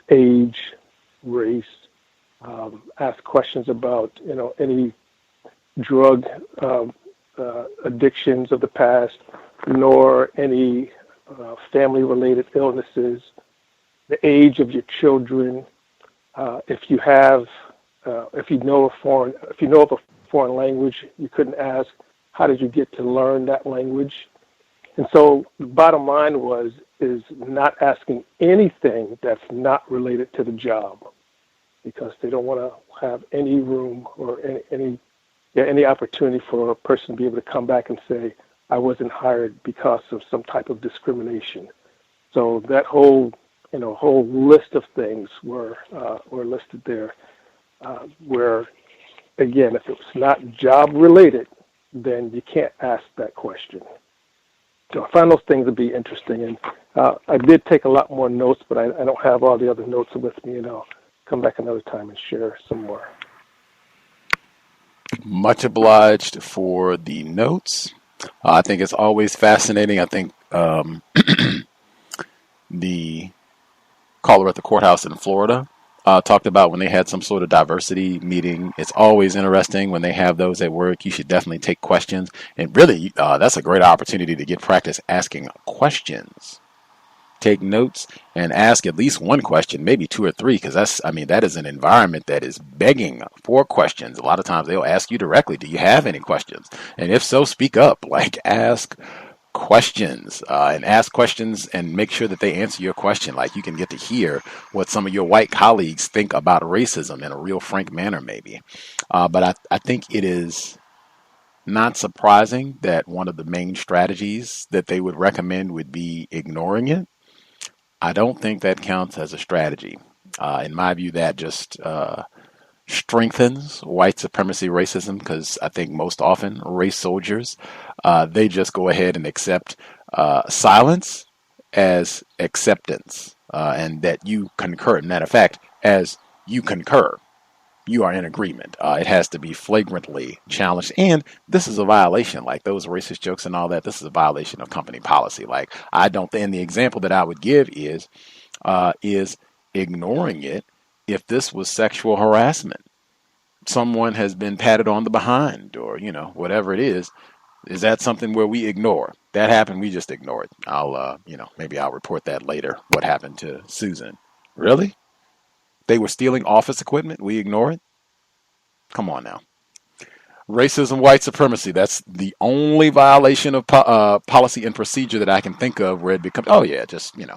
age, race, ask questions about, any drug addictions of the past, nor any family-related illnesses, the age of your children. If you know of a foreign language, you couldn't ask, how did you get to learn that language? And so the bottom line is not asking anything that's not related to the job, because they don't want to have any room or any opportunity for a person to be able to come back and say, I wasn't hired because of some type of discrimination. So that whole list of things were listed there, where, again, if it was not job related, then you can't ask that question. So I found those things to be interesting, and I did take a lot more notes, but I don't have all the other notes with me, and I'll come back another time and share some more. Much obliged for the notes. I think it's always fascinating. I think the caller at the courthouse in Florida talked about when they had some sort of diversity meeting. It's always interesting when they have those at work. You should definitely take questions. And really, that's a great opportunity to get practice asking questions. Take notes and ask at least one question, maybe two or three, because that is an environment that is begging for questions. A lot of times they'll ask you directly, do you have any questions? And if so, speak up, ask questions, and ask questions and make sure that they answer your question. You can get to hear what some of your white colleagues think about racism in a real frank manner, maybe. But I think it is not surprising that one of the main strategies that they would recommend would be ignoring it. I don't think that counts as a strategy. In my view, that just strengthens white supremacy racism, because I think most often race soldiers, they just go ahead and accept silence as acceptance, and that you concur. Matter of fact, as you concur, you are in agreement. It has to be flagrantly challenged. And this is a violation, those racist jokes and all that. This is a violation of company policy. I don't think, and the example that I would give is ignoring it. If this was sexual harassment, someone has been patted on the behind, or, whatever it is that something where we ignore? That happened, we just ignore it. Maybe I'll report that later, what happened to Susan. Really? They were stealing office equipment. We ignore it? Come on now. Racism, white supremacy. That's the only violation of policy and procedure that I can think of where it becomes,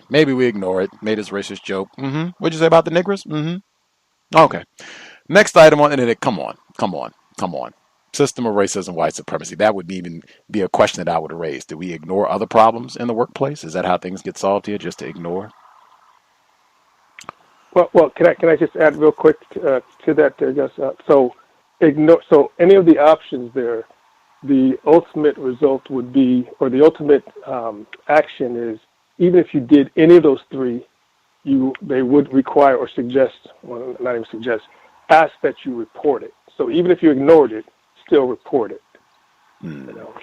maybe we ignore it. Made his racist joke. What'd you say about the niggers? Okay. Next item on the internet. Come on. system of racism, white supremacy. That would even be a question that I would raise. Do we ignore other problems in the workplace? Is that how things get solved here, just to ignore? Well, can I just add real quick to that, Gus? So any of the options there, the ultimate result would be, or the ultimate action is, even if you did any of those three, they would require or suggest, well, not even suggest, ask that you report it. So even if you ignored it, still report it. You know?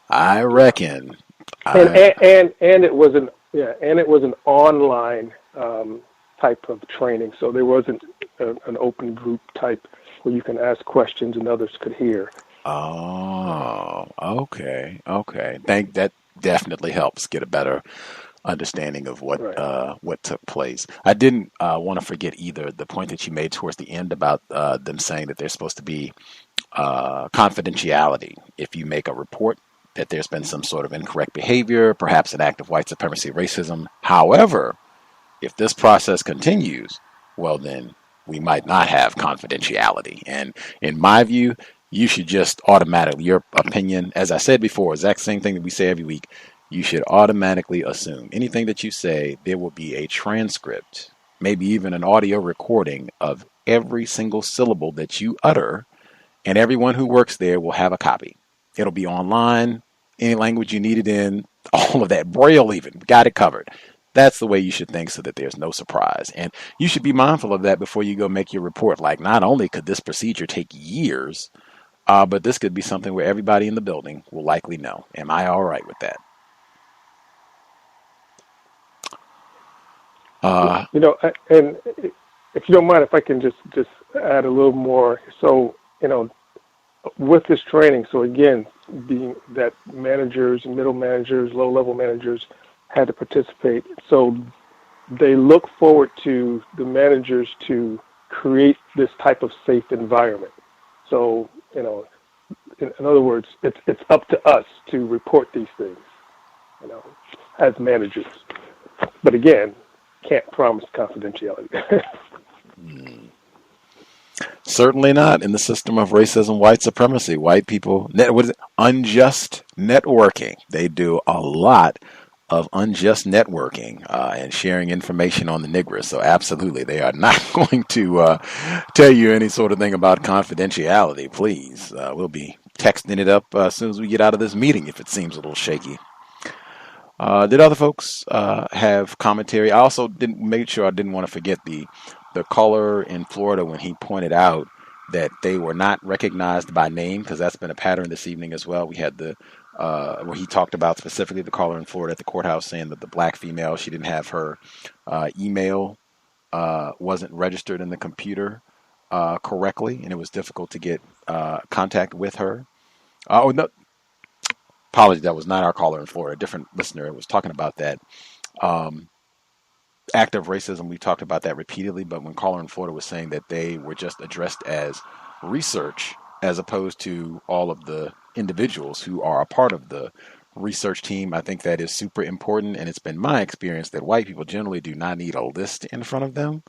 I reckon. And it was an online type of training, so there wasn't an open group type where you can ask questions and others could hear. Oh, okay. That definitely helps get a better understanding of what took place. I didn't want to forget either the point that you made towards the end about them saying that there's supposed to be confidentiality if you make a report that there's been some sort of incorrect behavior, perhaps an act of white supremacy racism. However, if this process continues, well, then we might not have confidentiality. And in my view, you should just automatically, your opinion, as I said before, exact same thing that we say every week, you should automatically assume anything that you say, there will be a transcript, maybe even an audio recording of every single syllable that you utter, and everyone who works there will have a copy. It'll be online, any language you need it in, all of that, Braille even, got it covered. That's the way you should think so that there's no surprise. And you should be mindful of that before you go make your report. Like, not only could this procedure take years, but this could be something where everybody in the building will likely know. Am I all right with that? And if you don't mind, if I can just add a little more. So, with this training, so again, being that managers, middle managers, low-level managers had to participate. So they look forward to the managers to create this type of safe environment. So, in other words, it's up to us to report these things, as managers. But again, can't promise confidentiality. Certainly not in the system of racism, white supremacy. White people, unjust networking. They do a lot of unjust networking and sharing information on the niggers. So absolutely, they are not going to tell you any sort of thing about confidentiality. Please, we'll be texting it up as soon as we get out of this meeting if it seems a little shaky. Did other folks have commentary? I also didn't want to forget the caller in Florida when he pointed out that they were not recognized by name, because that's been a pattern this evening as well. We had where he talked about specifically the caller in Florida at the courthouse saying that the black female, she didn't have her email, wasn't registered in the computer correctly, and it was difficult to get contact with her. No, apologies, that was not our caller in Florida. A different listener was talking about that. Act of racism, we talked about that repeatedly, but when caller in Florida was saying that they were just addressed as research as opposed to all of the individuals who are a part of the research team, I think that is super important. And it's been my experience that white people generally do not need a list in front of them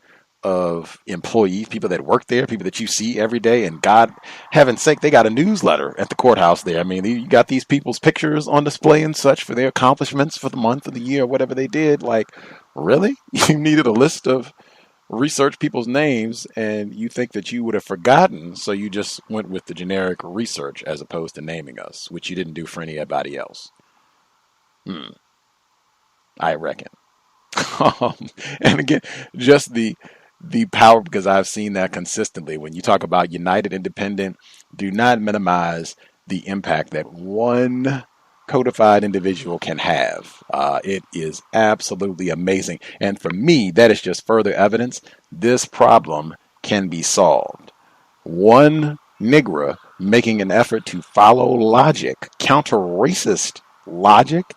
of employees, people that work there, people that you see every day. And God, heaven's sake, they got a newsletter at the courthouse there. I mean, you got these people's pictures on display and such for their accomplishments for the month of the year, whatever they did. Like, really? You needed a list of research people's names and you think that you would have forgotten, so you just went with the generic research as opposed to naming us, which you didn't do for anybody else. I reckon. And again, just the power, because I've seen that consistently. When you talk about United Independent, do not minimize the impact that one codified individual can have. It is absolutely amazing. And for me, that is just further evidence this problem can be solved. One Negro making an effort to follow logic, counter-racist logic,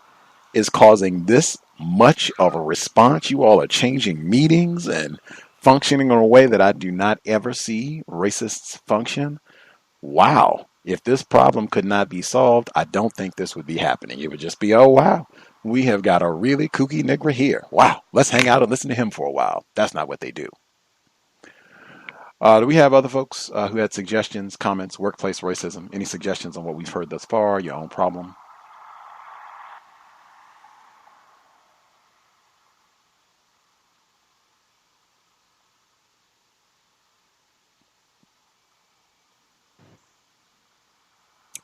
is causing this much of a response. You all are changing meetings and functioning in a way that I do not ever see racists function. Wow. If this problem could not be solved, I don't think this would be happening. It would just be, oh, wow, we have got a really kooky nigger here. Wow, let's hang out and listen to him for a while. That's not what they do. Do we have other folks who had suggestions, comments, workplace racism? Any suggestions on what we've heard thus far? Your own problem?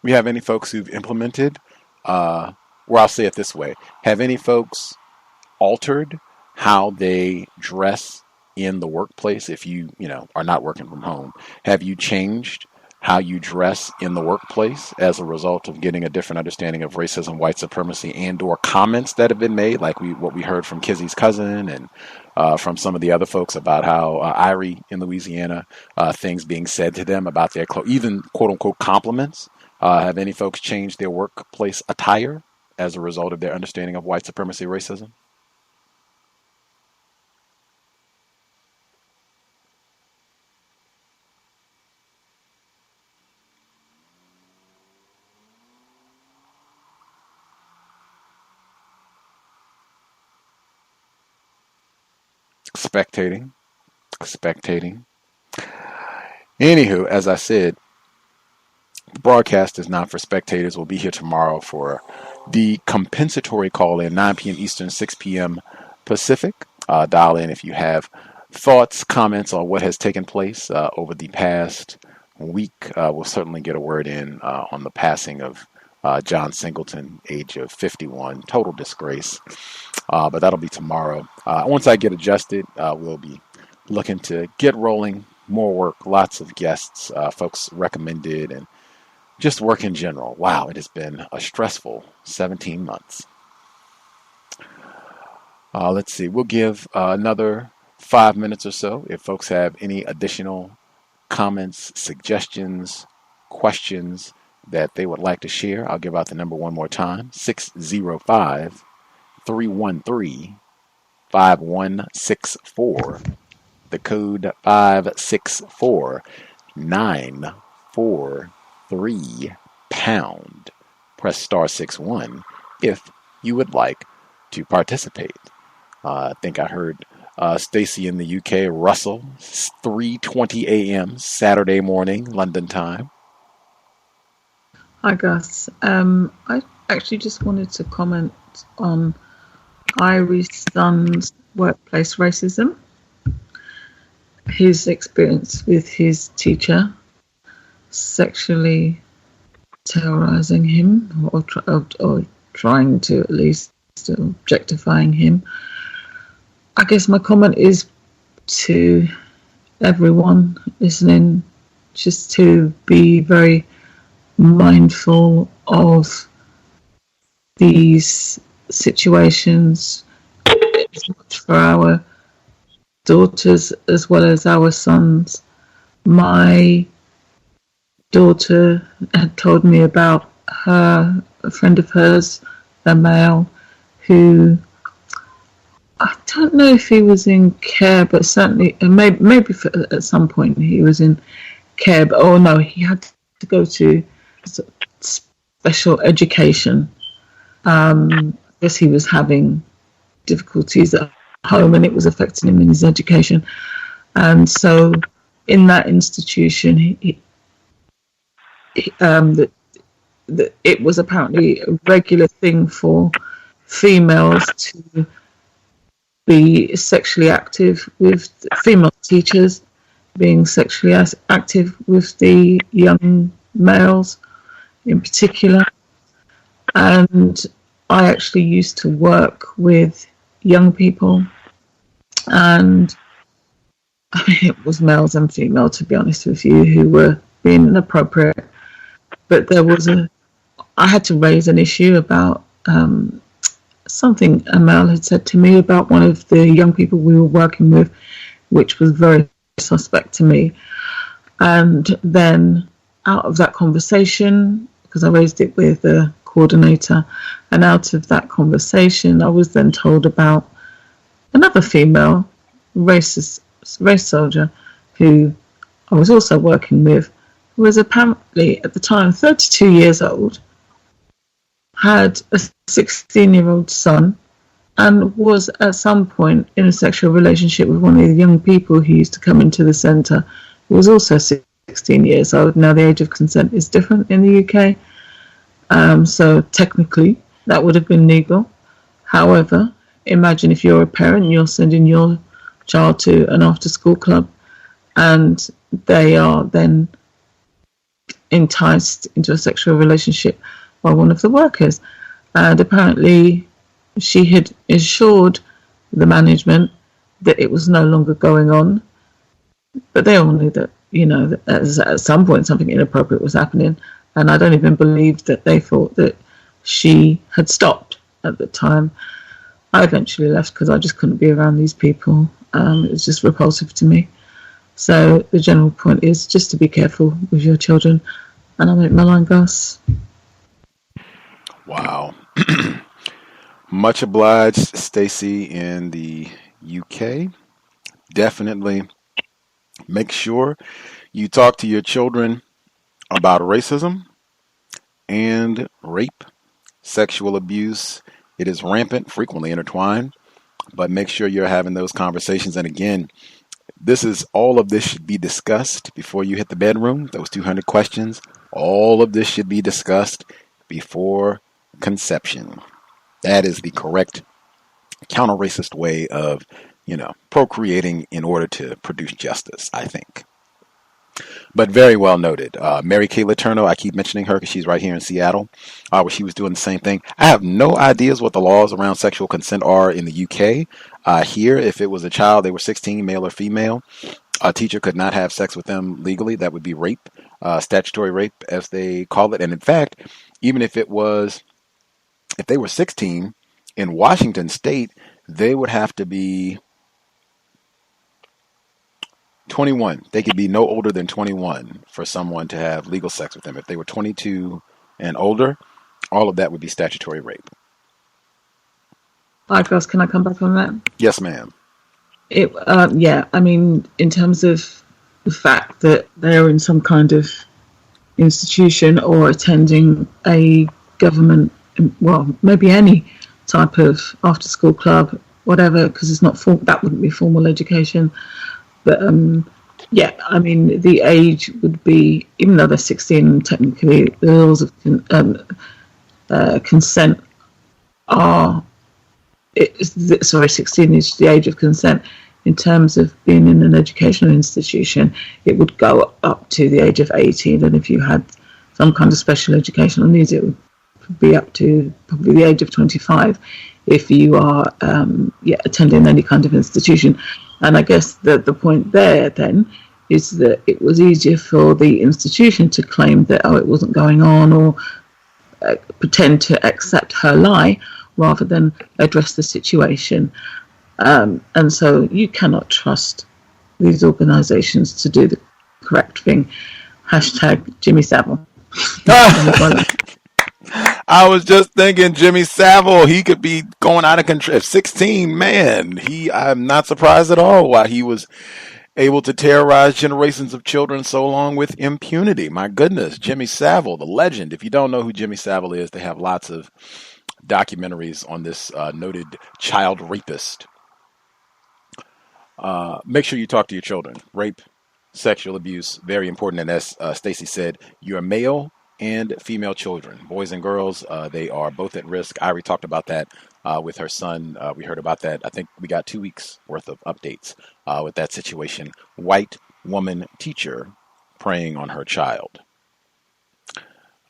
We have any folks who've implemented, or I'll say it this way, have any folks altered how they dress in the workplace? If you are not working from home, have you changed how you dress in the workplace as a result of getting a different understanding of racism, white supremacy, and or comments that have been made, like what we heard from Kizzy's cousin and from some of the other folks about how Irie in Louisiana, things being said to them about their clothes, even quote unquote compliments. Have any folks changed their workplace attire as a result of their understanding of white supremacy, racism? Spectating. Anywho, as I said, the broadcast is not for spectators. We'll be here tomorrow for the compensatory call in 9 p.m. Eastern, 6 p.m. Pacific. Dial in if you have thoughts, comments on what has taken place over the past week. We'll certainly get a word in on the passing of John Singleton, age of 51. Total disgrace. But that'll be tomorrow. Once I get adjusted, we'll be looking to get rolling. More work, lots of guests, folks recommended, and just work in general. Wow, it has been a stressful 17 months. Let's see. We'll give another 5 minutes or so. If folks have any additional comments, suggestions, questions that they would like to share, I'll give out the number one more time. 605-313-5164. The code 564-943#. Press star 61 if you would like to participate. I think I heard Stacy in the UK, Russell, 3:20 a.m. Saturday morning, London time. Hi, Gus. I actually just wanted to comment on Irie's son's workplace racism. His experience with his teacher sexually terrorizing him or trying to at least objectifying him. I guess my comment is to everyone listening just to be very mindful of these situations. It's much for our daughters as well as our sons. My daughter had told me about a friend of hers, a male, who I don't know if he was in care, but certainly maybe at some point he was in care. But he had to go to special education. I guess he was having difficulties at home and it was affecting him in his education. And so in that institution, it was apparently a regular thing for females to be sexually active with female teachers, being sexually active with the young males in particular. And I actually used to work with young people, and I mean, it was males and female, to be honest with you, who were being inappropriate. But I had to raise an issue about something a male had said to me about one of the young people we were working with, which was very suspect to me. And then out of that conversation, because I raised it with the coordinator, and out of that conversation I was then told about another female race soldier who I was also working with, who was apparently at the time 32 years old, had a 16-year-old son, and was at some point in a sexual relationship with one of the young people who used to come into the centre was also 16 years old. Now the age of consent is different in the UK. So technically that would have been legal. However, imagine if you're a parent and you're sending your child to an after-school club and they are then enticed into a sexual relationship by one of the workers. And apparently she had assured the management that it was no longer going on, but they all knew that, that at some point something inappropriate was happening. And I don't even believe that they thought that she had stopped at the time. I eventually left because I just couldn't be around these people. It was just repulsive to me. So the general point is just to be careful with your children. And I'll make my line, Gus. Wow. Much obliged, Stacey in the UK. Definitely make sure you talk to your children about racism and rape, sexual abuse. It is rampant, frequently intertwined, but make sure you're having those conversations. And again, all of this should be discussed before you hit the bedroom. Those 200 questions, all of this should be discussed before conception. That is the correct counter-racist way of, procreating in order to produce justice, I think. But very well noted. Mary Kay Letourneau, I keep mentioning her because she's right here in Seattle, where she was doing the same thing. I have no ideas what the laws around sexual consent are in the UK. Here, if it was a child, they were 16, male or female, a teacher could not have sex with them legally. That would be rape, statutory rape, as they call it. And in fact, even if they were 16, in Washington State, they would have to be 21. They could be no older than 21 for someone to have legal sex with them. If they were 22 and older, all of that would be statutory rape. Hi, Gus, can I come back on that? Yes, ma'am. In terms of the fact that they're in some kind of institution or attending a government, well, maybe any type of after-school club, whatever, because it's not that wouldn't be formal education. But the age would be, even though they're 16, technically the laws of consent are. 16 is the age of consent. In terms of being in an educational institution, it would go up to the age of 18, and if you had some kind of special educational needs, it would be up to probably the age of 25 if you are attending any kind of institution. And I guess the point there then is that it was easier for the institution to claim that, it wasn't going on, or pretend to accept her lie rather than address the situation. And so you cannot trust these organizations to do the correct thing. # Jimmy Savile. I was just thinking Jimmy Savile, he could be going out of control. 16, man, I'm not surprised at all why he was able to terrorize generations of children so long with impunity. My goodness, Jimmy Savile, the legend. If you don't know who Jimmy Savile is, they have lots of documentaries on this noted child rapist. Make sure you talk to your children. Rape, sexual abuse, very important. And as Stacey said, your male and female children, boys and girls, they are both at risk. Irie talked about that with her son. We heard about that. I think we got 2 weeks worth of updates with that situation. White woman teacher preying on her child.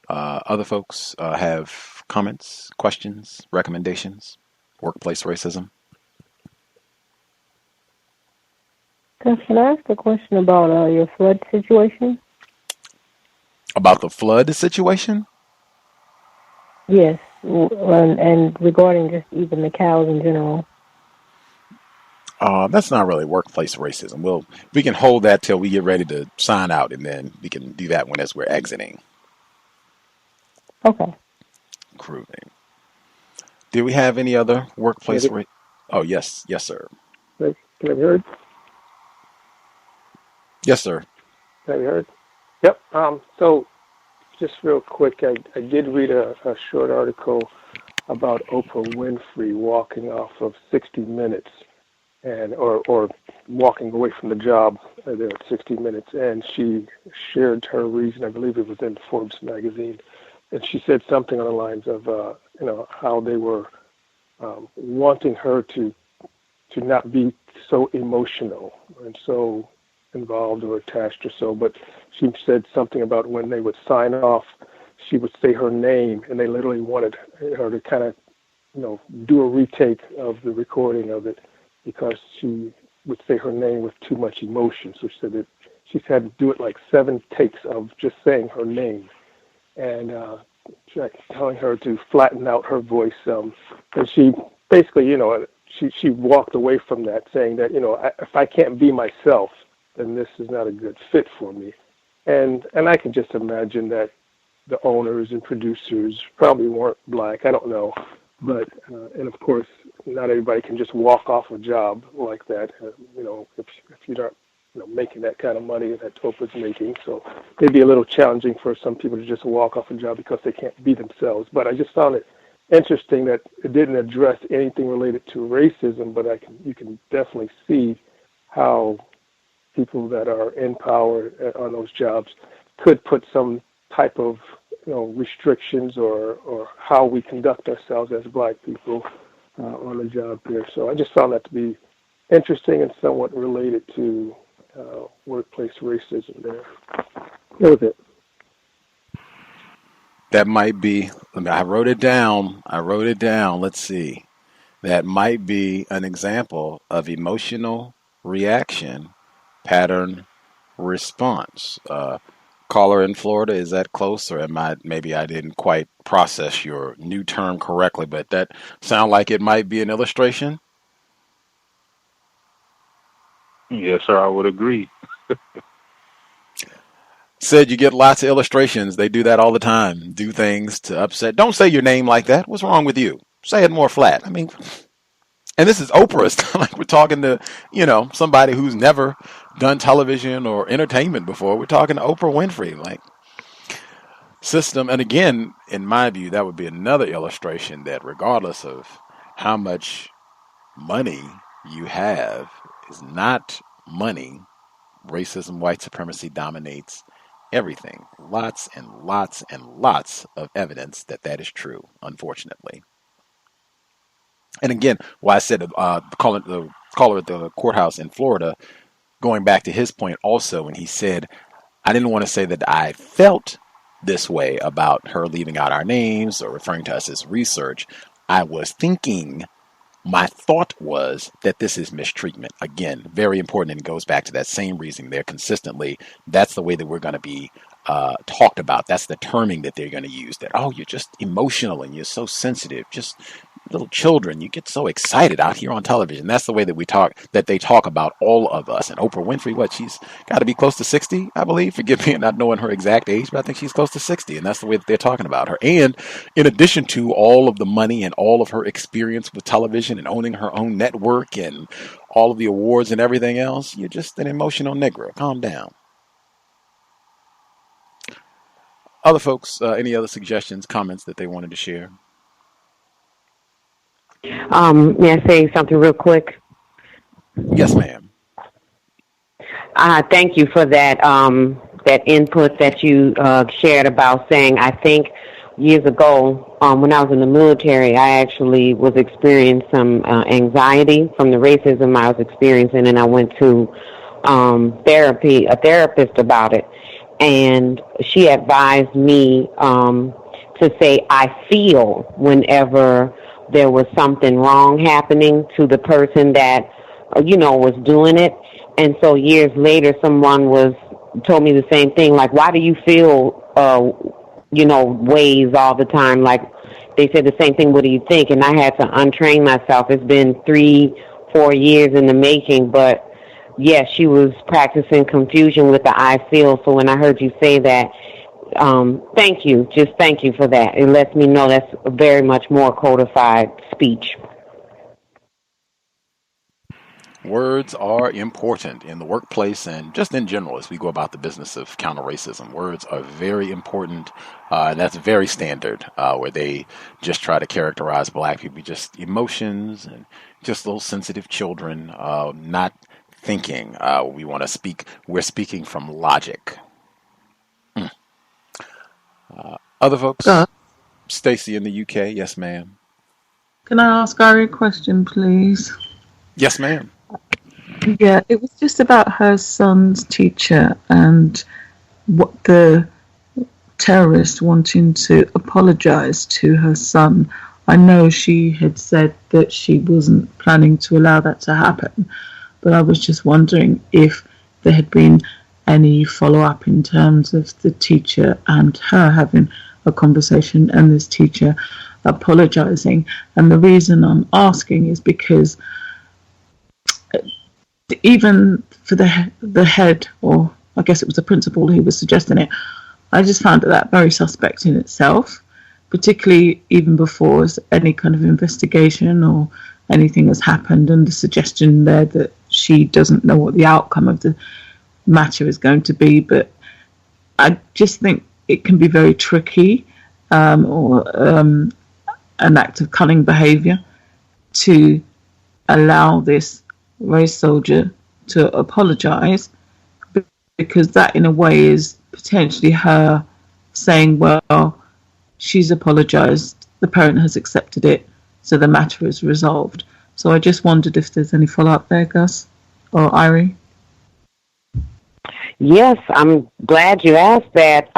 Other folks have comments, questions, recommendations, workplace racism? Can I ask a question about your flood situation? About the flood situation? Yes, and regarding just even the cows in general. That's not really workplace racism. We can hold that till we get ready to sign out, and then we can do that one as we're exiting. Okay. Grooving. Do we have any other workplace racism? Oh, yes, sir. Can I be heard? Yes, sir. Can I be heard? Yep. So, just real quick, I did read a short article about Oprah Winfrey walking off of 60 Minutes, or walking away from the job there at 60 Minutes, and she shared her reason. I believe it was in Forbes magazine, and she said something on the lines of, how they were wanting her to not be so emotional and so involved or attached or so. But she said something about when they would sign off, she would say her name, and they literally wanted her to kind of, do a retake of the recording of it because she would say her name with too much emotion. So she said that she's had to do it like 7 takes of just saying her name, and telling her to flatten out her voice. And she basically, she walked away from that, saying that, if I can't be myself, then this is not a good fit for me. And I can just imagine that the owners and producers probably weren't black. I don't know. But, and of course, not everybody can just walk off a job like that, if you're not making that kind of money that Oprah's making. So it'd be a little challenging for some people to just walk off a job because they can't be themselves. But I just found it interesting that it didn't address anything related to racism, but you can definitely see how people that are in power on those jobs could put some type of restrictions or how we conduct ourselves as black people on the job there. So I just found that to be interesting and somewhat related to workplace racism there. That was it. That might be, I wrote it down. Let's see. That might be an example of emotional reaction pattern response. Caller in Florida, is that close, or maybe I didn't quite process your new term correctly, but that sound like it might be an illustration? Yes, sir, I would agree. Said you get lots of illustrations. They do that all the time. Do things to upset. Don't say your name like that. What's wrong with you? Say it more flat. I mean, and this is Oprah. It's not like we're talking to, somebody who's never done television or entertainment before. We're talking to Oprah Winfrey, like system. And again, in my view, that would be another illustration that regardless of how much money you have is not money. Racism, white supremacy dominates everything. Lots and lots and lots of evidence that is true, unfortunately. And again, why I said the caller at the courthouse in Florida, going back to his point also, when he said, I didn't want to say that I felt this way about her leaving out our names or referring to us as research. I was thinking, my thought was that this is mistreatment. Again, very important, and it goes back to that same reason there consistently. That's the way that we're going to be talked about. That's the terming that they're going to use, that, oh, you're just emotional and you're so sensitive, just little children, you get so excited out here on television. That's the way that they talk about all of us. And Oprah Winfrey, she's got to be close to 60, I believe. Forgive me not knowing her exact age, but I think she's close to 60. And that's the way that they're talking about her. And in addition to all of the money and all of her experience with television and owning her own network and all of the awards and everything else, you're just an emotional Negro. Calm down. Other folks, any other suggestions, comments that they wanted to share? May I say something real quick? Yes, ma'am. Thank you for that input that you shared about saying, I think years ago, when I was in the military, I actually was experiencing some anxiety from the racism I was experiencing, and I went to a therapist about it. And she advised me to say, I feel, whenever there was something wrong happening to the person that, was doing it. And so years later, someone told me the same thing, like, why do you feel, ways all the time? Like, they said the same thing, what do you think? And I had to untrain myself. It's been 3-4 years in the making, but yes, she was practicing confusion with the I feel. So when I heard you say that, thank you. Just thank you for that. It lets me know that's very much more codified speech. Words are important in the workplace and just in general as we go about the business of counter-racism. Words are very important, and that's very standard, where they just try to characterize black people just emotions and just little sensitive children, not thinking. We're speaking from logic. Other folks? Gus, Stacy in the UK, yes ma'am. can I ask Ari a question, please? Yes ma'am. Yeah, it was just about her son's teacher and what the terrorist wanting to apologize to her son. I know she had said that she wasn't planning to allow that to happen, but I was just wondering if there had been any follow-up in terms of the teacher and her having a conversation and this teacher apologizing. And the reason I'm asking is because even for the head, or I guess it was the principal who was suggesting it, I just found that very suspect in itself, particularly even before any kind of investigation or anything has happened, and the suggestion there that she doesn't know what the outcome of the matter is going to be. But I just think it can be very tricky, or an act of cunning behaviour to allow this race soldier to apologise, because that in a way is potentially her saying, well, she's apologised, the parent has accepted it, so the matter is resolved. So I just wondered if there's any follow-up there, Gus or Irie? Yes, I'm glad you asked that.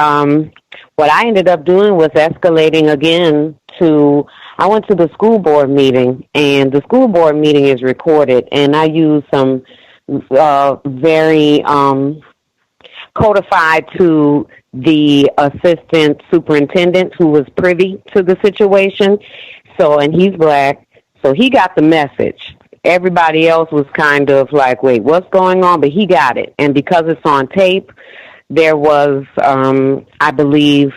What I ended up doing was escalating again I went to the school board meeting, and the school board meeting is recorded, and I used some very codified to the assistant superintendent who was privy to the situation. So, and he's black, so he got the message. Everybody else was kind of like, wait, what's going on? But he got it. And because it's on tape, there was, I believe,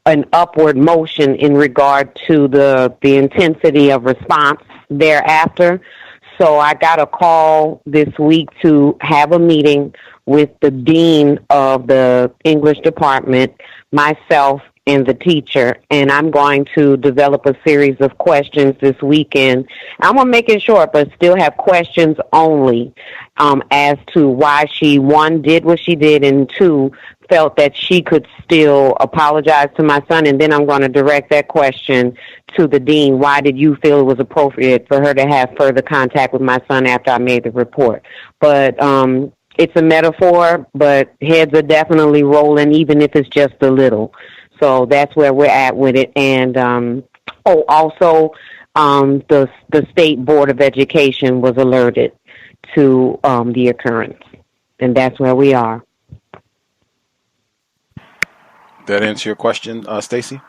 an upward motion in regard to the intensity of response thereafter. So I got a call this week to have a meeting with the dean of the English department, myself, and the teacher, and I'm going to develop a series of questions this weekend. I'm going to make it short, but still have questions only as to why she, one, did what she did, and two, felt that she could still apologize to my son. And then I'm going to direct that question to the dean. Why did you feel it was appropriate for her to have further contact with my son after I made the report? But it's a metaphor, but heads are definitely rolling, even if it's just a little. So that's where we're at with it. And also the State Board of Education was alerted to the occurrence. And that's where we are. That answer your question, Stacy?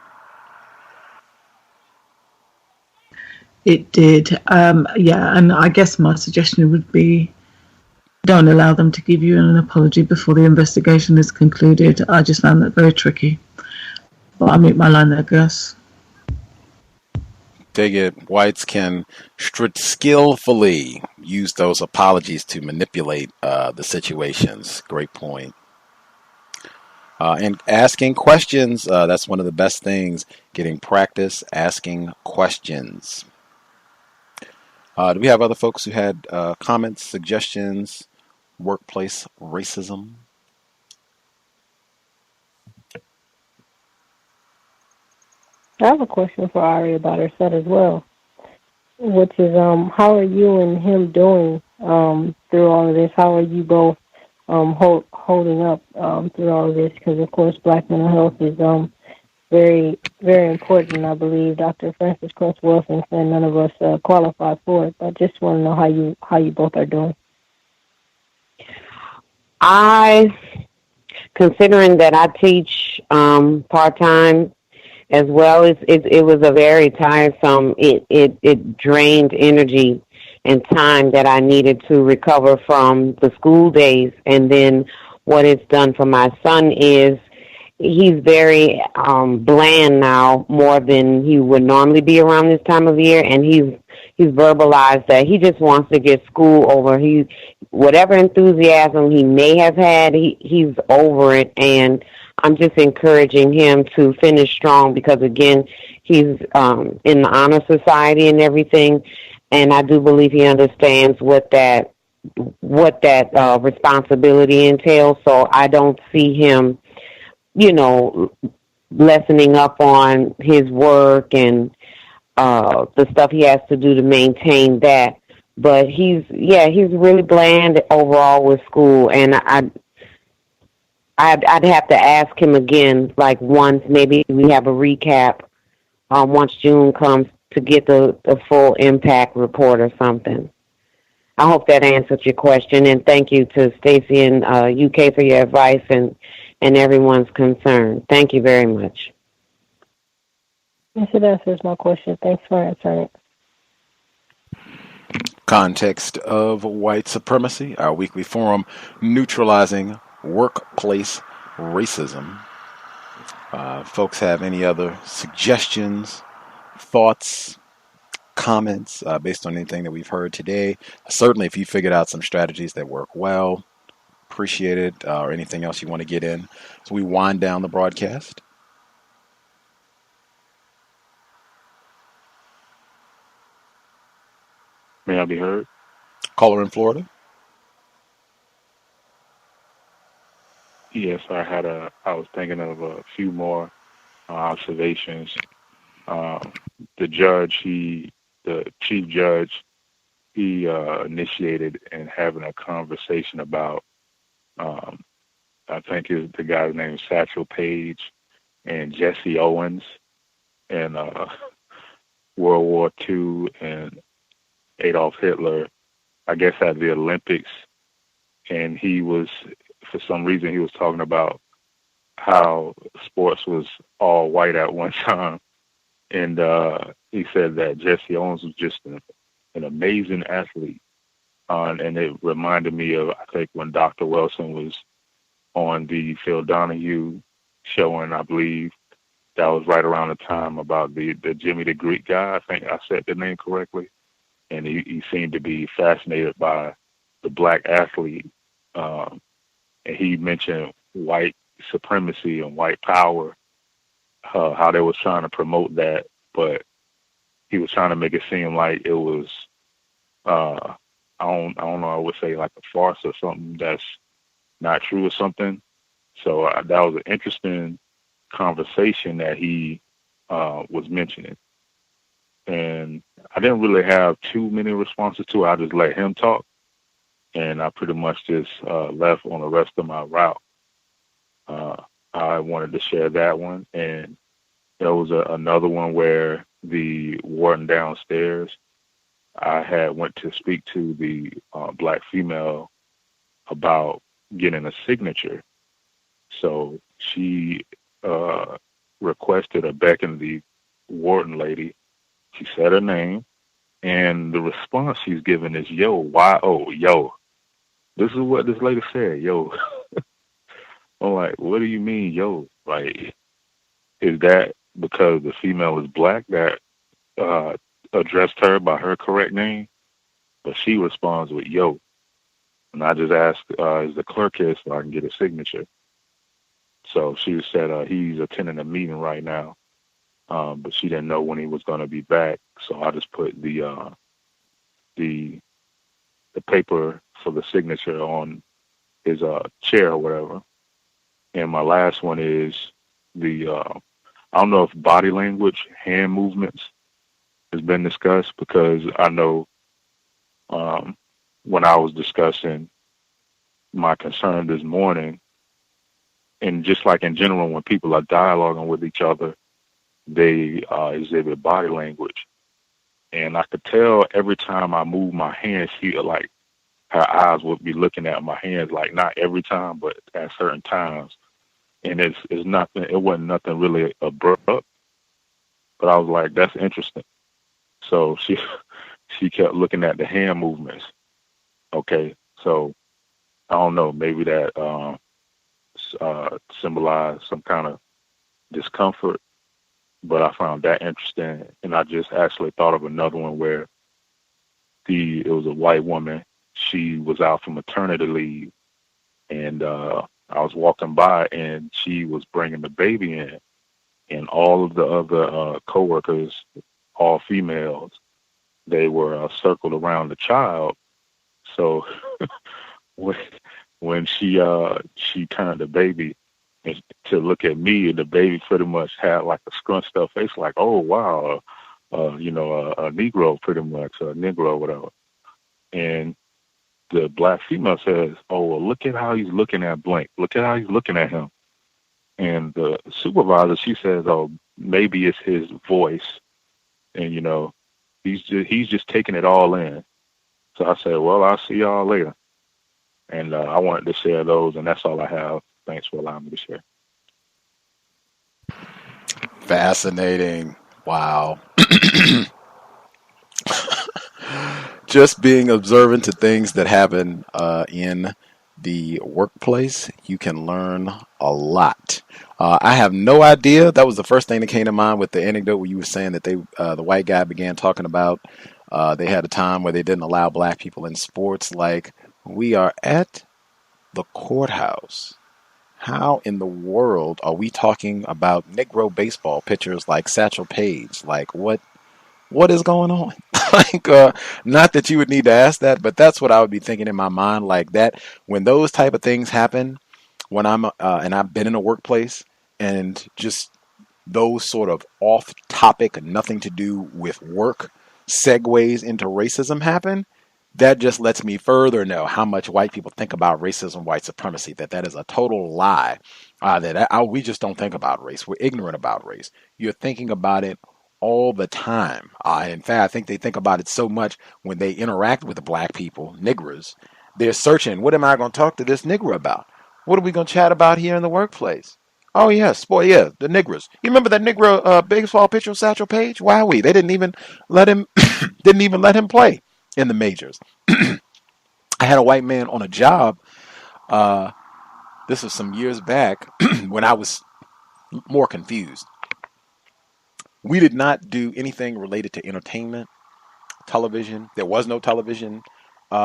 It did. Yeah, and I guess my suggestion would be don't allow them to give you an apology before the investigation is concluded. I just found that very tricky. But I'll mute my line there, Gus. Dig it. Whites can skillfully use those apologies to manipulate the situations. Great point. And asking questions, that's one of the best things, getting practice asking questions. Do we have other folks who had comments, suggestions, workplace racism? I have a question for Ari about her son as well, which is how are you and him doing through all of this? How are you both holding up through all of this? Because, of course, Black mental health is very, very important. I believe Dr. Francis Cress Wilson said none of us qualify for it, but I just want to know how you both are doing. Considering that I teach part-time as well, it was a very tiresome, it drained energy and time that I needed to recover from the school days. And then what it's done for my son is he's very bland now, more than he would normally be around this time of year, and he's verbalized that he just wants to get school over. Whatever enthusiasm he may have had, he's over it, and I'm just encouraging him to finish strong because, again, he's in the honor society and everything, and I do believe he understands what that what that responsibility entails. So I don't see him, lessening up on his work and the stuff he has to do to maintain that. But he's really bland overall with school, and I'd have to ask him again, like once maybe we have a recap once June comes to get the full impact report or something. I hope that answered your question, and thank you to Stacy in UK for your advice and everyone's concern. Thank you very much. Yes, it answers my question. Thanks for answering it. Context of White Supremacy, our weekly forum neutralizing workplace racism. Folks have any other suggestions, thoughts, comments based on anything that we've heard today? Certainly, if you figured out some strategies that work well, appreciate it, or anything else you want to get in. So we wind down the broadcast. May I be heard? Caller in Florida. Yes, I was thinking of a few more observations. The chief judge, he initiated and having a conversation about, I think the guy's name is Satchel Paige and Jesse Owens and World War II and Adolf Hitler, I guess at the Olympics. And for some reason, he was talking about how sports was all white at one time. And he said that Jesse Owens was just an amazing athlete. And it reminded me of, I think, when Dr. Wilson was on the Phil Donahue show, and I believe that was right around the time about the Jimmy the Greek guy. I think I said the name correctly. And he seemed to be fascinated by the black athlete. And he mentioned white supremacy and white power, how they was trying to promote that, but he was trying to make it seem like it was, I don't know, I would say like a farce or something that's not true or something. So that was an interesting conversation that he was mentioning. And I didn't really have too many responses to it. I just let him talk. And I pretty much just left on the rest of my route. I wanted to share that one. And there was another one where the warden downstairs, I had went to speak to the black female about getting a signature. So she requested or beckoned the warden lady. She said her name, and the response she's given is, yo, Y-O, yo. This is what this lady said, yo. I'm like, what do you mean, yo? Like, is that because the female is black that addressed her by her correct name? But she responds with, yo. And I just asked, is the clerk here so I can get a signature? So she said he's attending a meeting right now. But she didn't know when he was going to be back, so I just put the paper for the signature on his chair or whatever. And my last one is I don't know if body language, hand movements has been discussed, because I know when I was discussing my concern this morning, and just like in general, when people are dialoguing with each other, they exhibit body language. And I could tell every time I move my hands, she like her eyes would be looking at my hands, like not every time, but at certain times. And it's nothing, it wasn't nothing really abrupt, but I was like, that's interesting. So she kept looking at the hand movements. Okay, so I don't know, maybe that symbolized some kind of discomfort. But I found that interesting, and I just actually thought of another one where it was a white woman. She was out for maternity leave, and I was walking by, and she was bringing the baby in, and all of the other coworkers, all females, they were circled around the child. So when she turned the baby and to look at me, and the baby pretty much had like a scrunched up face, like, oh wow, a Negro, pretty much a Negro, whatever. And the black female says, oh well, look at how he's looking at Blank. Look at how he's looking at him. And the supervisor, she says, oh, maybe it's his voice, and he's just taking it all in. So I said, well, I'll see y'all later. And I wanted to share those, and that's all I have. Thanks for allowing me to share. Fascinating. Wow. Just being observant to things that happen in the workplace, you can learn a lot. I have no idea. That was the first thing that came to mind with the anecdote where you were saying that the white guy began talking about they had a time where they didn't allow black people in sports. Like, we are at the courthouse. How in the world are we talking about Negro baseball pitchers like Satchel Paige? Like, what is going on? Like, not that you would need to ask that, but that's what I would be thinking in my mind. Like that, when those type of things happen, when and I've been in a workplace, and just those sort of off topic, nothing to do with work segues into racism happen, that just lets me further know how much white people think about racism, white supremacy, that is a total lie, we just don't think about race. We're ignorant about race. You're thinking about it all the time. In fact, I think they think about it so much when they interact with the black people, niggers, they're searching, what am I going to talk to this nigger about? What are we going to chat about here in the workplace? Oh, yes, boy, yeah, the niggers. You remember that Negro baseball pitcher, Satchel Paige? Wowee, they didn't even let him play in the majors. I had a white man on a job. This was some years back when I was more confused. We did not do anything related to entertainment, television. There was no television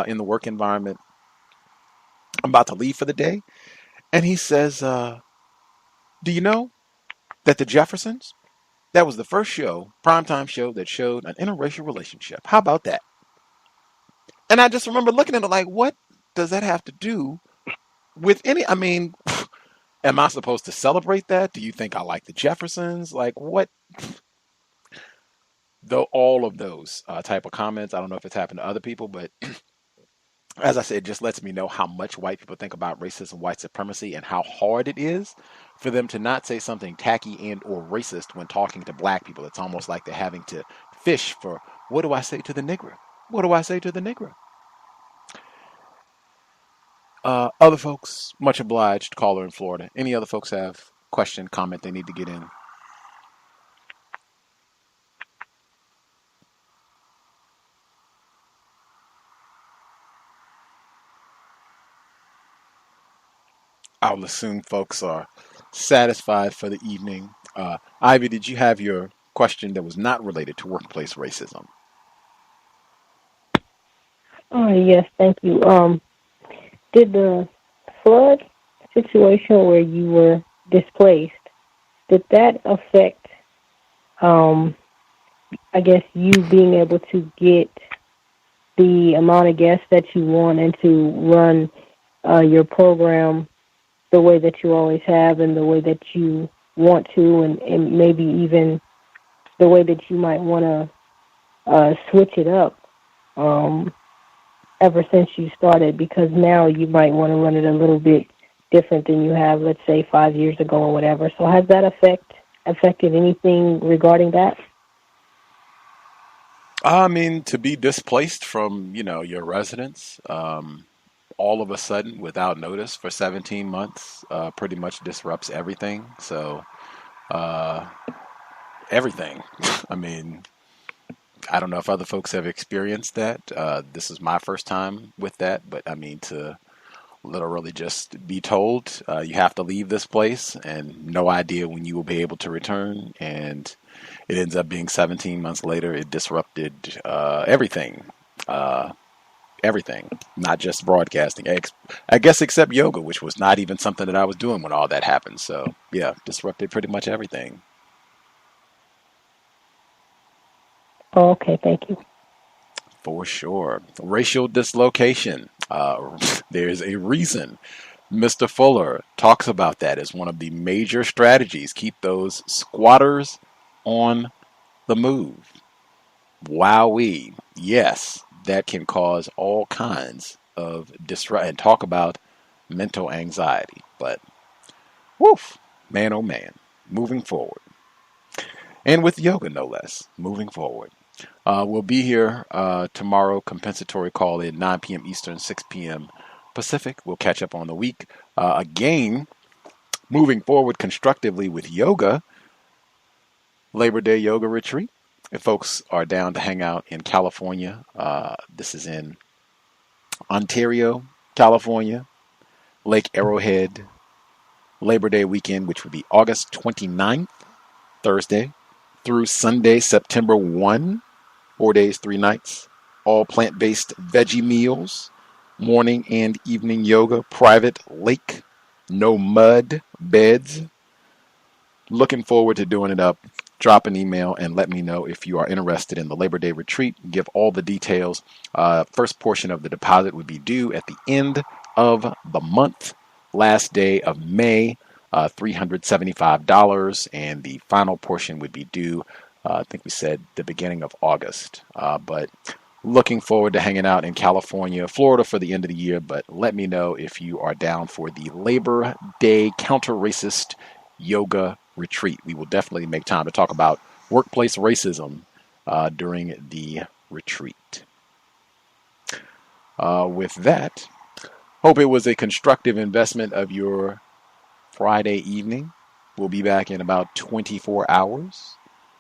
in the work environment. I'm about to leave for the day. And he says, do you know that the Jeffersons, that was the first primetime show that showed an interracial relationship? How about that? And I just remember looking at it like, what does that have to do with I mean, am I supposed to celebrate that? Do you think I like the Jeffersons? Like, what? Though all of those type of comments, I don't know if it's happened to other people, but as I said, it just lets me know how much white people think about racism, white supremacy, and how hard it is for them to not say something tacky and or racist when talking to black people. It's almost like they're having to fish for, what do I say to the nigger? What do I say to the nigger? Other folks, much obliged, caller in Florida. Any other folks have question, comment they need to get in? I'll assume folks are satisfied for the evening. Ivy, did you have your question that was not related to workplace racism? Oh, yes, thank you. Did the flood situation where you were displaced, did that affect, I guess, you being able to get the amount of guests that you want and to run your program the way that you always have and the way that you want to, and maybe even the way that you might want to switch it up ever since you started, because now you might want to run it a little bit different than you have, let's say, 5 years ago or whatever. So has that affected anything regarding that? I mean, to be displaced from, your residence, all of a sudden, without notice, for 17 months, pretty much disrupts everything. So, everything. I mean, I don't know if other folks have experienced that. This is my first time with that, but I mean, to literally just be told you have to leave this place and no idea when you will be able to return, and it ends up being 17 months later. It disrupted everything. Everything, not just broadcasting, I guess, except yoga, which was not even something that I was doing when all that happened. So yeah, disrupted pretty much everything. Oh, okay, thank you. For sure. Racial dislocation. There's a reason Mr. Fuller talks about that as one of the major strategies. Keep those squatters on the move. Wowee. Yes, that can cause all kinds of distress. And talk about mental anxiety. But, woof, man oh man, moving forward. And with yoga, no less, moving forward. We'll be here tomorrow, compensatory call in 9 p.m. Eastern, 6 p.m. Pacific. We'll catch up on the week. Again, moving forward constructively with yoga, Labor Day Yoga Retreat. If folks are down to hang out in California, this is in Ontario, California, Lake Arrowhead, Labor Day weekend, which would be August 29th, Thursday, through Sunday, September 1, 4 days, 3 nights, all plant-based veggie meals, morning and evening yoga, private lake, no mud, beds. Looking forward to doing it up. Drop an email and let me know if you are interested in the Labor Day retreat. Give all the details. First portion of the deposit would be due at the end of the month, last day of May, $375, and the final portion would be due, I think we said the beginning of August. But looking forward to hanging out in California, Florida for the end of the year. But let me know if you are down for the Labor Day counter-racist yoga retreat. We will definitely make time to talk about workplace racism during the retreat. With that, hope it was a constructive investment of your Friday evening. We'll be back in about 24 hours.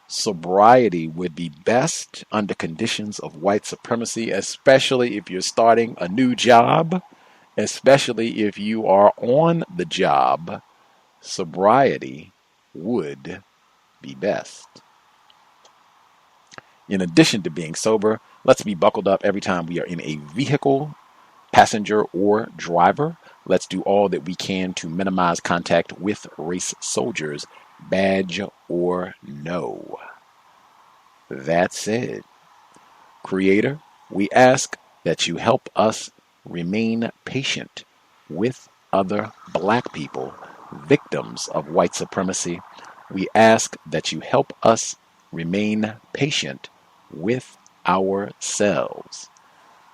Sobriety would be best under conditions of white supremacy, especially if you're starting a new job, especially if you are on the job. Sobriety would be best. In addition to being sober, let's be buckled up every time we are in a vehicle, passenger or driver. Let's do all that we can to minimize contact with race soldiers, badge or no. That said, Creator, we ask that you help us remain patient with other black people, victims of white supremacy. We ask that you help us remain patient with ourselves.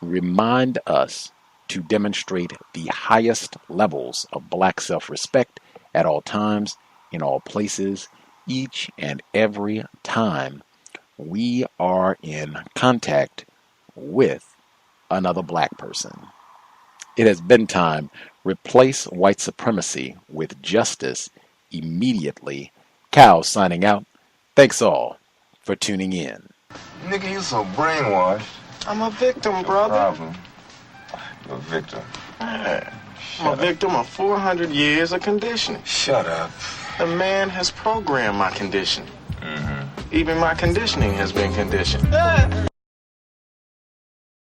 Remind us to demonstrate the highest levels of black self-respect at all times, in all places, each and every time we are in contact with another black person. It has been time. Replace white supremacy with justice immediately. Cal signing out. Thanks all for tuning in. Nigga, you so brainwashed. I'm a victim, brother. No problem. You're a victim. Man, I'm a victim of 400 years of conditioning. Shut up. The man has programmed my conditioning. Mm-hmm. Even my conditioning has been conditioned.